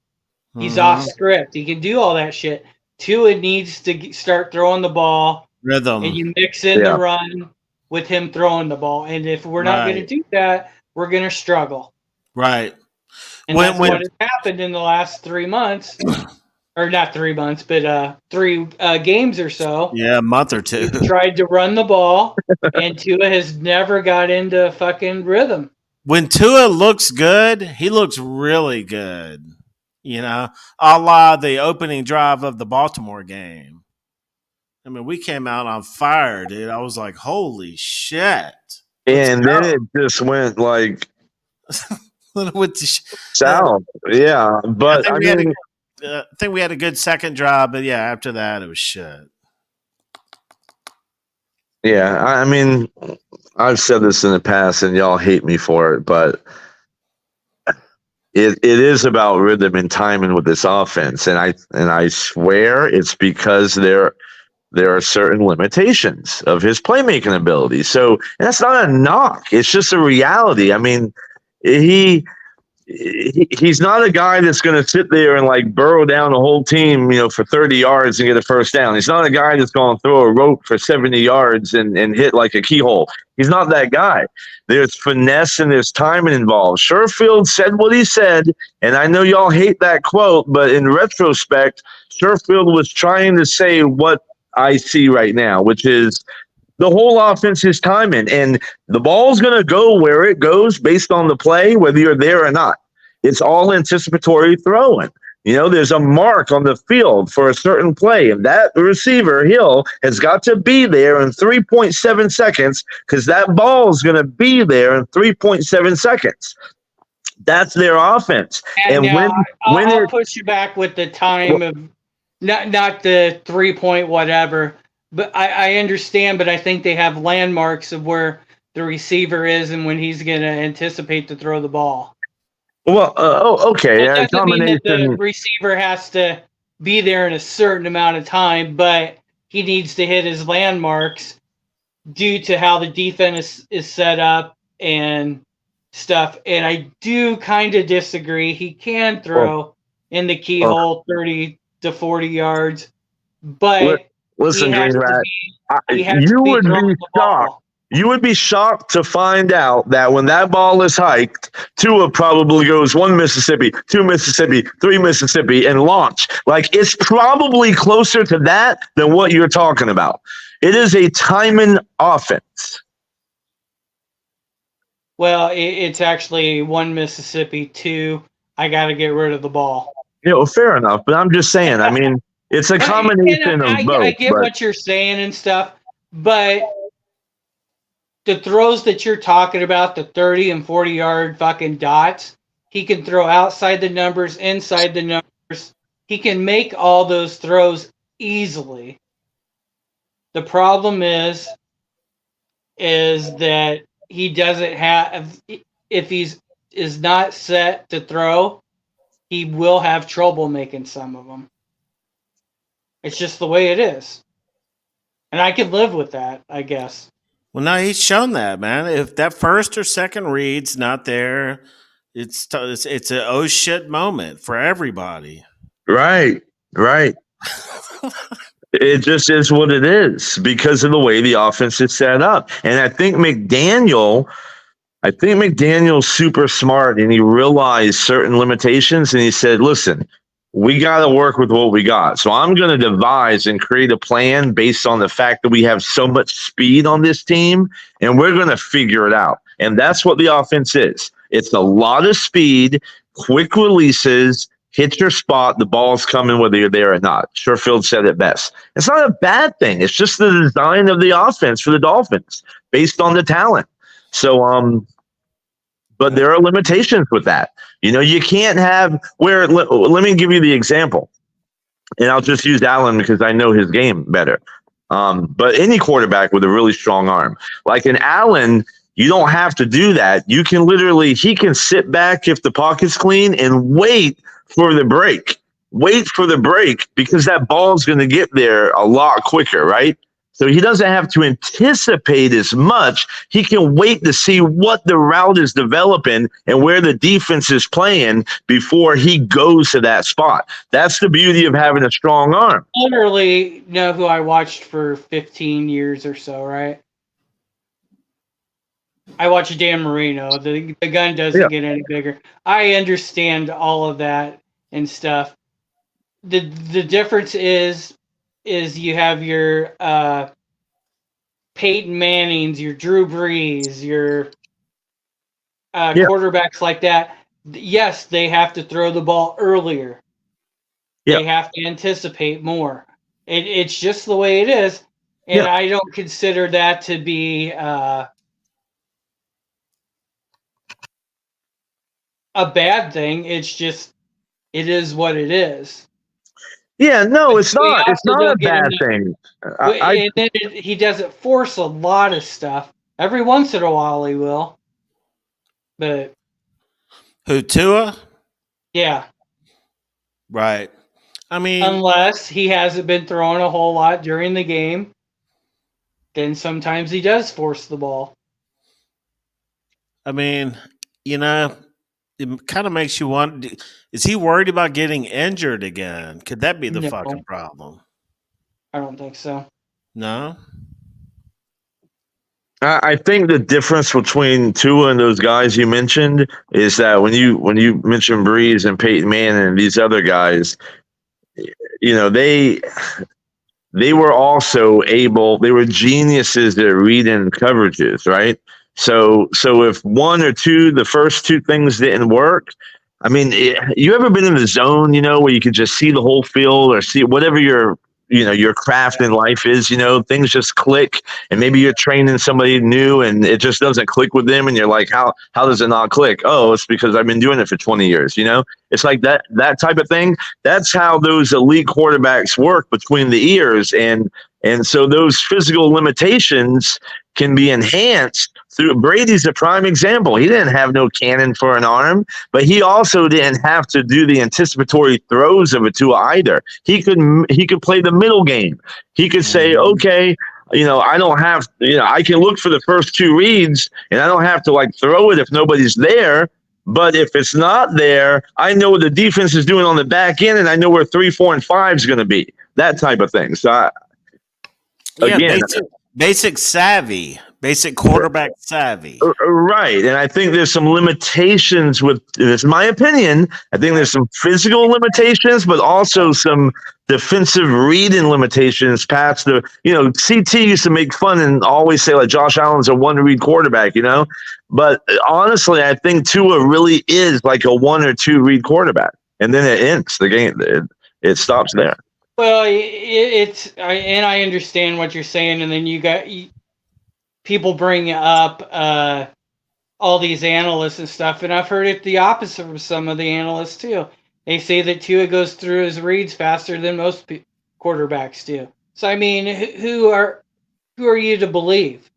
He's off script. He can do all that shit. Tua needs to start throwing the ball. Rhythm. And you mix in the run with him throwing the ball. And if we're not going to do that, we're going to struggle. Right. And that's what has happened in the last 3 months. Or not 3 months, but 3 games or so. Yeah, a month or two. He tried to run the ball, and Tua has never got into fucking rhythm. When Tua looks good, he looks really good. You know, a la the opening drive of the Baltimore game. I mean, we came out on fire, dude. I was like, holy shit. And then it just went like south. Yeah. But I think we had a good second drive, but yeah, after that it was shit. Yeah, I mean, I've said this in the past and y'all hate me for it, but it is about rhythm and timing with this offense. And I swear it's because there are certain limitations of his playmaking ability. So, and that's not a knock. It's just a reality. I mean, he's not a guy that's going to sit there and like burrow down the whole team, you know, for 30 yards and get a first down. He's not a guy that's going to throw a rope for 70 yards and hit like a keyhole. He's not that guy. There's finesse and there's timing involved. Sherfield said what he said, and I know y'all hate that quote, but in retrospect, Sherfield was trying to say what I see right now, which is the whole offense is timing, and the ball's going to go where it goes based on the play, whether you're there or not. It's all anticipatory throwing. You know, there's a mark on the field for a certain play, and that receiver, Hill, has got to be there in 3.7 seconds because that ball is going to be there in 3.7 seconds. That's their offense. And I'll push you back with the time of not the 3-point whatever. But I understand, but I think they have landmarks of where the receiver is and when he's going to anticipate to throw the ball. Well, okay. That doesn't mean that the receiver has to be there in a certain amount of time, but he needs to hit his landmarks due to how the defense is set up and stuff. And I do kind of disagree. He can throw in the keyhole 30 to 40 yards, but... Listen, Green Rat, you would be shocked. You would be shocked to find out that when that ball is hiked, Tua probably goes 1 Mississippi, 2 Mississippi, 3 Mississippi, and launch. Like, it's probably closer to that than what you're talking about. It is a timing offense. Well, it's actually 1 Mississippi, 2. I got to get rid of the ball. Fair enough, but I'm just saying. I mean, it's a combination of both. I get what you're saying and stuff, but the throws that you're talking about, the 30 and 40-yard fucking dots, he can throw outside the numbers, inside the numbers. He can make all those throws easily. The problem is that he doesn't have, if is not set to throw, he will have trouble making some of them. It's just the way it is. And I can live with that, I guess. Well, no, he's shown that, man. If that first or second read's not there, it's a oh shit moment for everybody. Right. It just is what it is because of the way the offense is set up. And I think McDaniel's super smart, and he realized certain limitations, and he said, listen, we got to work with what we got. So I'm going to devise and create a plan based on the fact that we have so much speed on this team, and we're going to figure it out. And that's what the offense is. It's a lot of speed, quick releases, hit your spot, the ball's coming whether you're there or not. Sherfield said it best. It's not a bad thing. It's just the design of the offense for the Dolphins based on the talent. So, but there are limitations with that. You can't have let me give you the example. And I'll just use Allen because I know his game better. But any quarterback with a really strong arm, like an Allen, you don't have to do that. You can he can sit back if the pocket's clean and wait for the break. Wait for the break because that ball's going to get there a lot quicker, right? So he doesn't have to anticipate as much. He can wait to see what the route is developing and where the defense is playing before he goes to that spot. That's the beauty of having a strong arm. Literally know who I watched for 15 years or so, right? I watched Dan Marino. The gun doesn't get any bigger. I understand all of that and stuff. The difference is you have your Peyton Mannings, your Drew Brees, your quarterbacks like that. Yes, they have to throw the ball earlier. Yeah. They have to anticipate more. It's just the way it is. And I don't consider that to be a bad thing. It's just, it is what it is. Yeah, no, it's not. It's not a bad thing. And then he doesn't force a lot of stuff. Every once in a while he will. But who, Tua? Yeah. Right. I mean, unless he hasn't been throwing a whole lot during the game, then sometimes he does force the ball. I mean, it kind of makes you want. Is he worried about getting injured again? Could that be the fucking problem? I don't think so. No. I think the difference between Tua and those guys you mentioned is that when you mention Brees and Peyton Manning and these other guys, they were also able. They were geniuses at reading coverages, right? So if one or two, the first two things didn't work, I mean, you ever been in the zone, where you could just see the whole field or see whatever your craft in life is, things just click, and maybe you're training somebody new and it just doesn't click with them. And you're like, how does it not click? Oh, it's because I've been doing it for 20 years. It's like that type of thing. That's how those elite quarterbacks work between the ears. And so those physical limitations can be enhanced through. Brady's a prime example. He didn't have no cannon for an arm, but he also didn't have to do the anticipatory throws of it to either. He could play the middle game. He could say, okay, I don't have, I can look for the first two reads and I don't have to throw it if nobody's there. But if it's not there, I know what the defense is doing on the back end and I know where 3, 4, and 5 is going to be. That type of thing. So basic savvy, basic quarterback savvy. Right. And I think there's some limitations with this. My opinion. I think there's some physical limitations, but also some defensive reading limitations past the, CT used to make fun and always say like Josh Allen's a one read quarterback, But honestly, I think Tua really is like a one or two read quarterback. And then it ends the game. It stops there. Well, and I understand what you're saying, and then you got people bring up all these analysts and stuff, and I've heard it the opposite from some of the analysts too. They say that Tua goes through his reads faster than most quarterbacks do. So I mean, who are you to believe?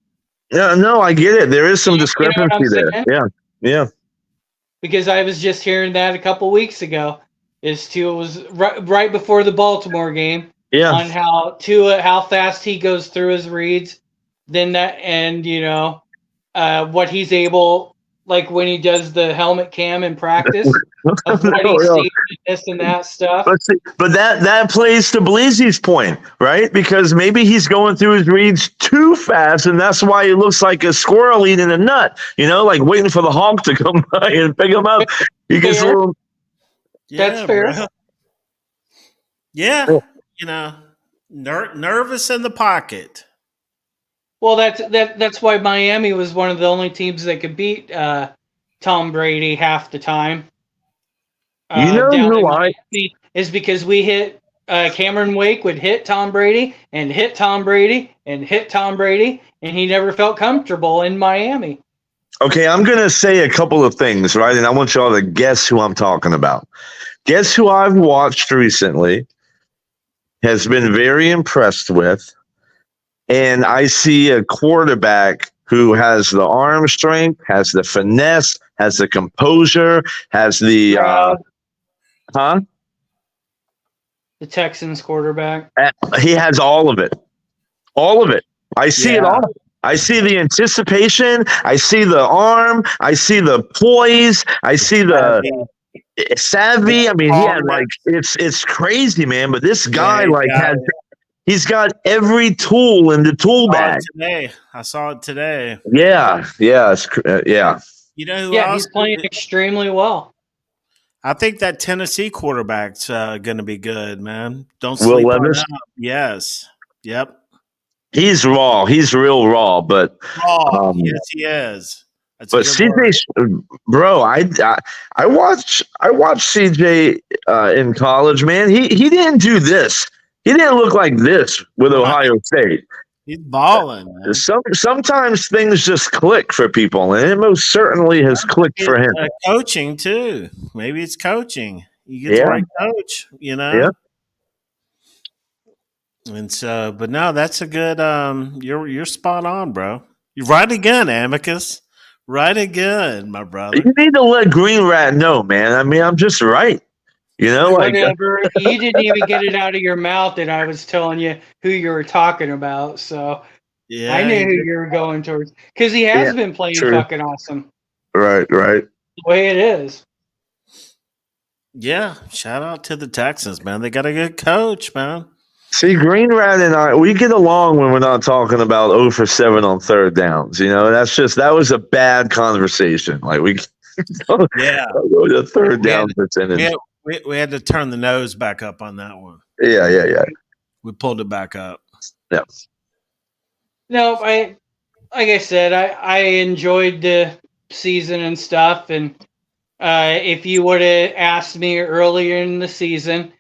No, I get it. There is some discrepancy there. Saying? Yeah. Because I was just hearing that a couple weeks ago. Tua was right before the Baltimore game. Yeah. On how fast he goes through his reads, then that, and what he's able, like when he does the helmet cam in practice, of what he's seeing, this and that stuff. But that plays to Bleezy's point, right? Because maybe he's going through his reads too fast, and that's why he looks like a squirrel eating a nut, like waiting for the hawk to come by and pick him up. He gets a little. That's fair. Bro. Yeah, nervous in the pocket. Well, that's why Miami was one of the only teams that could beat Tom Brady half the time. Is because we hit Cameron Wake would hit Tom Brady and hit Tom Brady and hit Tom Brady, and he never felt comfortable in Miami. Okay, I'm going to say a couple of things, right? And I want y'all to guess who I'm talking about. Guess who I've watched recently, has been very impressed with, and I see a quarterback who has the arm strength, has the finesse, has the composure, has the the Texans quarterback. He has all of it. All of it. I see it all. I see the anticipation. I see the arm. I see the poise. I see the savvy. I mean, he had it's crazy, man. But this guy he's got every tool in the tool bag. I saw it today. Yeah. Yeah. You know who else? He's playing extremely well. I think that Tennessee quarterback's going to be good, man. Don't sleep on him. Yes. Yep. He's raw. He's real raw, but yes, he is. But CJ, bro, I watched CJ in college, man. He didn't do this. He didn't look like this with Ohio State. He's balling, man. Sometimes things just click for people, and it most certainly has clicked for him. Coaching too. Maybe it's coaching. You get the right coach, Yeah. And so, but no, that's a good. You're spot on, bro. You're right again, Amicus. Right again, my brother. You need to let Green Rat know, man. I mean, I'm just right. Whatever. You didn't even get it out of your mouth that I was telling you who you were talking about. So I knew who you were going towards because he has been playing fucking awesome. Right. The way it is. Yeah. Shout out to the Texans, man. They got a good coach, man. See, Green Rat and we get along when we're not talking about 0 for 7 on third downs. That was a bad conversation. Like go to third down percentage. We had to turn the nose back up on that one. Yeah. We pulled it back up. Yeah. No, like I said, I enjoyed the season and stuff. And if you would have asked me earlier in the season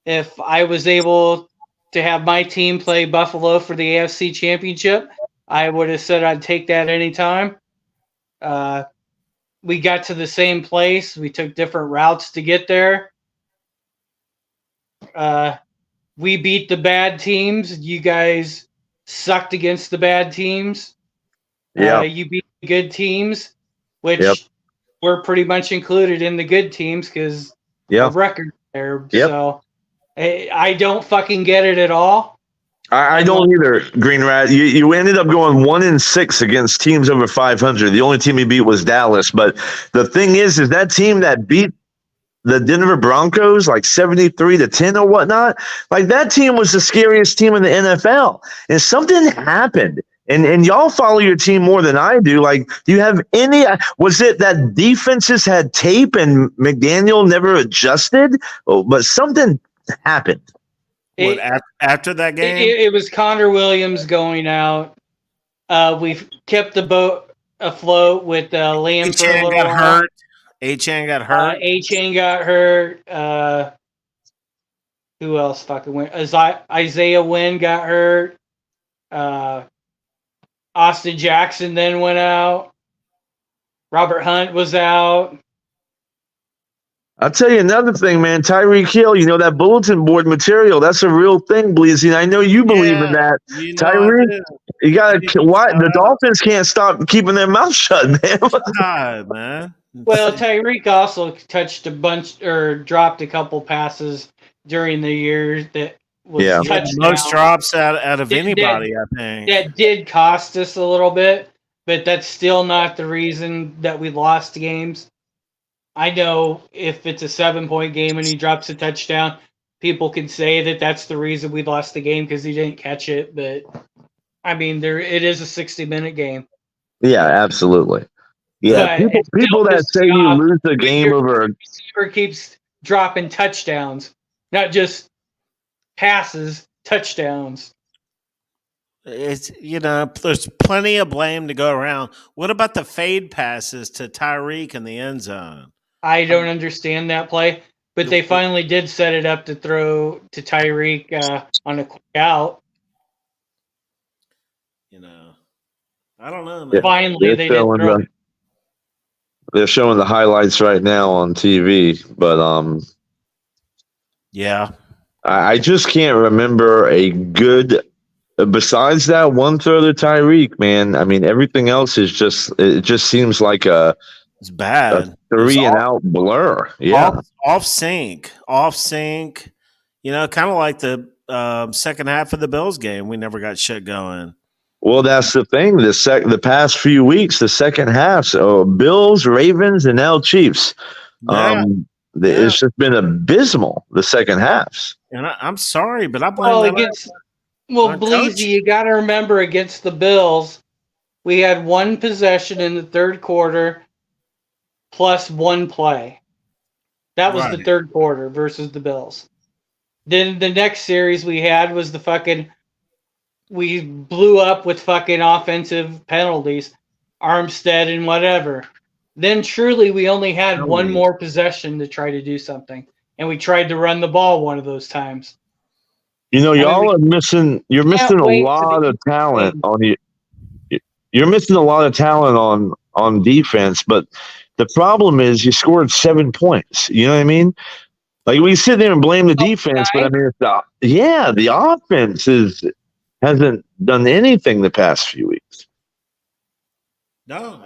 if I was able to have my team play Buffalo for the AFC Championship, I would have said I'd take that anytime. We got to the same place. We took different routes to get there. We beat the bad teams. You guys sucked against the bad teams. Yeah. You beat the good teams, which we're pretty much included in the good teams because of record there. Yep. So I don't fucking get it at all. I don't either, Green Rat. You ended up going 1-6 against teams over 500. The only team you beat was Dallas. But the thing is that team that beat the Denver Broncos like 73-10 or whatnot. Like that team was the scariest team in the NFL, and something happened. And y'all follow your team more than I do. Like, do you have any? Was it that defenses had tape and McDaniel never adjusted? Oh, but something happened. After that game? It was Connor Williams going out. We've kept the boat afloat with Liam for a little got while. hurt. A-Chan got hurt. A-Chain got hurt. Who else fucking went? Isaiah Wynn got hurt. Austin Jackson then went out. Robert Hunt was out. I'll tell you another thing, man. Tyreek Hill, you know that bulletin board material, that's a real thing, Bleezy. I know you believe in that. You know Tyreek, you got to – why the Dolphins can't stop keeping their mouth shut, man. God, man. Well, Tyreek also touched a bunch or dropped a couple passes during the year that was touchdowns. Most drops out of anybody, I think. That did cost us a little bit, but that's still not the reason that we lost games. I know if it's a 7-point game and he drops a touchdown, people can say that that's the reason we lost the game because he didn't catch it. But I mean, it is a 60-minute game. Yeah, absolutely. Yeah, people that say you lose the game over receiver keeps dropping touchdowns, not just passes, touchdowns. It's there's plenty of blame to go around. What about the fade passes to Tyreek in the end zone? I don't understand that play, but they finally did set it up to throw to Tyreek on a quick out. I don't know, man. Finally, they did throw it. They're showing the highlights right now on TV, but yeah, I just can't remember a good. Besides that one throw to Tyreek, man, I mean everything else is it just seems like it's bad. A three and out blur. Yeah, off sync. Kind of like the second half of the Bills game. We never got shit going. Well, that's the thing. The past few weeks, the second half, so Bills, Ravens, and now Chiefs. Yeah. It's just been abysmal the second halves. And I'm sorry, but I blame Bleezy, you got to remember against the Bills, we had one possession in the third quarter plus one play. That was the third quarter versus the Bills. Then the next series we had was we blew up with fucking offensive penalties, Armstead and whatever. Then truly we only had one more possession to try to do something. And we tried to run the ball one of those times. Y'all are missing. You're missing a lot of talent on you. You're missing a lot of talent on defense, but the problem is you scored 7 points. You know what I mean? Like we sit there and blame the defense, but I mean, the offense hasn't done anything the past few weeks. No,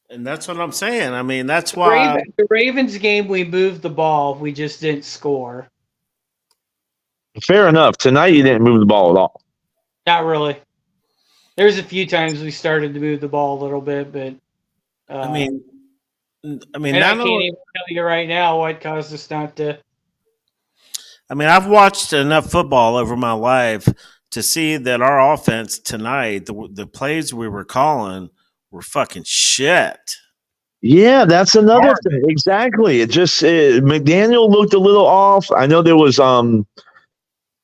and that's what I'm saying. I mean, that's why the Ravens game we moved the ball, we just didn't score. Fair enough. Tonight you didn't move the ball at all. Not really. There's a few times we started to move the ball a little bit, but I mean, and I can't even tell you right now what caused us not to. I mean, I've watched enough football over my life to see that our offense tonight, the plays we were calling, were fucking shit. Yeah, that's another thing. Exactly. McDaniel looked a little off. I know there was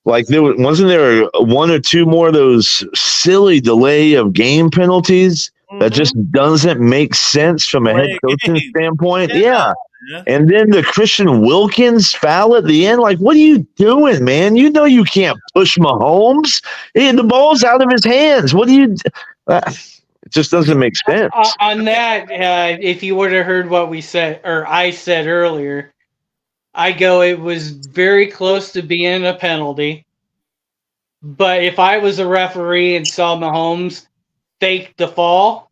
wasn't there one or two more of those silly delay of game penalties that just doesn't make sense from a head coaching standpoint? Yeah. And then the Christian Wilkins foul at the end. Like, what are you doing, man? You know you can't push Mahomes. The ball's out of his hands. What do you it just doesn't make sense. On that, if you would have heard what we said, or I said earlier, it was very close to being a penalty. But if I was a referee and saw Mahomes fake the fall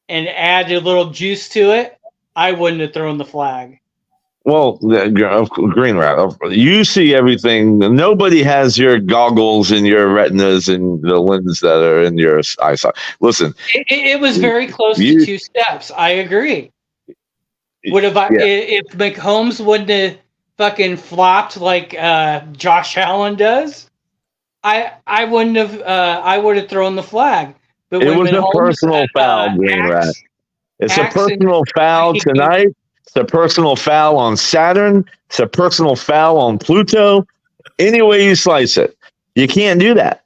and add a little juice to it, I wouldn't have thrown the flag. Well, Green Rat, you see everything. Nobody has your goggles and your retinas and the lenses that are in your eyesight. Listen. It was very close to 2 steps. I agree. Would have Yeah. if Mahomes wouldn't have fucking flopped like Josh Allen does? I wouldn't have. I would have thrown the flag. But It when was a Mahomes personal foul, Green Rat. It's a acts and personal foul he can- tonight. It's a personal foul on Saturn. It's a personal foul on Pluto. Any way you slice it, you can't do that.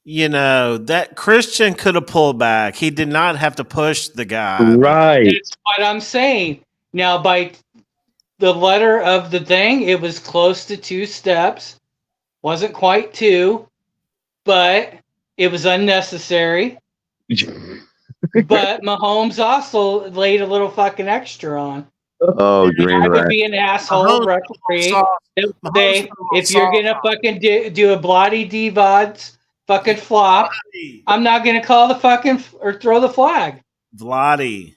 That Christian could have pulled back. He did not have to push the guy. Right. That's what I'm saying. Now, by the letter of the thing, it was close to 2 steps. Wasn't quite 2, but it was unnecessary. But Mahomes also laid a little fucking extra on. Oh, Green I would Rat. be an asshole referee. If you're gonna fucking do a bloody DVODs fucking flop, I'm not gonna call the fucking or throw the flag. Vladdy.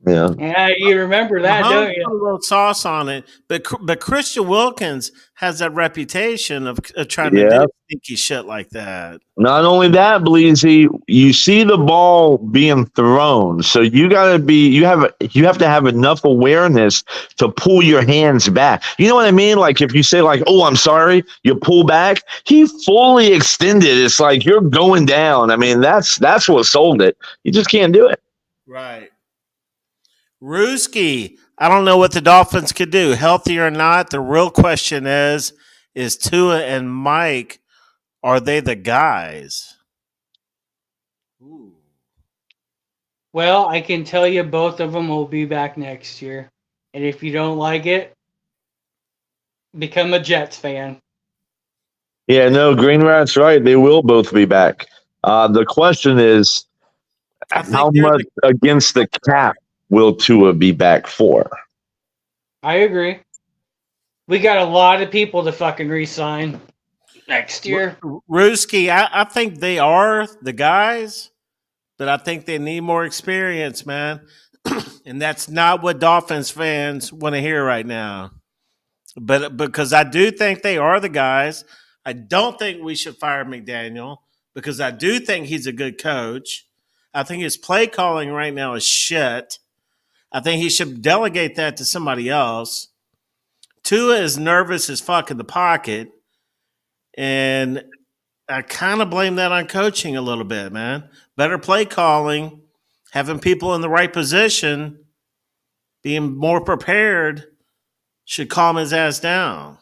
Yeah. Yeah, you remember that, Mahomes don't you? put a little sauce on it, but Christian Wilkins has that reputation of trying to do stinky shit like that. Not only that, Bleezy, you see the ball being thrown, so you have to have enough awareness to pull your hands back. You know what I mean? Like if you say like, "Oh, I'm sorry," you pull back. He fully extended. It's like you're going down. I mean, that's what sold it. You just can't do it. Right. Ruski, I don't know what the Dolphins could do, healthy or not. The real question is Tua and Mike, are they the guys? Ooh. Well, I can tell you both of them will be back next year. And if you don't like it, become a Jets fan. Yeah, no, Green Rat's right. They will both be back. The question is, how much against the cap will Tua be back for? I agree. We got a lot of people to fucking re-sign next year. Ruski, I think they are the guys, but I think they need more experience, man. And that's not what Dolphins fans want to hear right now. But because I do think they are the guys, I don't think we should fire McDaniel because I do think he's a good coach. I think his play calling right now is shit. I think he should delegate that to somebody else. Tua is nervous as fuck in the pocket, and I kind of blame that on coaching a little bit, man. Better play calling, having people in the right position, being more prepared should calm his ass down.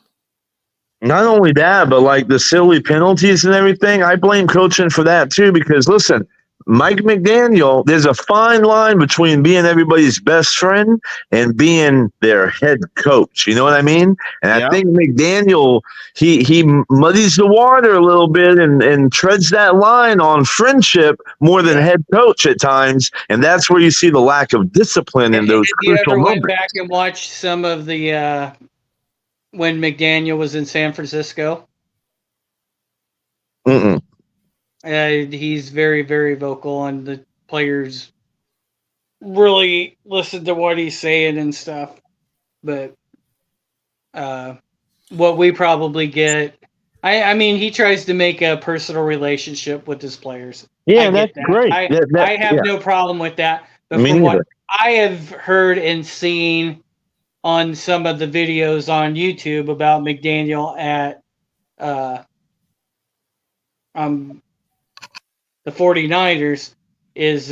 Not only that, but like the silly penalties and everything, I blame coaching for that too. Because listen, Mike McDaniel, there's a fine line between being everybody's best friend and being their head coach. You know what I mean? And I think McDaniel, he muddies the water a little bit and treads that line on friendship more than head coach at times. And that's where you see the lack of discipline in those Have you crucial ever moments. went back and watched some of the when McDaniel was in San Francisco? Mm-mm. He's very, very vocal, and the players really listen to what he's saying and stuff. But what we probably get, I mean, he tries to make a personal relationship with his players. Yeah, that's great. I have no problem with that. But Me from what neither. I have heard and seen on some of the videos on YouTube about McDaniel at the 49ers is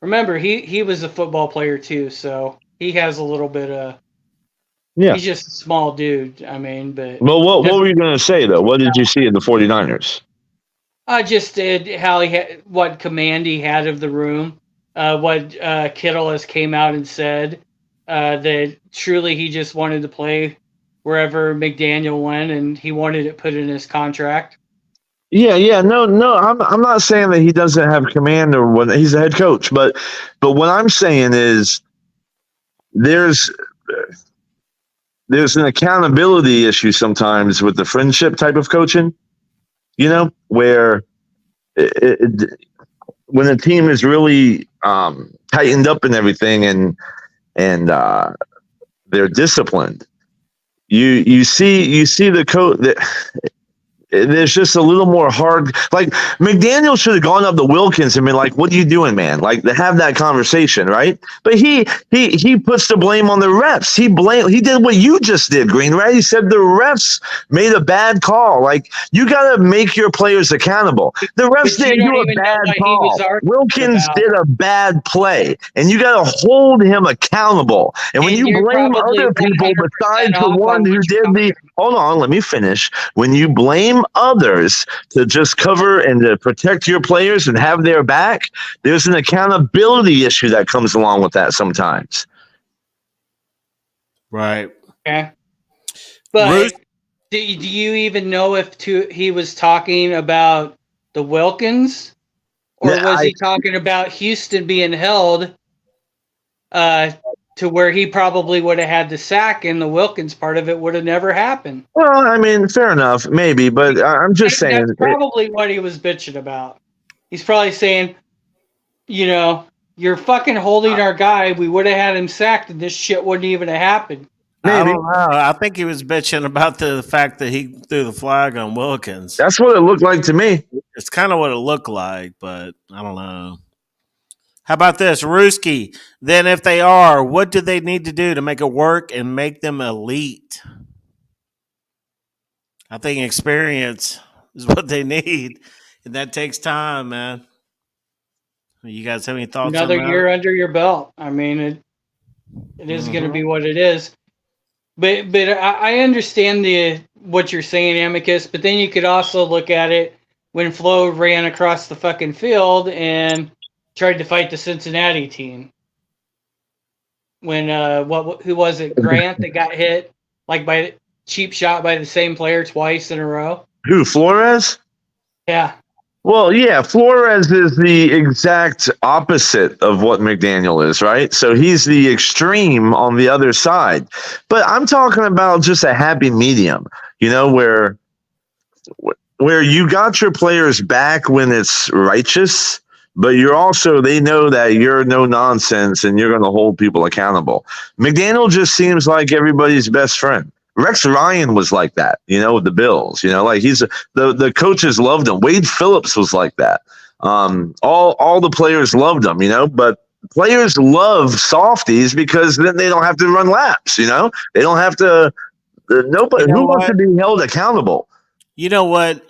remember he was a football player too, so he has a little bit of he's just a small dude. I mean, but well, what were you going to say though? What did you see in the 49ers? I just did how he had what command he had of the room. What Kittle has came out and said that truly he just wanted to play wherever McDaniel went, and he wanted it put in his contract. Yeah, no. I'm not saying that he doesn't have command or when he's a head coach, but what I'm saying is there's an accountability issue sometimes with the friendship type of coaching. You know, where when a team is really tightened up and everything, and they're disciplined, you see the coach that. there's just a little more hard. Like McDaniel should have gone up to Wilkins and been like, "What are you doing, man?" Like to have that conversation, right? But he puts the blame on the refs. He did what you just did, Green, right? He said the refs made a bad call. Like you got to make your players accountable. The refs But you didn't don't do a even know bad what he call. was arguing Wilkins about. did a bad play, and you got to hold him accountable. And when And you you're blame probably other people 100% besides the off one on who what you're did the talking hold on, let me finish. When you blame others to just cover and to protect your players and have their back, there's an accountability issue that comes along with that sometimes. Right. Okay. Ruth? But do you even know if he was talking about the Wilkins, or was he talking about Houston being held to where he probably would have had the sack, and the Wilkins part of it would have never happened? Well, I mean, fair enough, maybe, but I'm just saying. That's probably what he was bitching about. He's probably saying, you're fucking holding our guy. We would have had him sacked, and this shit wouldn't even have happened. I Maybe. don't know. I think he was bitching about the fact that he threw the flag on Wilkins. That's what it looked like to me. It's kind of what it looked like, but I don't know. How about this, Ruski? Then if they are, what do they need to do to make it work and make them elite? I think experience is what they need, and that takes time, man. You guys have any thoughts Another on that? year under your belt. I mean, it is going to be what it is. But I understand what you're saying, Amicus. But then you could also look at it when Flo ran across the fucking field and tried to fight the Cincinnati team. When who was it? Grant that got hit like by cheap shot by the same player twice in a row. Who, Flores? Yeah. Well, yeah, Flores is the exact opposite of what McDaniel is, right? So he's the extreme on the other side. But I'm talking about just a happy medium, where you got your players back when it's righteous, but they know that you're no nonsense and you're going to hold people accountable. McDaniel just seems like everybody's best friend. Rex Ryan was like that, with the Bills. Like the coaches loved him. Wade Phillips was like that. All the players loved him, but players love softies because then they don't have to run laps, They don't have to. Nobody who wants to be held accountable. You know what?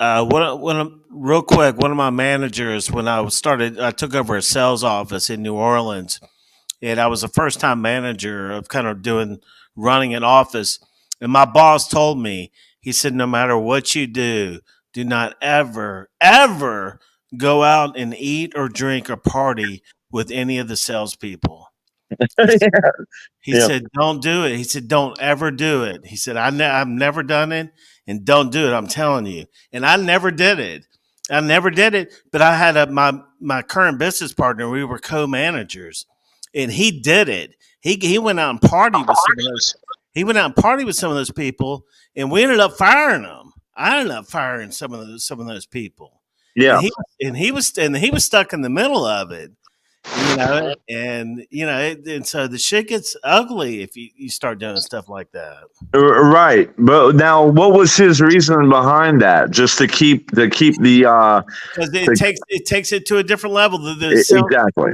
Real quick, one of my managers, when I took over a sales office in New Orleans, and I was a first-time manager of kind of running an office. And my boss told me, he said, no matter what you do not ever, ever go out and eat or drink or party with any of the salespeople. He said, don't do it. He said, don't ever do it. He said, I've never done it, and don't do it. I'm telling you. And I never did it. But I had my current business partner. We were co-managers, and he did it. He went out and partied with some of those. He went out and partied with some of those people, and we ended up firing them. I ended up firing some of those people. Yeah, and he was stuck in the middle of it, and so the shit gets ugly if you start doing stuff like that. Right. But now, what was his reason behind that? Just to keep the because it takes it to a different level. Exactly.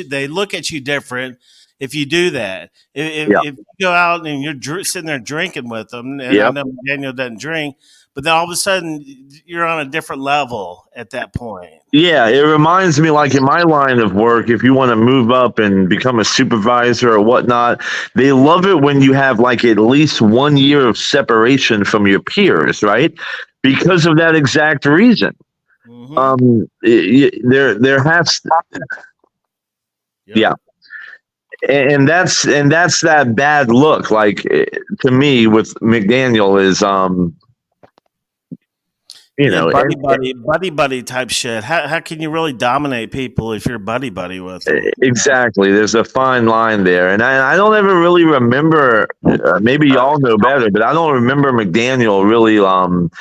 They look at you different. If you do that, if you go out and you're sitting there drinking with them, and I know Daniel doesn't drink, but then all of a sudden you're on a different level at that point. Yeah, it reminds me, like in my line of work, if you want to move up and become a supervisor or whatnot, they love it when you have like at least 1 year of separation from your peers, right? Because of that exact reason. Mm-hmm. There has to, yeah. And that's that bad look. Like to me, with McDaniel is buddy type shit. How can you really dominate people if you're buddy with them? Exactly. There's a fine line there, and I don't ever really remember. Maybe y'all know better, but I don't remember McDaniel really. And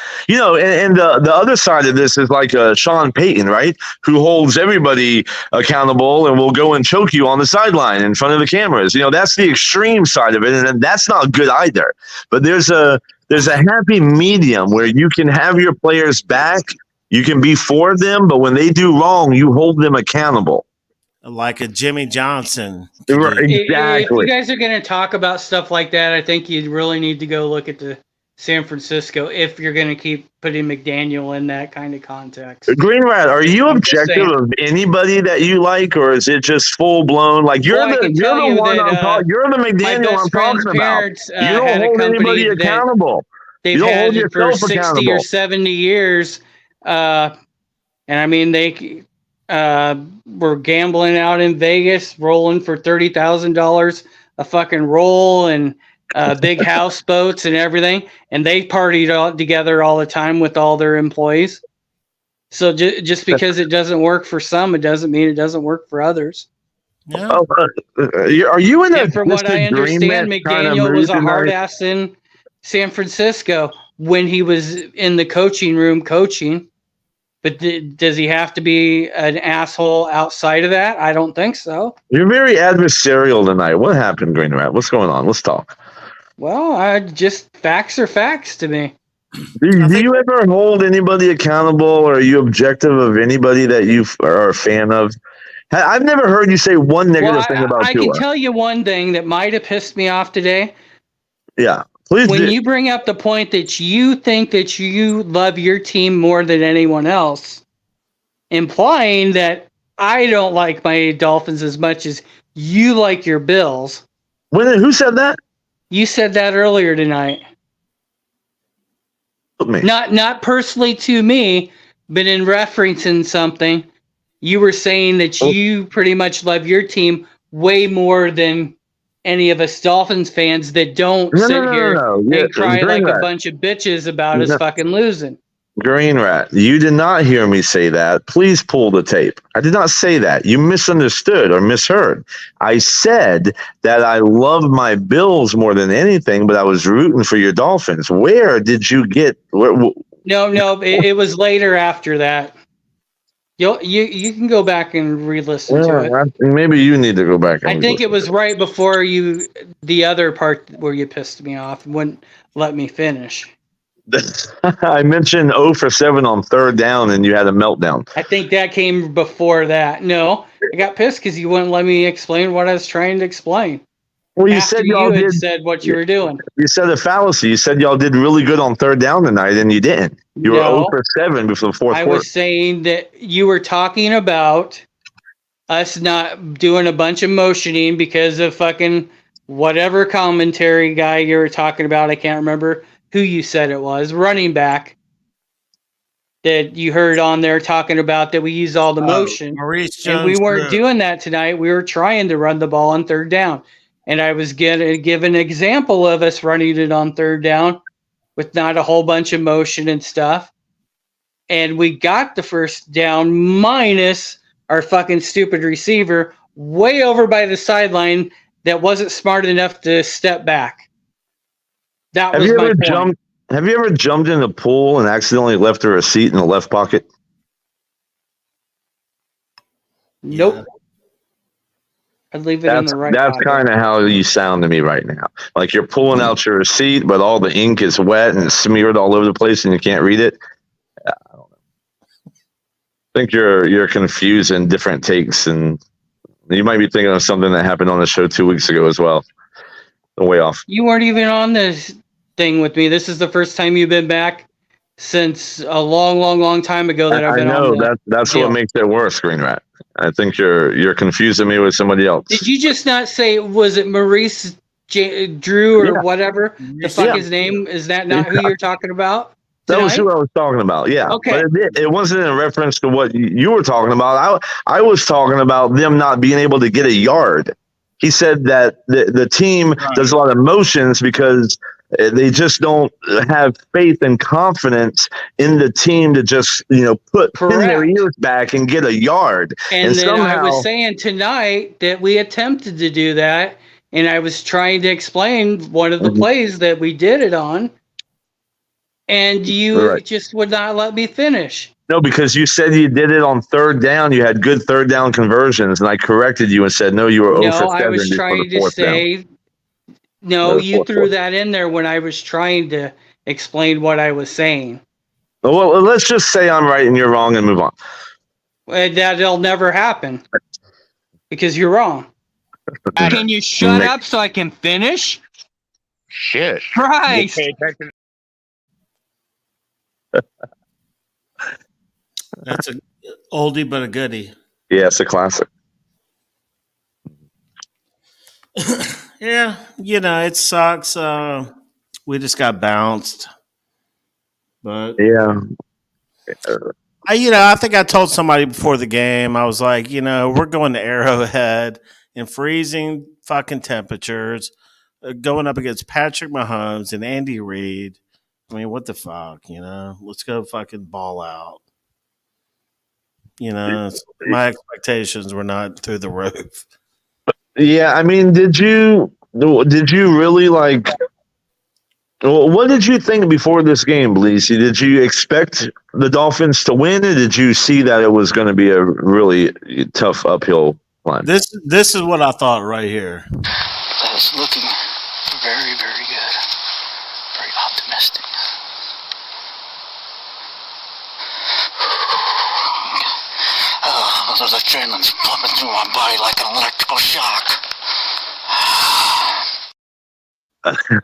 the other side of this is like Sean Payton, right? Who holds everybody accountable and will go and choke you on the sideline in front of the cameras. That's the extreme side of it, and that's not good either. But there's a there's a happy medium where you can have your players back. You can be for them, but when they do wrong, you hold them accountable. Like a Jimmy Johnson. Right, If you exactly. guys are going to talk about stuff like that, I think you really need to go look at the San Francisco if you're going to keep putting McDaniel in that kind of context. Green Rat, are you I'm just objective saying. of anybody that you like, or is it just full blown? Like you're Well, I can tell you one that, I'm talking. You're the My McDaniel I'm best friend's talking about. parents You don't had a hold anybody company that accountable. they've You don't hold had it for yourself 60 accountable. or 70 years. And I mean, they were gambling out in Vegas, rolling for $30,000 a fucking roll and big houseboats and everything. And they partied all together all the time with all their employees. So just because it doesn't work for some, it doesn't mean it doesn't work for others. Yeah. Oh, are you in a And from what I understand, disagreement kind of McDaniel was mood a hard tonight? ass in San Francisco when he was in the coaching room coaching. But does he have to be an asshole outside of that? I don't think so. You're very adversarial tonight. What happened, Green Rat? What's going on? Let's talk. Well, just facts are facts to me. Do you ever hold anybody accountable, or are you objective of anybody that you are a fan of? I've never heard you say one negative thing about I Tua. can tell you one thing that might have pissed me off today. Yeah, please. When you bring up the point that you think that you love your team more than anyone else, implying that I don't like my Dolphins as much as you like your Bills. Who said that? You said that earlier tonight. Me. Not personally to me, but in referencing something, you were saying that you pretty much love your team way more than any of us Dolphins fans that don't sit here and cry like a bunch of bitches about us fucking losing. Green Rat, you did not hear me say that. Please pull the tape. I did not say that. You misunderstood or misheard. I said that I love my Bills more than anything, but I was rooting for your Dolphins. Where did you get? No, it was later after that. You can go back and re-listen to it. Maybe you need to go back. I think it was right before the other part where you pissed me off and wouldn't let me finish. I mentioned 0 for 7 on third down, and you had a meltdown. I think that came before that. No, I got pissed because you wouldn't let me explain what I was trying to explain. Well, you After said y'all had did. Said what you were doing. You said a fallacy. You said y'all did really good on third down tonight, and you didn't. You were 0 for 7 before the fourth I quarter. was saying that you were talking about us not doing a bunch of motioning because of fucking whatever commentary guy you were talking about. I can't remember who you said it was, running back that you heard on there talking about that we use all the motion. Maurice and we Jones weren't doing that tonight. We were trying to run the ball on third down. And I was going to give an example of us running it on third down with not a whole bunch of motion and stuff. And we got the first down minus our fucking stupid receiver way over by the sideline that wasn't smart enough to step back. That was my point. Have you ever jumped in a pool and accidentally left a receipt in the left pocket? Nope. Yeah. I'd leave it in the right pocket. That's kind of how you sound to me right now. Like you're pulling out your receipt, but all the ink is wet and smeared all over the place and you can't read it. I don't know. I think you're confusing different takes, and you might be thinking of something that happened on the show 2 weeks ago as well. Way off. You weren't even on this thing with me. This is the first time you've been back since a long time ago that I've been on. I know that's what makes it worse, Green Rat. I think you're confusing me with somebody else. Did you just not say, was it Maurice Drew or whatever the fuck his name? Is that not who you're talking about tonight? That was who I was talking about, yeah. Okay. But it wasn't in reference to what you were talking about. I was talking about them not being able to get a yard. He said that the team does a lot of motions because they just don't have faith and confidence in the team to just, pin their ears back and get a yard. And then somehow, I was saying tonight that we attempted to do that, and I was trying to explain one of the plays that we did it on, and you just would not let me finish. No, because you said you did it on third down. You had good third down conversions, and I corrected you and said, no, you were 0 for 7. No, I was trying to say, no, you threw that in there when I was trying to explained what I was saying. Well, let's just say I'm right and you're wrong and move on. That'll never happen because you're wrong. Can you shut up so I can finish? Shit. Christ. Pay attention. That's a oldie but a goodie. Yeah, it's a classic. Yeah, it sucks. We just got bounced. But Yeah. I think I told somebody before the game. I was like, we're going to Arrowhead in freezing fucking temperatures, going up against Patrick Mahomes and Andy Reid. I mean, what the fuck, Let's go fucking ball out. My expectations were not through the roof. Yeah, I mean, did you really like? Well, what did you think before this game, Bleasy? Did you expect the Dolphins to win, or did you see that it was going to be a really tough uphill climb? This is what I thought right here. That's looking very, very good. Very optimistic. Oh, there's adrenaline's pumping through my body like an electrical shock.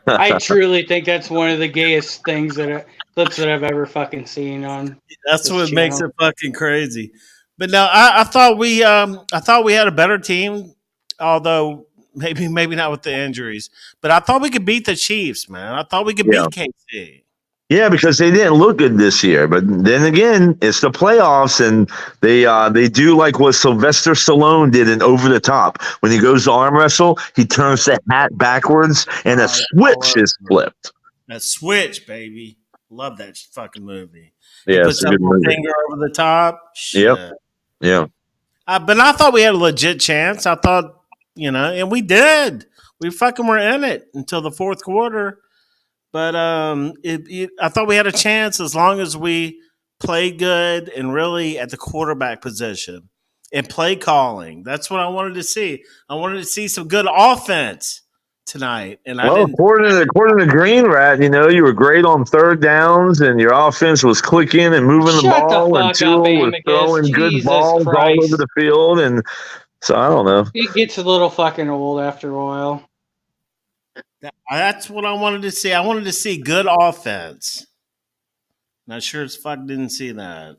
I truly think that's one of the gayest clips that I've ever fucking seen on. That's what channel. makes it fucking crazy. But no, I thought we had a better team, although maybe not with the injuries. But I thought we could beat the Chiefs, man. I thought we could beat KC. Yeah, because they didn't look good this year. But then again, it's the playoffs, and they do like what Sylvester Stallone did in Over the Top. When he goes to arm wrestle, he turns the hat backwards, and a switch is flipped. That switch, baby. Love that fucking movie. Yeah, Puts it's a good movie. finger over the top. Shit. Yep. Yeah. But I thought we had a legit chance. I thought, and we did. We fucking were in it until the fourth quarter. But I thought we had a chance as long as we played good and really at the quarterback position and play calling. That's what I wanted to see. I wanted to see some good offense tonight. And according to Green Rat, you were great on third downs, and your offense was clicking and moving the ball, and Tua was throwing good balls all over the field. And so I don't know. It gets a little fucking old after a while. That's what I wanted to see. I wanted to see good offense. Not sure as fuck didn't see that.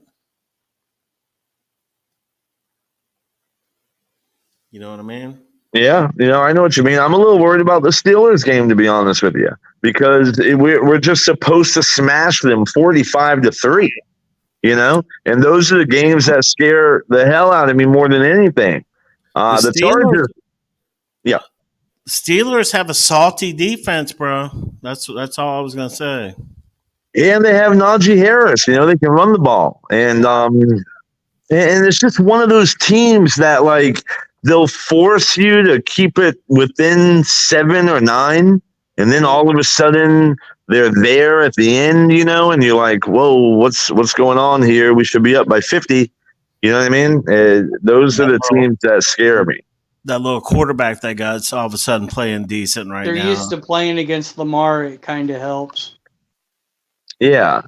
You know what I mean? Yeah, I know what you mean. I'm a little worried about the Steelers game, to be honest with you, because we're just supposed to smash them 45-3. And those are the games that scare the hell out of me more than anything. The Chargers. Yeah. Steelers have a salty defense, bro. That's all I was gonna say. And they have Najee Harris. They can run the ball, and it's just one of those teams that they'll force you to keep it within 7 or 9, and then all of a sudden they're there at the end, and you're like, whoa, what's going on here? We should be up by 50. You know what I mean? Those are the teams that scare me. That little quarterback they got all of a sudden playing decent right now. They're used to playing against Lamar. It kind of helps. Yeah.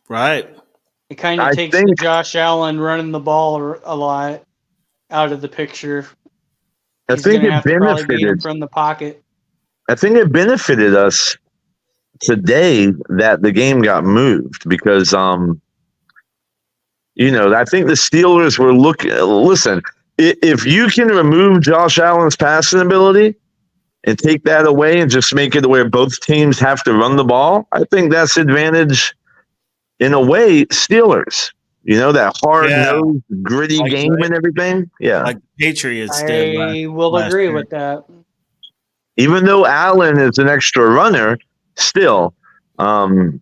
Right. It kind of takes the Josh Allen running the ball a lot out of the picture. I think it benefited from the pocket. I think it benefited us today that the game got moved because, I think the Steelers were looking. Listen, if you can remove Josh Allen's passing ability and take that away and just make it where both teams have to run the ball, I think that's advantage in a way. Steelers, that hard-nosed, gritty game and everything. Yeah, like the Patriots. I will agree with that. Even though Allen is an extra runner, still, Allen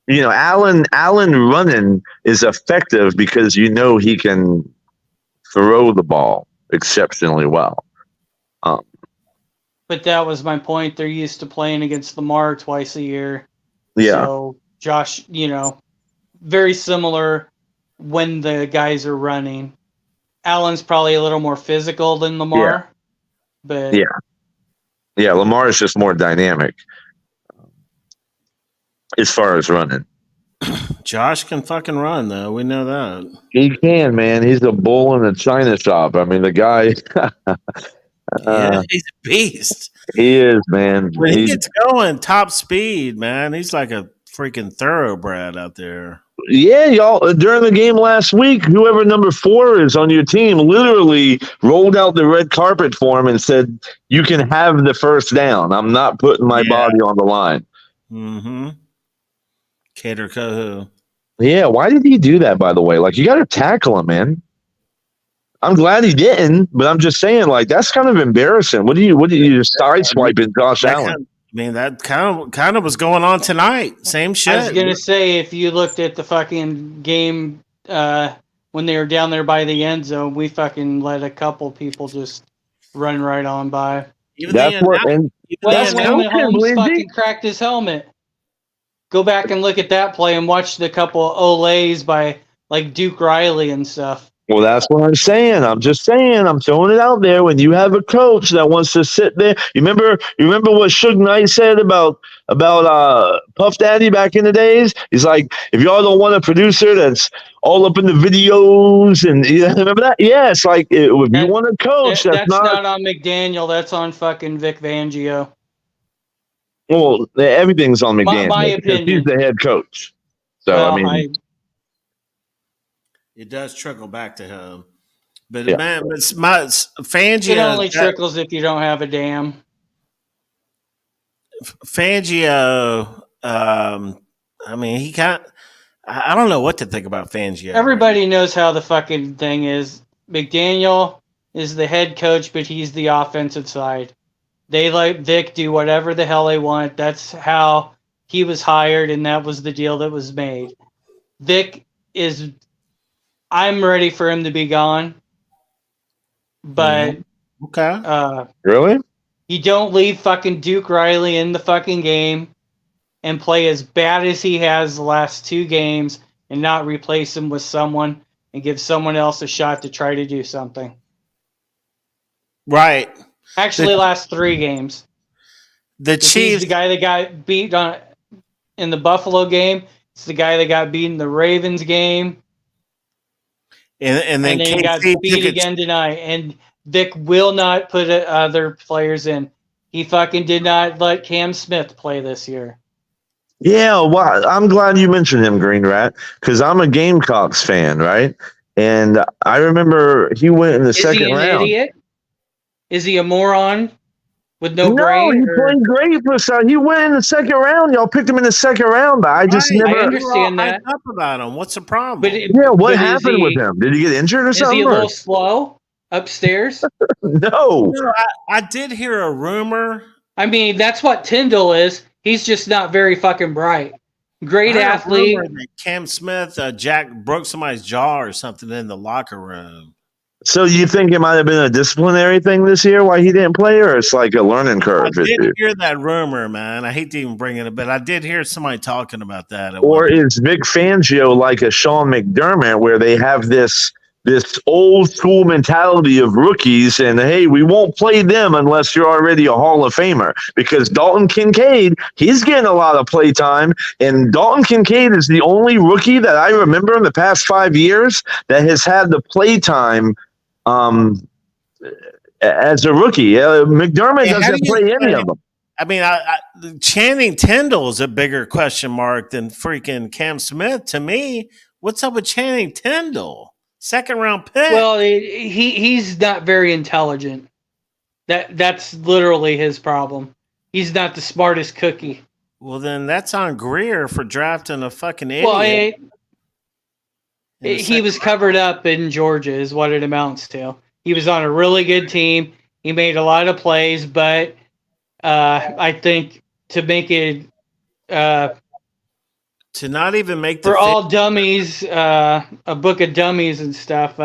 running is effective because he can throw the ball exceptionally well. But that was my point. They're used to playing against Lamar twice a year. Yeah. So Josh, very similar when the guys are running. Allen's probably a little more physical than Lamar. But yeah, Lamar is just more dynamic. as far as running. Josh can fucking run, though. We know that. He can, man. He's a bull in a china shop. I mean, the guy. Yeah, he's a beast. He is, man. When he gets going, top speed, man. He's like a freaking thoroughbred out there. Yeah, y'all. During the game last week, whoever number 4 is on your team literally rolled out the red carpet for him and said, "You can have the first down. I'm not putting my body on the line." Mm-hmm. Cater Kohu. Yeah, why did he do that? By the way, like you got to tackle him, man. I'm glad he didn't, but I'm just saying, like that's kind of embarrassing. What do you just sideswiping Josh Allen? That kind of was going on tonight. Same shit. I was gonna say, if you looked at the fucking game when they were down there by the end zone, we fucking let a couple people just run right on by. Even when Mahomes fucking cracked his helmet. Go back and look at that play and watch the couple olays by like Duke Riley and stuff. Well, that's what I'm saying. I'm just saying. I'm throwing it out there. When you have a coach that wants to sit there, you remember what Suge Knight said about Puff Daddy back in the days. He's like, if y'all don't want a producer that's all up in the videos, and you remember that? Yeah, it's like if you want a coach that's not on McDaniel. That's on fucking Vic Fangio. Well, everything's on McDaniel. My opinion. He's the head coach. So well, I mean. It does trickle back to him, but Yeah. man, it's my Fangio. It only trickles if you don't have a dam. Fangio. I mean, he can't. I don't know what to think about Fangio. Everybody knows how the fucking thing is. McDaniel is the head coach, but he's the offensive side. They let Vic do whatever the hell they want. That's how he was hired, and that was the deal that was made. Vic is. I'm ready for him to be gone, but okay. Really? You don't leave fucking Duke Riley in the fucking game and play as bad as he has the last 2 games and not replace him with someone and give someone else a shot to try to do something. Right. Actually, last 3 games. The Chiefs, the guy that got beat in the Buffalo game. It's the guy that got beat in the Ravens game. And then he got beat again tonight. And Vic will not put other players in. He fucking did not let Cam Smith play this year. Yeah, well, I'm glad you mentioned him, Green Rat, because I'm a Gamecocks fan, right? And I remember he went in the second round. Is he an idiot? Is he a moron with no brain? No, he played great for us. He went in the second round. Y'all picked him in the second round, but I just never. I understand that. Up about him. What's the problem? What happened with him? Did he get injured or something? Is he a little slow upstairs? No, I did hear a rumor. I mean, that's what Tyndall is. He's just not very fucking bright. Great athlete. Cam Smith, Jack broke somebody's jaw or something in the locker room. So you think it might have been a disciplinary thing this year why he didn't play, or it's like a learning curve? I did hear that rumor, man. I hate to even bring it up, but I did hear somebody talking about that. Or is Vic Fangio like a Sean McDermott where they have this old school mentality of rookies and, hey, we won't play them unless you're already a Hall of Famer? Because Dalton Kincaid, he's getting a lot of play time, and Dalton Kincaid is the only rookie that I remember in the past 5 years that has had the play time as a rookie. McDermott doesn't play any of them. I mean, Channing Tindall is a bigger question mark than freaking Cam Smith to me. What's up with Channing Tindall? Second round pick. Well, he's not very intelligent. That's literally his problem. He's not the smartest cookie. Well, then that's on Greer for drafting a fucking idiot. Well, he was covered up in Georgia is what it amounts to. He was on a really good team. He made a lot of plays, but I think to make it to not even make the for all dummies, a book of dummies and stuff,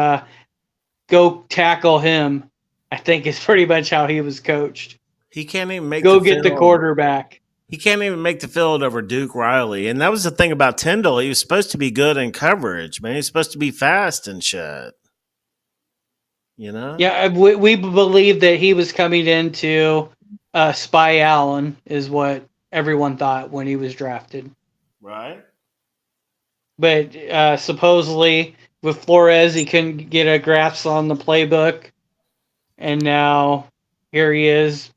go tackle him. I think is pretty much how he was coached. He can't even make the quarterback. He can't even make the field over Duke Riley. And that was the thing about Tyndall. He was supposed to be good in coverage, man. He's supposed to be fast and shit. You know? Yeah, we believe that he was coming into Spy Allen is what everyone thought when he was drafted. Right. But supposedly with Flores, he couldn't get a grasp on the playbook, and now here he is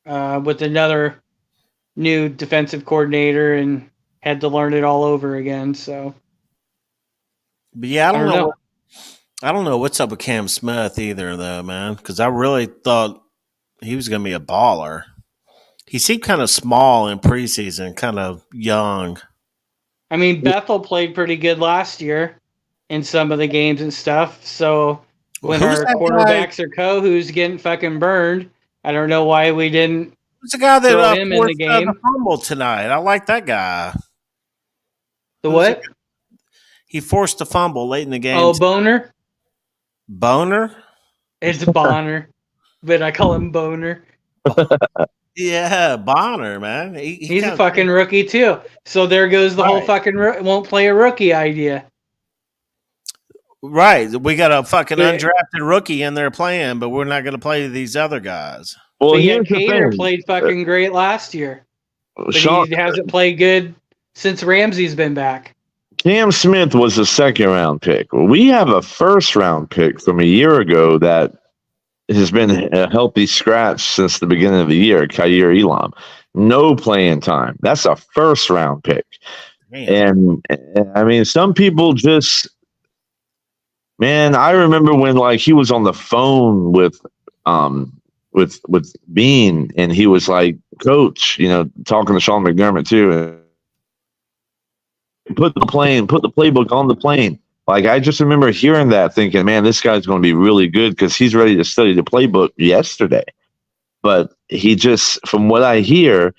with another new defensive coordinator and had to learn it all over again. So But yeah, I I don't don't know know. what I don't know what's up with Cam Smith either, though, man. Because I really thought he was going to be a baller. He seemed kind of small in preseason, kind of young. I mean, Bethel played pretty good last year in some of the games and stuff. So when Who's our that guy? quarterbacks are who's getting fucking burned, I don't know why we didn't Who's the guy that throw him in the forced the game. fumble tonight? I like that guy. The Who's it? what? He forced the fumble late in the game. Oh, Boner. Boner? It's Bonner, but I call him Boner. Yeah, Bonner, man. He He's a kind of fucking rookie too. So there goes the whole right. fucking won't play a rookie idea. Right. We got a fucking But, undrafted rookie in there playing, but we're not going to play these other guys. Well, but yet here's the Cater thing. played fucking great last year, but Sean, he hasn't played good since Ramsey's been back. Cam Smith was a second round pick. Well, we have a first round pick from a year ago that has been a healthy scratch since the beginning of the year, Khair Elam. No playing time. That's a first round pick. Damn. And I mean, some people just, man, I remember when like he was on the phone with Bean and he was like, Coach, talking to Sean McDermott too. Put the playbook on the plane. Like, I just remember hearing that thinking, man, this guy's going to be really good because he's ready to study the playbook yesterday. But he just, from what I hear,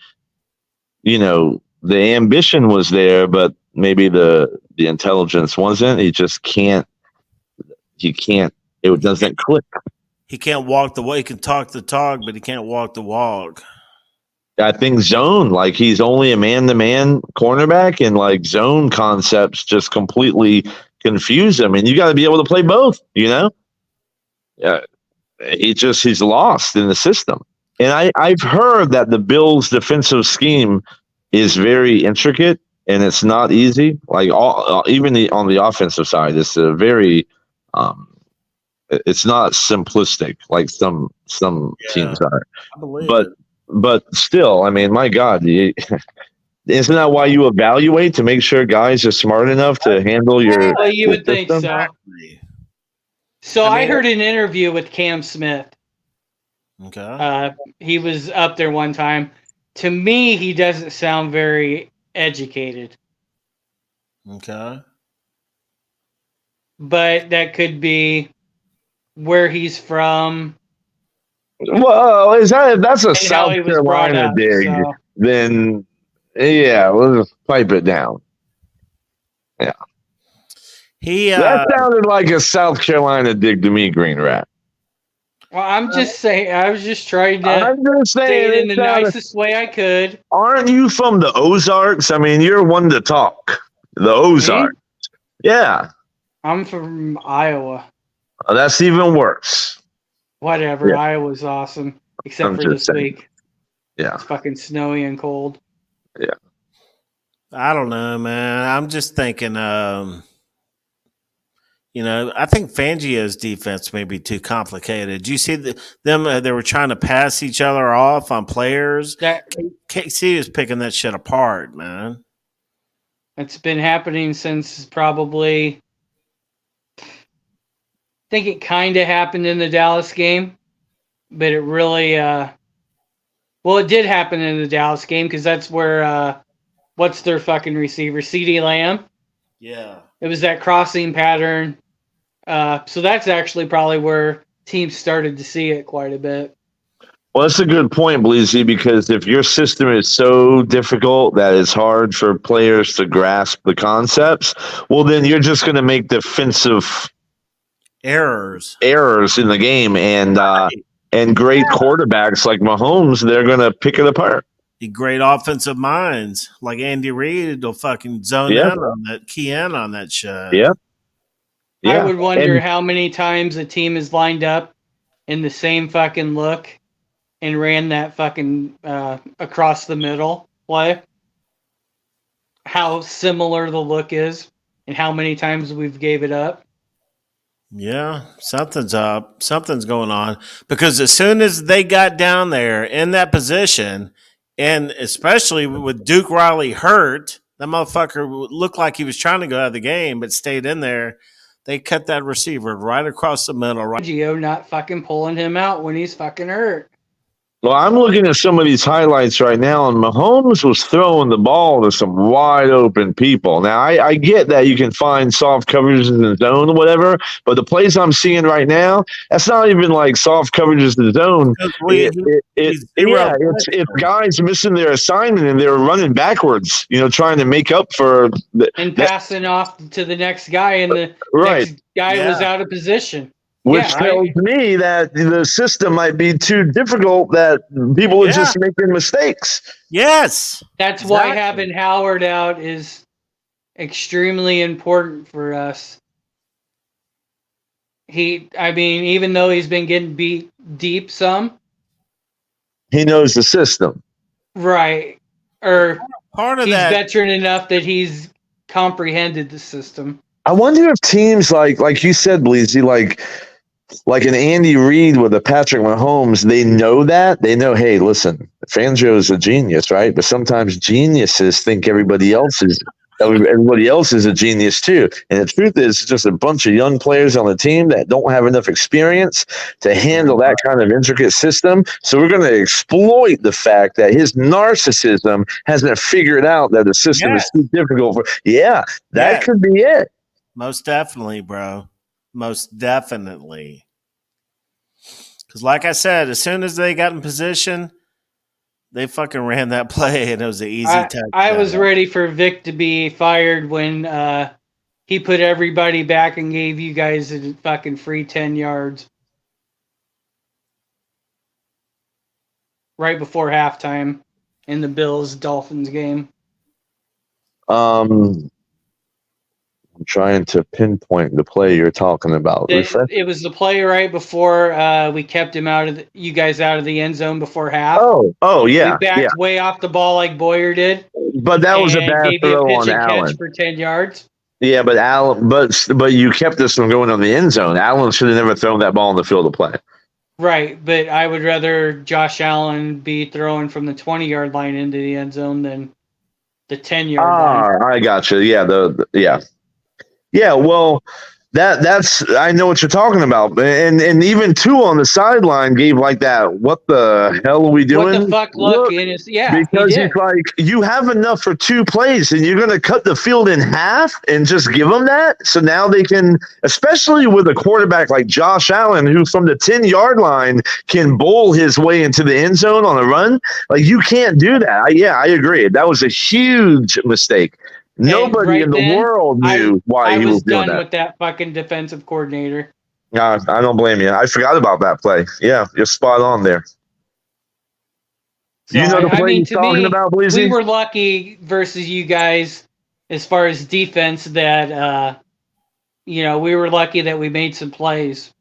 the ambition was there, but maybe the intelligence wasn't. He can't, it doesn't click. He can't walk the way. He can talk the talk, but he can't walk the walk. I think zone, like he's only a man-to-man cornerback, and like zone concepts just completely confuse him. And you got to be able to play both. Yeah, he's lost in the system. And I've heard that the Bills' defensive scheme is very intricate and it's not easy. Like even on the offensive side, it's a very it's not simplistic like some teams are. I believe But it. But still, I mean, my God, isn't that why you evaluate to make sure guys are smart enough to handle your? Well, you would think system? so. Exactly. So I I mean- heard an interview with Cam Smith. Okay. He was up there one time. To me, he doesn't sound very educated, Okay. but that could be where he's from. Well, that's a And how South he was brought Carolina up, dig. so. Then, yeah, we'll just pipe it down. He That sounded like a South Carolina dig to me, Green Rat. Well, I'm just saying. I was just trying to I'm just say saying, it in it the sounded- nicest way I could. Aren't you from the Ozarks? I mean, you're one to talk. The Ozarks. Yeah, I'm from Iowa. that's even worse. Whatever. Yeah. Iowa's awesome, except I'm for just this saying. week. Yeah. It's fucking snowy and cold. I don't know, man. I'm just thinking, I think Fangio's defense may be too complicated. Do you see them? They were trying to pass each other off on players. That KC is picking that shit apart, man. It's been happening since probably. I think it kind of happened in the Dallas game, but it really. Well, it did happen in the Dallas game because that's where. What's their fucking receiver? CeeDee Lamb. Yeah. It was that crossing pattern. So that's actually probably where teams started to see it quite a bit. Well, that's a good point, Bleezy, because if your system is so difficult that it's hard for players to grasp the concepts, well, then you're just going to make defensive Errors in the game, and great quarterbacks like Mahomes, they're going to pick it apart. The great offensive minds like Andy Reid will fucking zone in on that, key in on that shit. Yeah. I would wonder how many times a team is lined up in the same fucking look and ran that fucking across the middle play. how similar the look is and how many times we've gave it up. Yeah, something's up. Something's going on. Because as soon as they got down there in that position, and especially with Duke Riley hurt, that motherfucker looked like he was trying to go out of the game, but stayed in there. They cut that receiver right across the middle. Right. Gio not fucking pulling him out when he's fucking hurt. Well, I'm looking at some of these highlights right now, and Mahomes was throwing the ball to some wide open people. Now, I get that you can find soft coverages in the zone or whatever, but the plays I'm seeing right now, that's not even like soft coverages in the zone. It's guys missing their assignment and they're running backwards, trying to make up for passing off to the next guy, and the next guy was out of position. Which tells me that the system might be too difficult, that people are just making mistakes. Yes. That's why having Howard out is extremely important for us. Even though he's been getting beat deep some, he knows the system. Right. Or part of he's that, veteran enough that he's comprehended the system. I wonder if teams like you said, Bleezy, like an Andy Reid with a Patrick Mahomes, they know that. They know, hey, listen, Fangio is a genius, right? But sometimes geniuses think everybody else is a genius too. And the truth is, it's just a bunch of young players on the team that don't have enough experience to handle that kind of intricate system. So we're going to exploit the fact that his narcissism hasn't figured out that the system is too difficult for. Yeah, that could be it. Most definitely, bro. Most definitely. Because like I said, as soon as they got in position, they fucking ran that play, and it was an easy touchdown. I was ready for Vic to be fired when he put everybody back and gave you guys a fucking free 10 yards. Right before halftime in the Bills-Dolphins game. I'm trying to pinpoint the play you're talking about. It was the play right before we kept him you guys out of the end zone before half. Oh yeah. We backed way off the ball like Boyer did. But that was a bad throw on Allen. Catch for 10 yards. Yeah, but you kept us from going on the end zone. Allen should have never thrown that ball in the field of play. Right, but I would rather Josh Allen be throwing from the 20-yard line into the end zone than the 10-yard line. I got you. Yeah, Yeah, well, that's I know what you're talking about, and even two on the sideline gave like that. What the hell are we doing? What the fuck look? Because it's like you have enough for two plays, and you're going to cut the field in half and just give them that. So now they can, especially with a quarterback like Josh Allen, who from the 10-yard line can bowl his way into the end zone on a run. Like you can't do that. I agree. That was a huge mistake. Nobody in the world knew why he was doing that. I was done with that fucking defensive coordinator. I don't blame you. I forgot about that play. Yeah, you're spot on there. So, the play you're talking about, Bleezy? We were lucky versus you guys as far as defense that, we were lucky that we made some plays.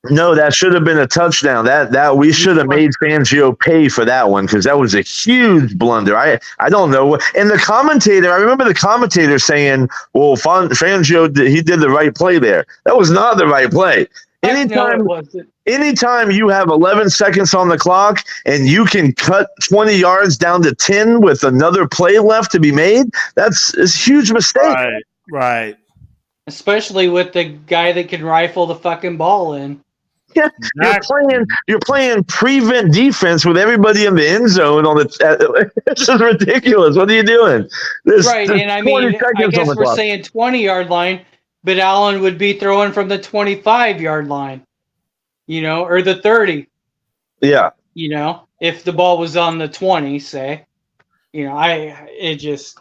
No, that should have been a touchdown. That we should have made Fangio pay for that one because that was a huge blunder. I don't know. And I remember the commentator saying, "Well, Fangio he did the right play there." That was not the right play. Anytime you have 11 seconds on the clock and you can cut 20 yards down to 10 with another play left to be made, that's a huge mistake. Right. Especially with the guy that can rifle the fucking ball in. Yeah, you're playing prevent defense with everybody in the end zone it's just ridiculous. What are you doing? And I guess we're saying 20-yard line, but Allen would be throwing from the 25-yard line, or the 30. Yeah. If the ball was on the 20, say, there's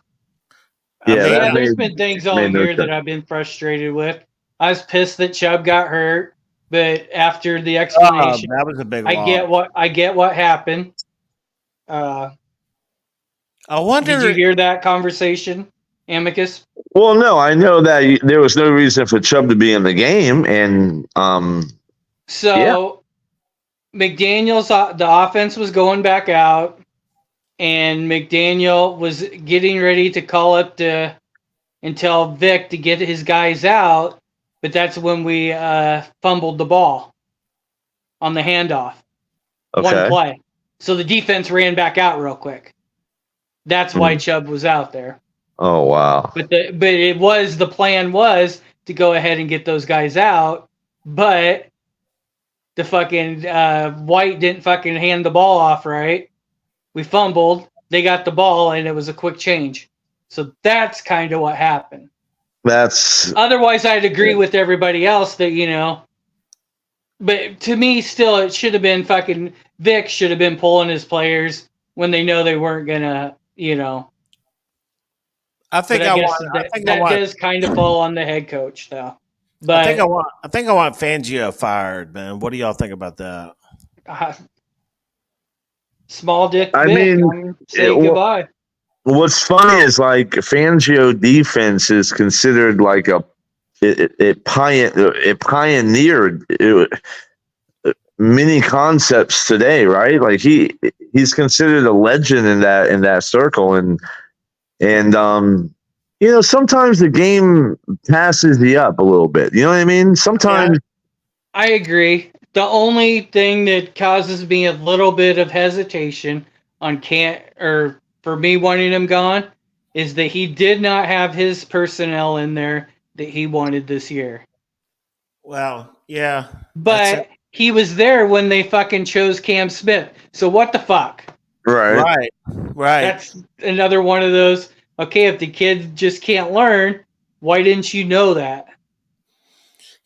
been things all year that I've been frustrated with. I was pissed that Chubb got hurt. But after the explanation, that was a big loss. I get what happened. I wonder. Did you hear that conversation, Amicus? Well, no, I know that there was no reason for Chubb to be in the game, and McDaniels, the offense was going back out. and McDaniel was getting ready to call up and tell Vic to get his guys out, but that's when we fumbled the ball on the handoff. One Okay. play. So the defense ran back out real quick. That's why Chubb was out there. Oh wow. But the plan was to go ahead and get those guys out, but the fucking White didn't fucking hand the ball off right. We fumbled. They got the ball, and it was a quick change. So that's kind of what happened. That's Otherwise, I'd agree with everybody else that, but to me, still, it should have been fucking Vic should have been pulling his players when they know they weren't gonna, I think But I guess want. I think I that want. does kind of fall on the head coach, though. But I think I want Fangio fired, man. What do y'all think about that? Small dick I Vic, mean, say goodbye. What's funny is like Fangio defense is considered like it pioneered many concepts today, right? Like he's considered a legend in that circle, and sometimes the game passes you up a little bit. You know what I mean? Sometimes. I agree. The only thing that causes me a little bit of hesitation for me wanting him gone is that he did not have his personnel in there that he wanted this year. Well, yeah. But he was there when they fucking chose Cam Smith. So what the fuck? Right. That's another one of those. Okay, if the kid just can't learn, why didn't you know that?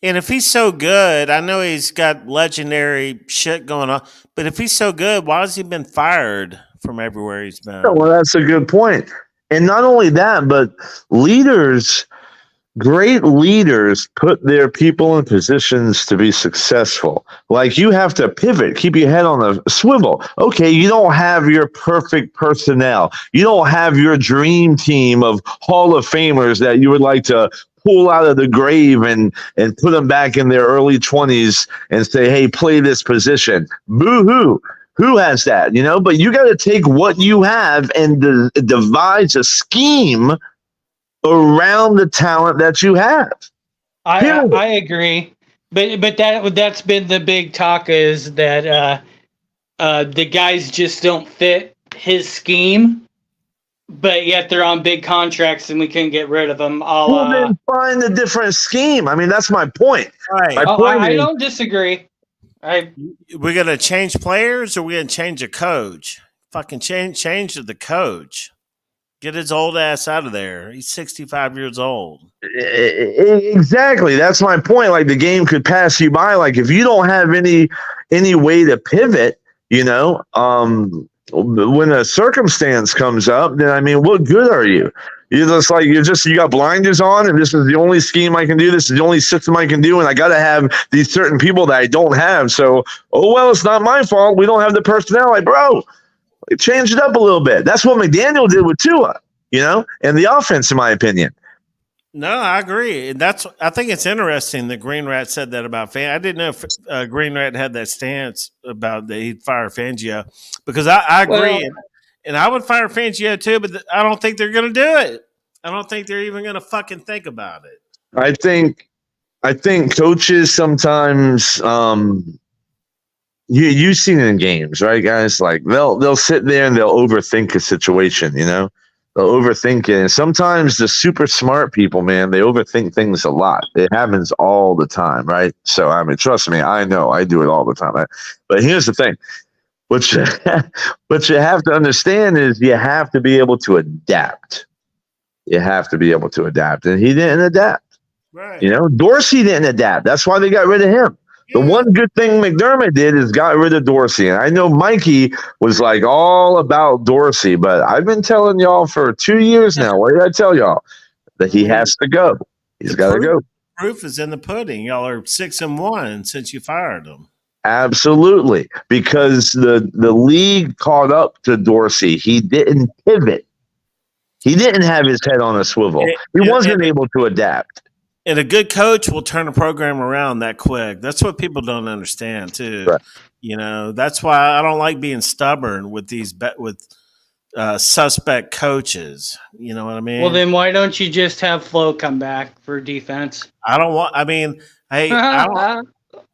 And if he's so good, I know he's got legendary shit going on, but if he's so good, why has he been fired from everywhere he's been? Well, that's a good point. And not only that, but great leaders put their people in positions to be successful. Like you have to pivot, keep your head on a swivel. Okay, you don't have your perfect personnel. You don't have your dream team of Hall of Famers that you would like to pull out of the grave and put them back in their early 20s and say, hey, play this position. Boo-hoo. Who has that? But you got to take what you have and devise a scheme around the talent that you have. I agree, but that's been the big talk is that the guys just don't fit his scheme, but yet they're on big contracts and we couldn't get rid of them. Well, then find a different scheme. I mean, that's my point. Right. I don't disagree. We're gonna change players, or we're gonna change a coach. Fucking change the coach. Get his old ass out of there. He's 65 years old. Exactly. That's my point. Like the game could pass you by. Like if you don't have any way to pivot, when a circumstance comes up, then I mean, what good are you? You got blinders on, and this is the only scheme I can do. This is the only system I can do, and I got to have these certain people that I don't have. So, it's not my fault. We don't have the personnel. Like, bro, change it up a little bit. That's what McDaniel did with Tua, and the offense, in my opinion. No, I agree. And I think it's interesting that Green Rat said that about Fangio. I didn't know if Green Rat had that stance about that he'd fire Fangio, because I agree. And I would fire Fangio too, but I don't think they're going to do it. I don't think they're even going to fucking think about it. I think coaches sometimes, you've seen it in games, right, guys? Like they'll sit there and they'll overthink a situation, They'll overthink it. And sometimes the super smart people, man, they overthink things a lot. It happens all the time, right? So, I mean, trust me, I know I do it all the time. Right? But here's the thing. What you have to understand is you have to be able to adapt. You have to be able to adapt. And he didn't adapt. Right. Dorsey didn't adapt. That's why they got rid of him. The one good thing McDermott did is got rid of Dorsey. And I know Mikey was like all about Dorsey, but I've been telling y'all for 2 years now. What did I tell y'all? That he has to go. He's got to go. Proof is in the pudding. Y'all are 6-1 since you fired him. Absolutely. Because the league caught up to Dorsey. He didn't pivot. He didn't have his head on a swivel. He wasn't able to adapt. And a good coach will turn a program around that quick. That's what people don't understand too. Right. That's why I don't like being stubborn with suspect coaches. You know what I mean? Well, then why don't you just have Flo come back for defense? I don't want. I mean, hey, I don't.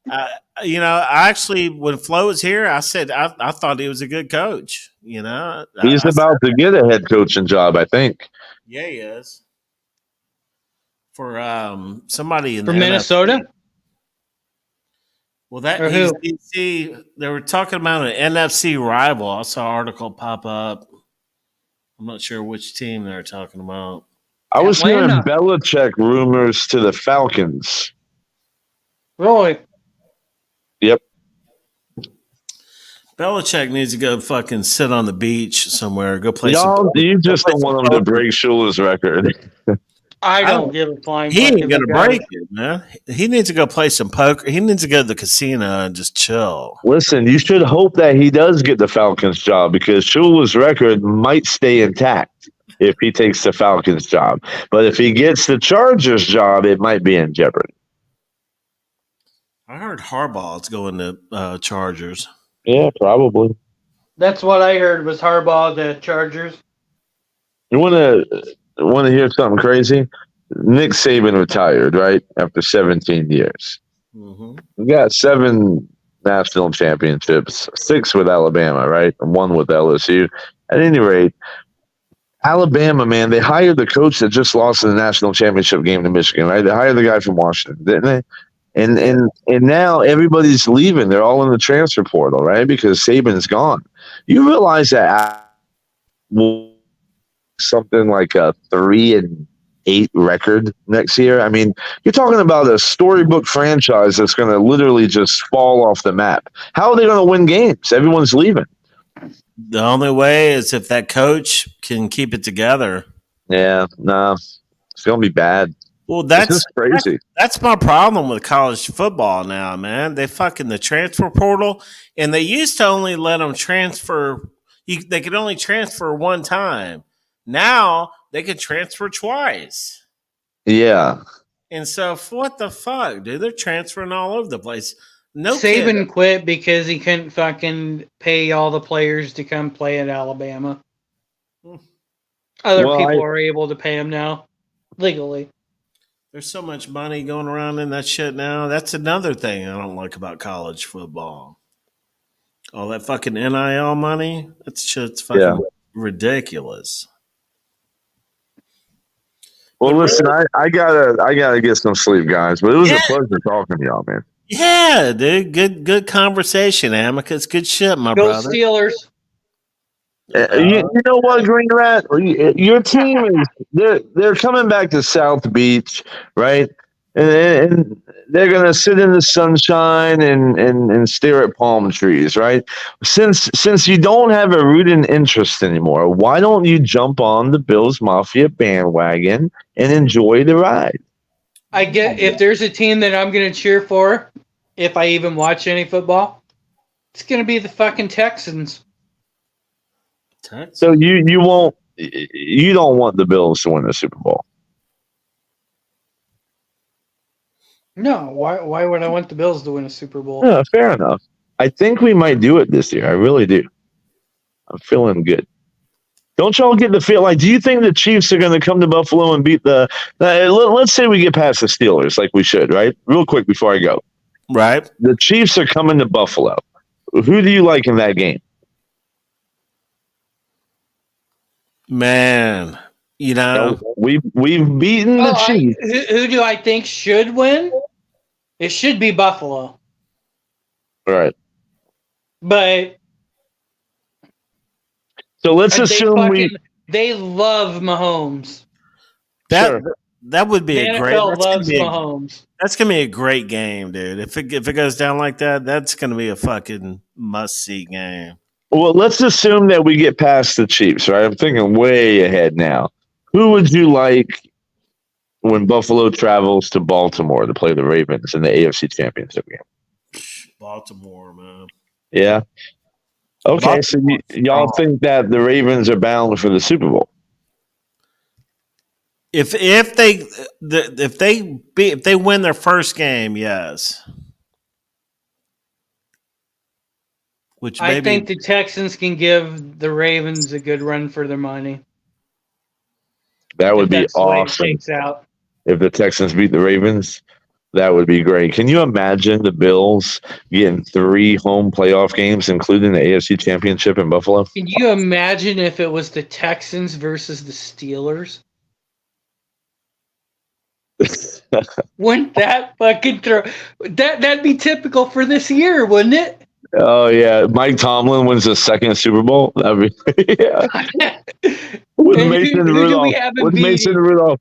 I actually, when Flo was here, I said I thought he was a good coach. He's about to get a head coaching job, I think. Yeah, he is. For somebody in For the Minnesota? NFC. Well, Or who? see, they were talking about an NFC rival. I saw an article pop up. I'm not sure which team they're talking about. I was hearing Atlanta. Belichick rumors to the Falcons. Really? Yep. Belichick needs to go fucking sit on the beach somewhere. Go play Y'all, you just play don't some want him to poker. break Shula's record. I don't give a flying He fuck ain't gonna about break it. it, man. He needs to go play some poker. He needs to go to the casino and just chill. Listen, you should hope that he does get the Falcons job because Shula's record might stay intact if he takes the Falcons job. But if he gets the Chargers job, it might be in jeopardy. I heard Harbaugh's going to Chargers. Yeah, probably. That's what I heard was Harbaugh, the Chargers. You want to hear something crazy? Nick Saban retired, right, after 17 years. Mm-hmm. We got 7 national championships, 6 with Alabama, right, and 1 with LSU. At any rate, Alabama, man, they hired the coach that just lost in the national championship game to Michigan, right? They hired the guy from Washington, didn't they? And now everybody's leaving. They're all in the transfer portal, right? Because Saban's gone. You realize that something like a 3-8 record next year. I mean, you're talking about a storybook franchise that's going to literally just fall off the map. How are they going to win games? Everyone's leaving. The only way is if that coach can keep it together. Yeah, no, it's going to be bad. Well, that's crazy. That's my problem with college football now, man. They fucking the transfer portal, and they used to only let them transfer. They could only transfer one time. Now they can transfer twice. Yeah. And so, what the fuck, dude? They're transferring all over the place. No Saban quit because he couldn't fucking pay all the players to come play at Alabama. Other people are able to pay him now, legally. There's so much money going around in that shit now. That's another thing I don't like about college football. All that fucking NIL money, that shit's fucking ridiculous. Well, but listen, really, I gotta get some sleep, guys. But it was a pleasure talking to y'all, man. Yeah, dude. Good conversation, Amicus. Good shit, my brother. Go Steelers. You know what, Green Rat? Your team is they're coming back to South Beach, right? And they're gonna sit in the sunshine and stare at palm trees, right? Since you don't have a rooting interest anymore, why don't you jump on the Bills Mafia bandwagon and enjoy the ride? I get if there's a team that I'm gonna cheer for, if I even watch any football, it's gonna be the fucking Texans. So you don't want the Bills to win the Super Bowl? No, why would I want the Bills to win a Super Bowl? Yeah, fair enough. I think we might do it this year. I really do. I'm feeling good. Don't y'all get the feel like? Do you think the Chiefs are going to come to Buffalo and beat the? Let's say we get past the Steelers, like we should, right? Real quick before I go, right? The Chiefs are coming to Buffalo. Who do you like in that game? Man, we've beaten the Chiefs. Who do I think should win? It should be Buffalo. All right. But so let's assume they love Mahomes. That would be a great. Loves Mahomes. That's gonna be a great game, dude. If it goes down like that, that's gonna be a fucking must see game. Well, let's assume that we get past the Chiefs, right? I'm thinking way ahead now. Who would you like when Buffalo travels to Baltimore to play the Ravens in the AFC Championship game? Baltimore, man. Yeah. Okay, so y'all think that the Ravens are bound for the Super Bowl? If they win their first game, yes. which I maybe think the Texans can give the Ravens a good run for their money. That would If be that's the way it awesome shakes out. if the Texans beat the Ravens. That would be great. Can you imagine the Bills getting 3 home playoff games, including the AFC Championship in Buffalo? Can you imagine if it was the Texans versus the Steelers? Wouldn't that fucking throw that'd be typical for this year, wouldn't it? Oh yeah, Mike Tomlin wins the second Super Bowl. That'd be yeah. With And Mason who do we Rudolph. have him With Mason beating? Rudolph.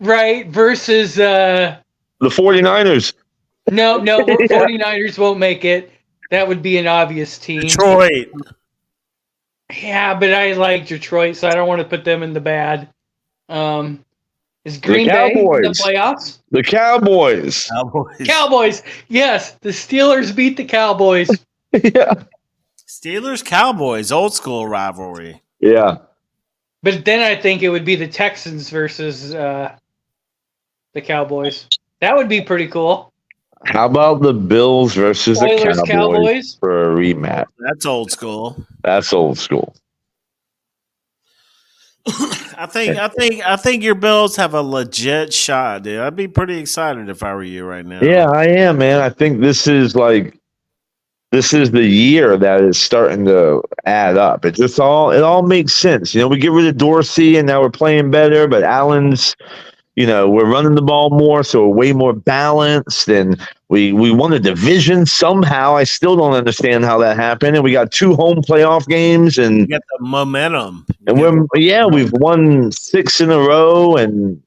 Right, versus The 49ers. no, Yeah. 49ers won't make it. That would be an obvious team. Detroit. Yeah, but I like Detroit, so I don't want to put them in the bad. Is Green Bay in the Cowboys. playoffs? The Cowboys. Cowboys. Cowboys. Yes, the Steelers beat the Cowboys. Yeah. Steelers Cowboys, old school rivalry. Yeah. But then I think it would be the Texans versus the Cowboys. That would be pretty cool. How about the Bills versus the Oilers, Cowboys, Cowboys. for a rematch? That's old school. That's old school. I think your Bills have a legit shot, dude. I'd be pretty excited if I were you right now. Yeah, I am, man. I think this is the year that is starting to add up. It all makes sense. You know, we get rid of Dorsey and now we're playing better, but Allen's, you know, we're running the ball more, so we're way more balanced, and we won a division somehow. I still don't understand how that happened. And we got 2 home playoff games, and You get the momentum. we've won 6 in a row, and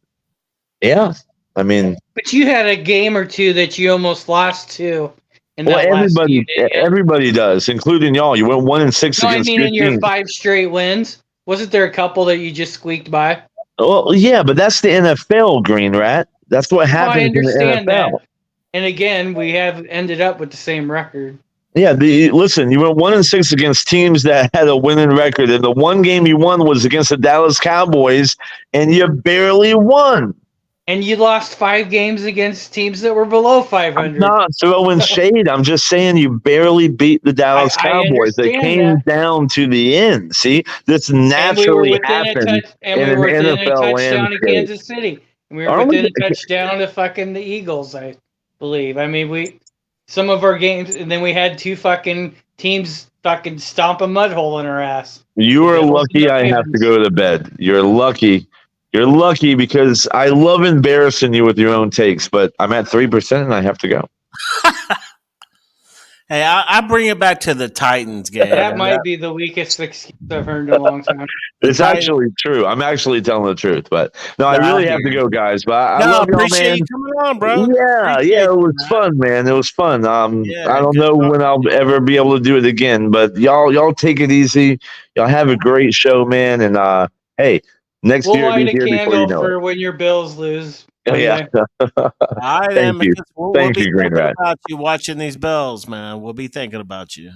yeah, I mean, But you had a game or two that you almost lost to. In well, that last few days. everybody does, including y'all. You went 1-6 No, I against mean good in your teams. 5 straight wins. Wasn't there a couple that you just squeaked by? Well, yeah, but that's the NFL, Green Rat. That's what I happens in the understand NFL. that. And again, we have ended up with the same record. Yeah, listen, you went 1-6 against teams that had a winning record, and the one game you won was against the Dallas Cowboys, and you barely won. And you lost 5 games against teams that were below 500. I'm not throwing shade. I'm just saying you barely beat the Dallas I Cowboys. It understand came that. down to the end. See, this naturally happens and in we an were within a NFL touchdown to landscape. Kansas City. And we were Aren't we- within a touchdown to fucking the Eagles, I believe. I mean, some of our games, and then we had 2 fucking teams fucking stomp a mud hole in our ass. You are Bills and lucky the I have to Ravens. go to bed. You're lucky. You're lucky because I love embarrassing you with your own takes, but I'm at 3% and I have to go. Hey, I bring it back to the Titans game. That might be the weakest excuse I've heard in a long time. It's Titans- actually true. I'm actually telling the truth, but no, I Yeah, really I have hear to you. go, guys. But I No, love y'all, appreciate man. you coming on, bro. Yeah, Appreciate it was you, man. fun, man. It was fun. Yeah, I don't good know talk. when I'll ever be able to do it again, but y'all take it easy. Y'all have a great show, man. And hey, next We'll year light be a here before candle you know for it. when your Bills lose. Oh, yeah. All right, Thank you. Amicus. We'll Thank be you, Green thinking Rat. about you watching these Bills, man. We'll be thinking about you.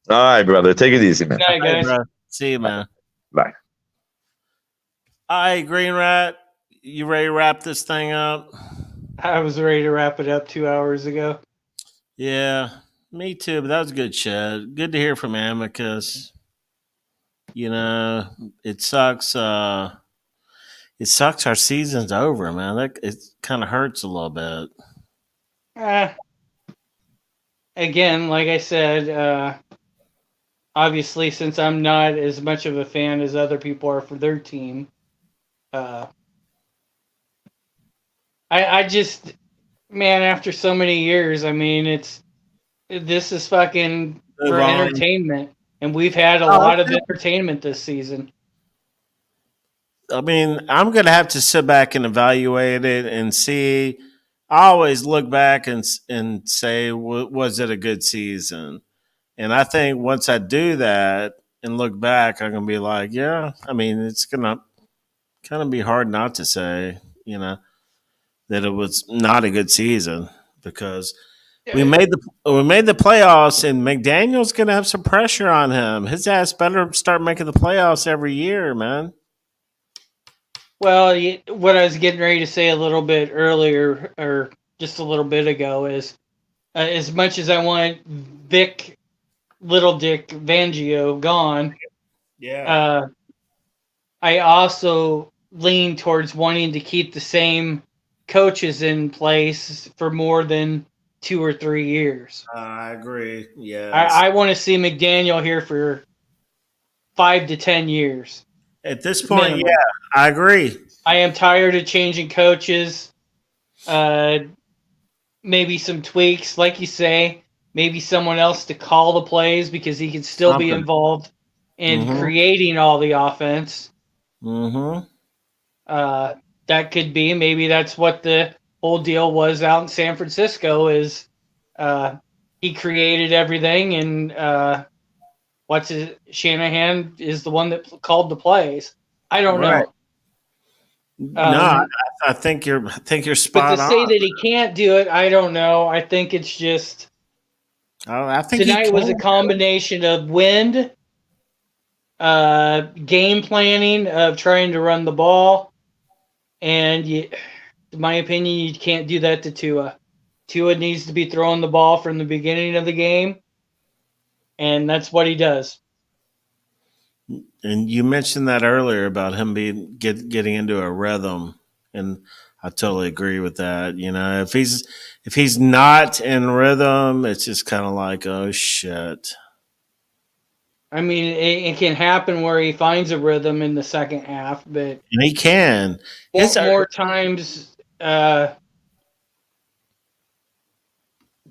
All right, brother. Take it easy, man. Good night, All right, guys. bro. See you, man. Bye. All right, Green Rat. You ready to wrap this thing up? I was ready to wrap it up 2 hours ago. Yeah, me too. But that was good shit. Good to hear from Amicus. You know, it sucks. It sucks. Our season's over, man. It kind of hurts a little bit. Again, like I said, obviously, since I'm not as much of a fan as other people are for their team, I just, man, after so many years, I mean, this is fucking Move for on. entertainment, and we've had a lot of entertainment this season. I mean, I'm going to have to sit back and evaluate it and see. I always look back and say, was it a good season? And I think once I do that and look back, I'm going to be like, yeah, I mean, it's going to kind of be hard not to say, you know, that it was not a good season because we made the playoffs and McDaniel's going to have some pressure on him. His ass better start making the playoffs every year, man. Well, what I was getting ready to say a little bit earlier, or just a little bit ago, is as much as I want Vic Little Dick Fangio gone, Yeah. I also lean towards wanting to keep the same coaches in place for more than 2 or 3 years. I agree. I, Yes. I want to see McDaniel here for 5 to 10 years At this point, minimum. yeah, I agree. I am tired of changing coaches. Maybe some tweaks, like you say. Maybe someone else to call the plays because he can still be Something. involved in Mm-hmm. creating all the offense. Mm-hmm. Uh, that could be. Maybe that's what the whole deal was out in San Francisco. Is he created everything, and Shanahan is the one that called the plays. I don't Right. know. No, I think you're But to spot say on. that he can't do it, I don't know. I think it's just I think he tonight was a can. combination of wind, game planning of trying to run the ball, and in my opinion, you can't do that to Tua. Tua needs to be throwing the ball from the beginning of the game, and that's what he does. And you mentioned that earlier about him getting into a rhythm, and I totally agree with that. You know, if he's not in rhythm, it's just kind of like, oh shit. I mean, it can happen where he finds a rhythm in the second half, but And he can. His more times,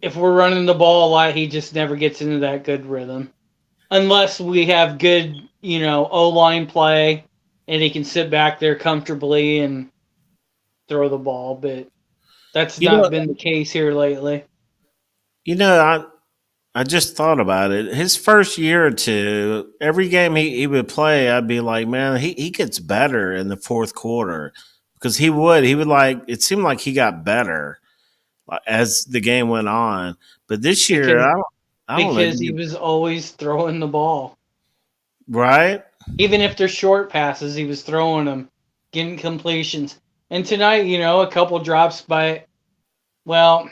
if we're running the ball a lot, he just never gets into that good rhythm. Unless we have good, O-line play and he can sit back there comfortably and throw the ball, but that's you not know, been the case here lately. you know, I just thought about it. His first year or two, every game he would play, I'd be like, man, he gets better in the fourth quarter because he would like it seemed like he got better as the game went on. But this year, Because I don't because he know, was always throwing the ball. right? Even if they're short passes, he was throwing them, getting completions. And tonight, a couple drops by, well,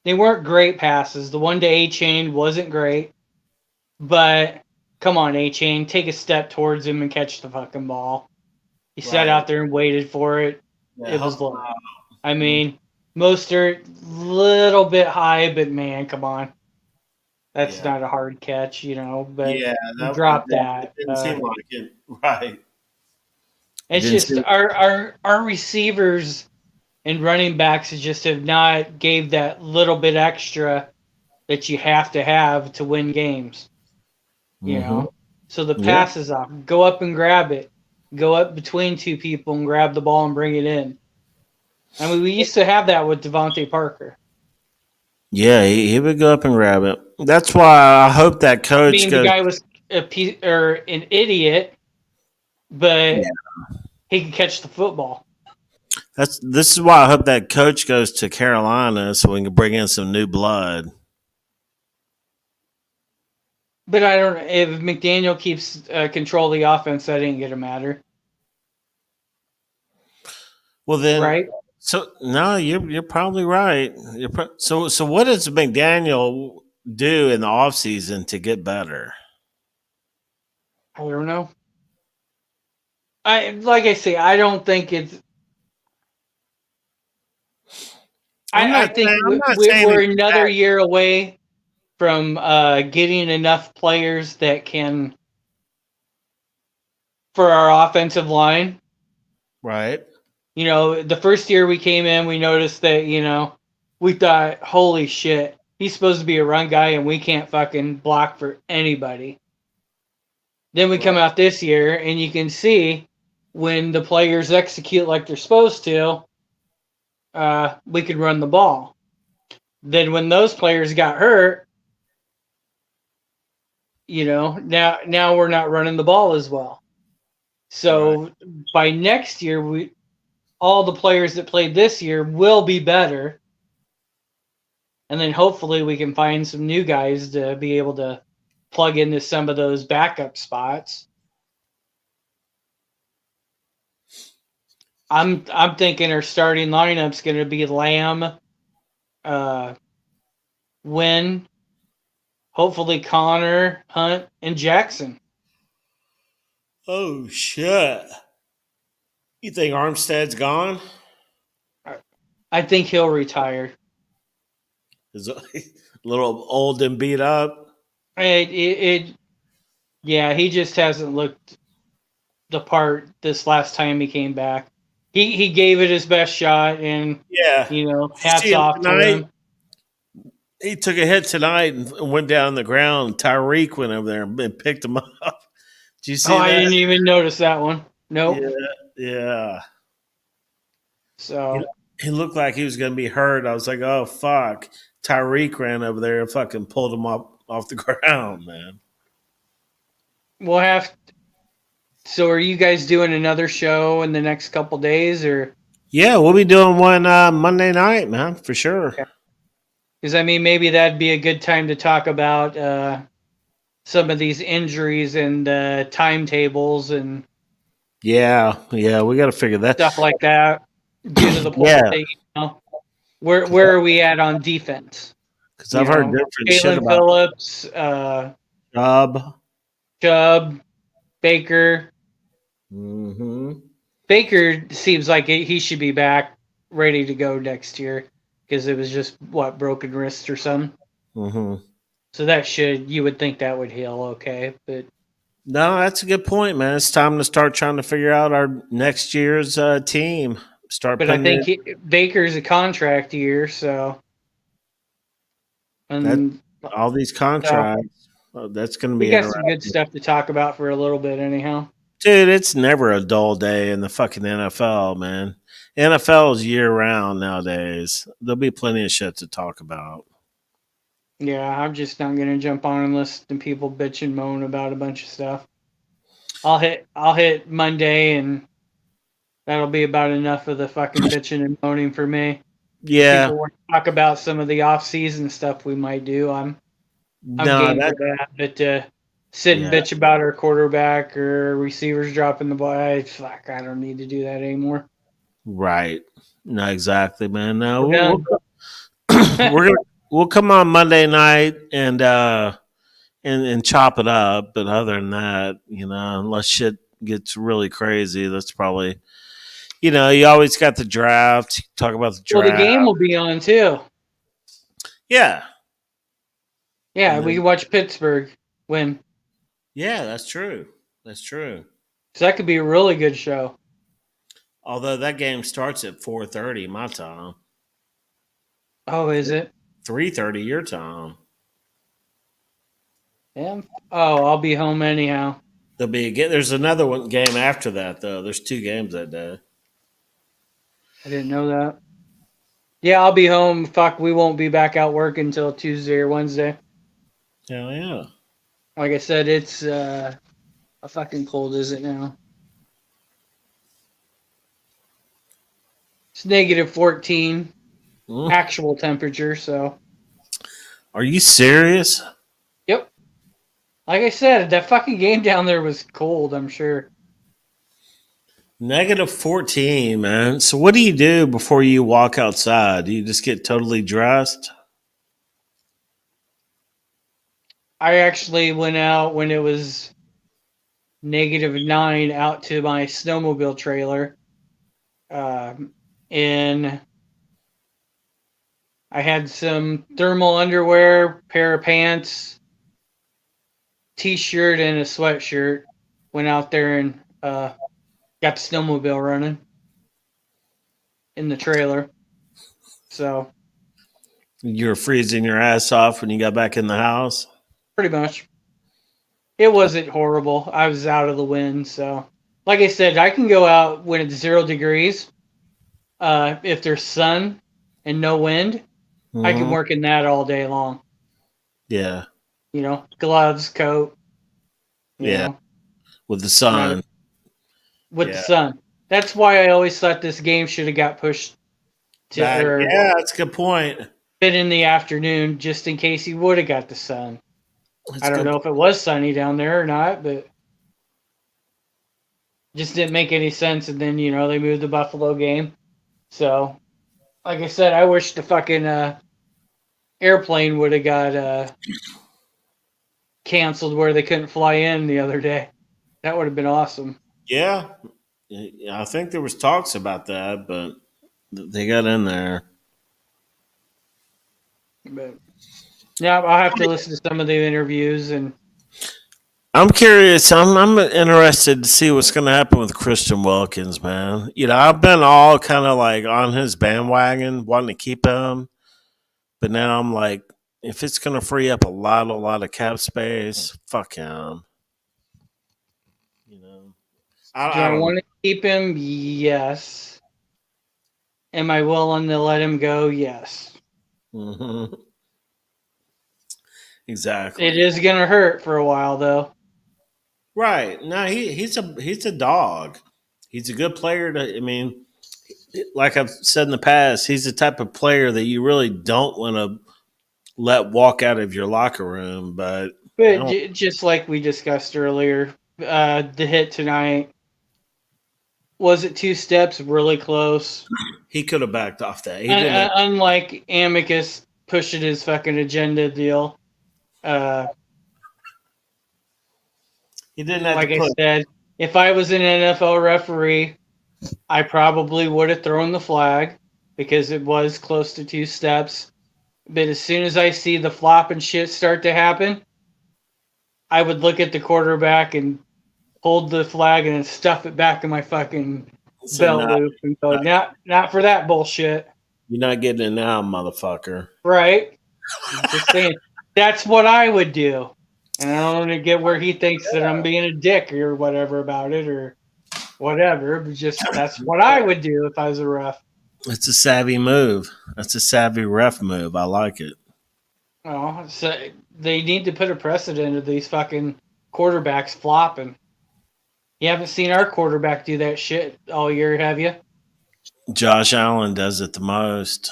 they weren't great passes. The one to A-Chain wasn't great, but come on, A-Chain, take a step towards him and catch the fucking ball. He sat Right. out there and waited for it. Yeah, It was help him low. out. I mean, Mostert, little bit high, but man, come on. That's Yeah, not a hard catch, but yeah. drop It that. didn't seem like it. Right. It It's didn't just seem. our receivers and running backs just have not gave that little bit extra that you have to have to win games. You Mm-hmm. know, so the Yeah. pass is off. Go up and grab it. Go up between two people and grab the ball and bring it in. I mean, we used to have that with Devontae Parker. Yeah, he would go up and grab it. That's why I hope that I coach mean, the goes. guy was an idiot, but Yeah. he could catch the football. This is why I hope that coach goes to Carolina so we can bring in some new blood. But I don't. If McDaniel keeps control of the offense, that ain't gonna matter, Well then, right? so no, you're probably right. So what does McDaniel do in the offseason to get better? I don't know. Like I say, I don't think it's. I think I'm not saying we're it's another bad, year away from getting enough players that can for our offensive line. right? The first year we came in, we noticed that we thought, holy shit, he's supposed to be a run guy, and we can't fucking block for anybody. Then we Right. come out this year, and you can see when the players execute like they're supposed to, we could run the ball. Then when those players got hurt, now we're not running the ball as well. Right. So by next year, all the players that played this year will be better, and then hopefully we can find some new guys to be able to plug into some of those backup spots. I'm thinking our starting lineup's going to be Lamb, Wynn, hopefully Connor, Hunt, and Jackson. Oh shit! You think Armstead's gone? I think he'll retire. Is a little old and beat up. Yeah, he just hasn't looked the part this last time he came back. He gave it his best shot, and Yeah. Did you hats see him off to tonight? him. He took a hit tonight and went down the ground. Tyreek went over there and picked him up. Did you see I that? didn't even notice that one. Nope. Yeah. So He looked like he was going to be hurt. I was like, oh, fuck. Tyreek ran over there and fucking pulled him up off the ground, man. we'll have. So are you guys doing another show in the next couple days, or? Yeah, we'll be doing one Monday night, man, for sure. Because I mean, maybe that'd be a good time to talk about some of these injuries and timetables and Yeah, we got to figure that. stuff like that due to the point Yeah. that, where are we at on defense? Because I've heard different shit Jalen about Phillips, Chubb, Baker. Mm-hmm. Baker seems like he should be back, ready to go next year, because it was just broken wrist or something. Mm-hmm. So you would think that would heal okay, but No, that's a good point, man. It's time to start trying to figure out our next year's team. But I think Baker's a contract year, so and all these contracts. That's going to be we got some good interesting. stuff to talk about for a little bit, anyhow. Dude, it's never a dull day in the fucking NFL, man. NFL is year round nowadays. There'll be plenty of shit to talk about. Yeah, I'm just not gonna jump on and listen to people bitch and moan about a bunch of stuff. I'll hit Monday, and that'll be about enough of the fucking bitching and moaning for me. Yeah. People want to talk about some of the off-season stuff we might do. I'm No, game for that, but sit and bitch about our quarterback or receivers dropping the ball, I don't need to do that anymore. Right. No, exactly, man. No, we'll come on Monday night and chop it up. But other than that, unless shit gets really crazy, that's probably you always got the draft. Talk about the draft. Well, the game will be on too. Yeah. Yeah, we can watch Pittsburgh win. Yeah, that's true. That's true. So that could be a really good show. Although that game starts at 4:30 my time. Oh, is it? 3:30 your time. Yeah. Oh, I'll be home anyhow. There's another game after that though. There's 2 games that day. I didn't know that. Yeah, I'll be home. Fuck, we won't be back out work until Tuesday or Wednesday. Hell yeah. Like I said, it's how fucking cold is it now? It's negative 14 actual temperature, so. Are you serious? Yep. Like I said, that fucking game down there was cold, I'm sure. Negative 14, man. So what do you do before you walk outside? Do you just get totally dressed? I actually went out when it was negative 9 out to my snowmobile trailer. And I had some thermal underwear, pair of pants, t-shirt, and a sweatshirt. Went out there and got the snowmobile running in the trailer. So You were freezing your ass off when you got back in the house? pretty much. It wasn't horrible. I was out of the wind, so like I said, I can go out when it's 0 degrees. If there's sun and no wind, I can work in that all day long. Yeah. Gloves, coat. Yeah. With the sun. The sun. That's why I always thought this game should have got pushed to yeah, that's a good point. Fit in the afternoon just in case he would have got the sun. I don't know if it was sunny down there or not, but just didn't make any sense. And then, they moved the Buffalo game. So, like I said, I wish the fucking airplane would have got canceled where they couldn't fly in the other day. That would have been awesome. Yeah, I think there was talks about that, but they got in there. But yeah, I'll have to listen to some of the interviews and I'm curious. I'm interested to see what's going to happen with Christian Wilkins, man. I've been all kind of like on his bandwagon, wanting to keep him, but now I'm like, if it's going to free up a lot of cap space, fuck him. do I I don't. want to keep him? Yes. Am I willing to let him go? Yes. Mm-hmm. Exactly. It is gonna hurt for a while though. Right. No, he's a dog. He's a good player. I mean, like I've said in the past, he's the type of player that you really don't want to let walk out of your locker room. But I But don't. just like we discussed earlier, the hit tonight, was it 2 steps? Really close. He could have backed off that. He didn't. Unlike Amicus pushing his fucking agenda deal. He didn't have to Like I put. said, if I was an NFL referee, I probably would have thrown the flag because it was close to 2 steps. But as soon as I see the flop and shit start to happen, I would look at the quarterback and hold the flag and then stuff it back in my fucking So belt loop and go, not for that bullshit. you're not getting it now, motherfucker. Right? I'm just saying. That's what I would do. And I don't want to get where he thinks that I'm being a dick or whatever about it or whatever. But just that's what I would do if I was a ref. It's a savvy move. That's a savvy ref move. I like it. Oh, so they need to put a precedent of these fucking quarterbacks flopping. You haven't seen our quarterback do that shit all year, have you? Josh Allen does it the most.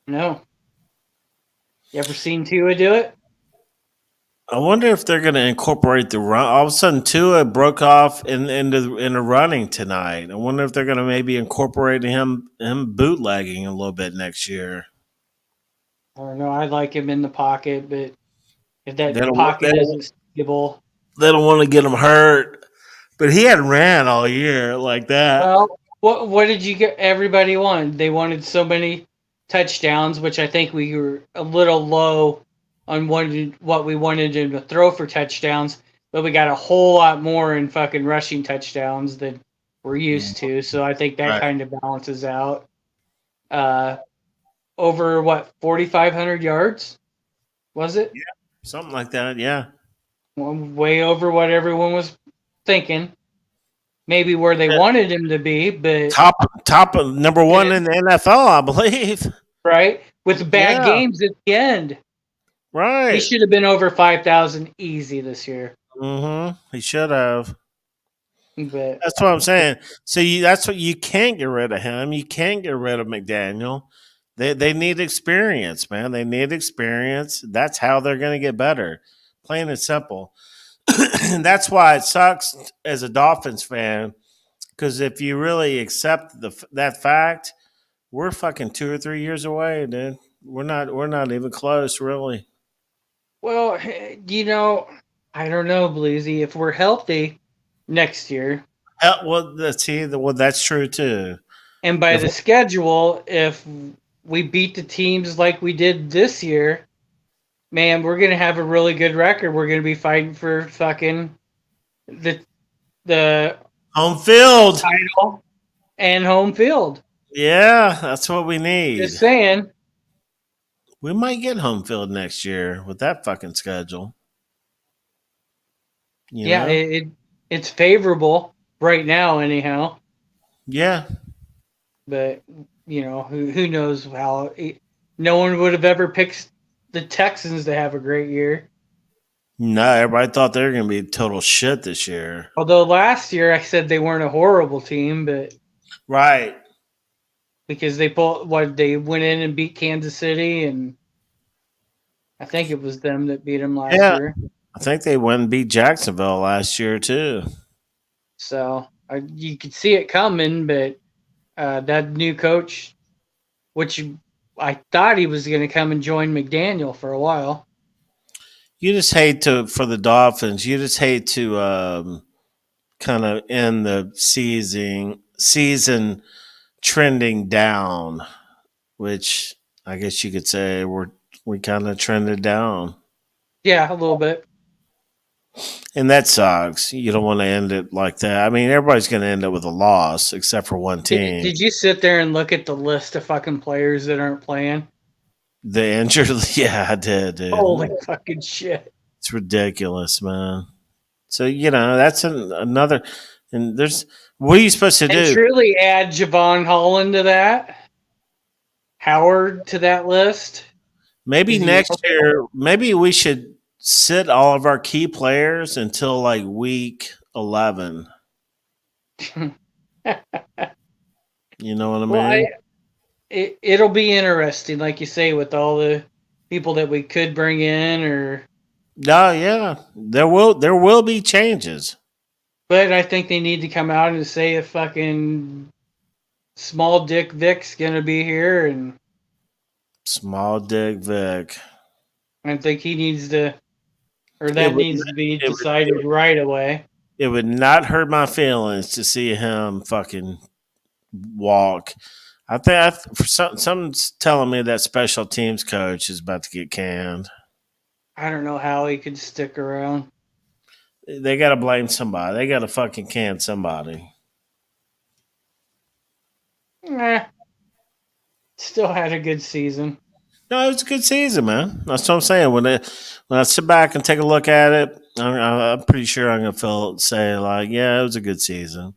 No. You ever seen Tua do it? I wonder if they're going to incorporate the run. All of a sudden, Tua broke off in the running tonight. I wonder if they're going to maybe incorporate him bootlegging a little bit next year. I don't know. I like him in the pocket, but if They that don't pocket isn't stable, they don't want to get him hurt, but he hadn't ran all year like that. well, what did you get? Everybody wanted. They wanted so many touchdowns, which I think we were a little low on what we wanted him to throw for touchdowns, but we got a whole lot more in fucking rushing touchdowns than we're used to. So I think that Right. kind of balances out. Over what 4,500 yards was it? Something like that. Yeah. Way over what everyone was thinking. Maybe where they wanted him to be, but Top of number one in the NFL, I believe. right with bad Yeah. games at the end. Right. He should have been over 5,000 easy this year. Mm-hmm. He should have. But That's what I'm saying. So that's what you can't get rid of him. You can't get rid of McDaniel. They need experience, man. They need experience. That's how they're going to get better. Plain and simple. And that's why it sucks as a Dolphins fan, because if you really accept that fact, we're fucking 2 or 3 years away, dude. We're not even close, really. well, I don't know, Bleezy. If we're healthy next year, Well, that's true too. and by the schedule, if we beat the teams like we did this year, man, we're gonna have a really good record. We're gonna be fighting for fucking the Home field. title and home field. Yeah, that's what we need. Just saying. We might get home field next year with that fucking schedule. You Yeah, know? it's favorable right now, anyhow. Yeah. But who knows how? No one would have ever picked the Texans to have a great year. No, everybody thought they were going to be total shit this year. Although last year I said they weren't a horrible team, but Right. because they went in and beat Kansas City, and I think it was them that beat them last year. I think they went and beat Jacksonville last year too. So you could see it coming, but that new coach, which I thought he was going to come and join McDaniel for a while. You just hate for the Dolphins. You just hate to kind of end the season trending down, which I guess you could say we kind of trended down, Yeah, a little bit. and that sucks. You don't want to end it like that. I mean, everybody's going to end up with a loss except for one team. Did you sit there and look at the list of fucking players that aren't playing? The injured, yeah, I did, dude. Holy fucking shit! It's ridiculous, man. So that's another. And there's what are you supposed to And do? truly add Javon Holland to that, Howard to that list. Maybe Is he next eligible? year, maybe we should sit all of our key players until like week 11. You know what I mean? Well, it'll be interesting, like you say, with all the people that we could bring in, No, yeah, there will be changes. but I think they need to come out and say if fucking Small Dick Vic's gonna be here, and Small Dick Vic. I think he needs to, or It that would- needs to be it would- decided right away. It would not hurt my feelings to see him fucking walk. I think something's telling me that special teams coach is about to get canned. I don't know how he could stick around. They got to blame somebody. They got to fucking can somebody. Still had a good season. No, it was a good season, man. That's what I'm saying. When I sit back and take a look at it, I'm pretty sure I'm gonna say like, yeah, it was a good season.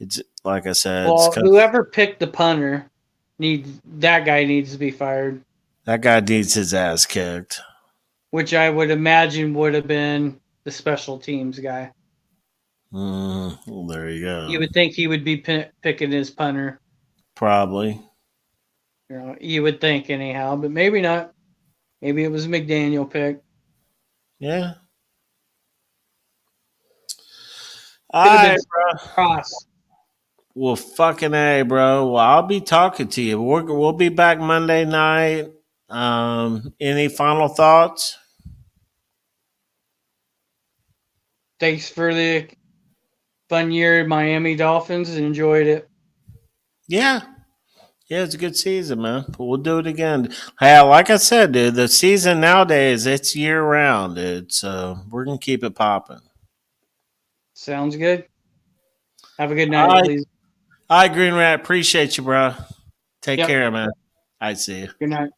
It's like I said. Well, whoever picked the punter that guy needs to be fired. That guy needs his ass kicked. Which I would imagine would have been the special teams guy. Well, there you go. You would think he would be picking his punter. Probably. You would think anyhow, but maybe not. Maybe it was a McDaniel pick. Yeah. Could All have right, been bro. Cross. Well, fucking A, bro. Well, I'll be talking to you. We'll be back Monday night. Any final thoughts? Thanks for the fun year at Miami Dolphins. Enjoyed it. Yeah. Yeah, it's a good season, man. But we'll do it again. Hey, like I said, dude, the season nowadays, it's year round, dude. So we're going to keep it popping. Sounds good. Have a good night, please. All right, Green Rat. Appreciate you, bro. Take Yep. care, man. I see you. Good night.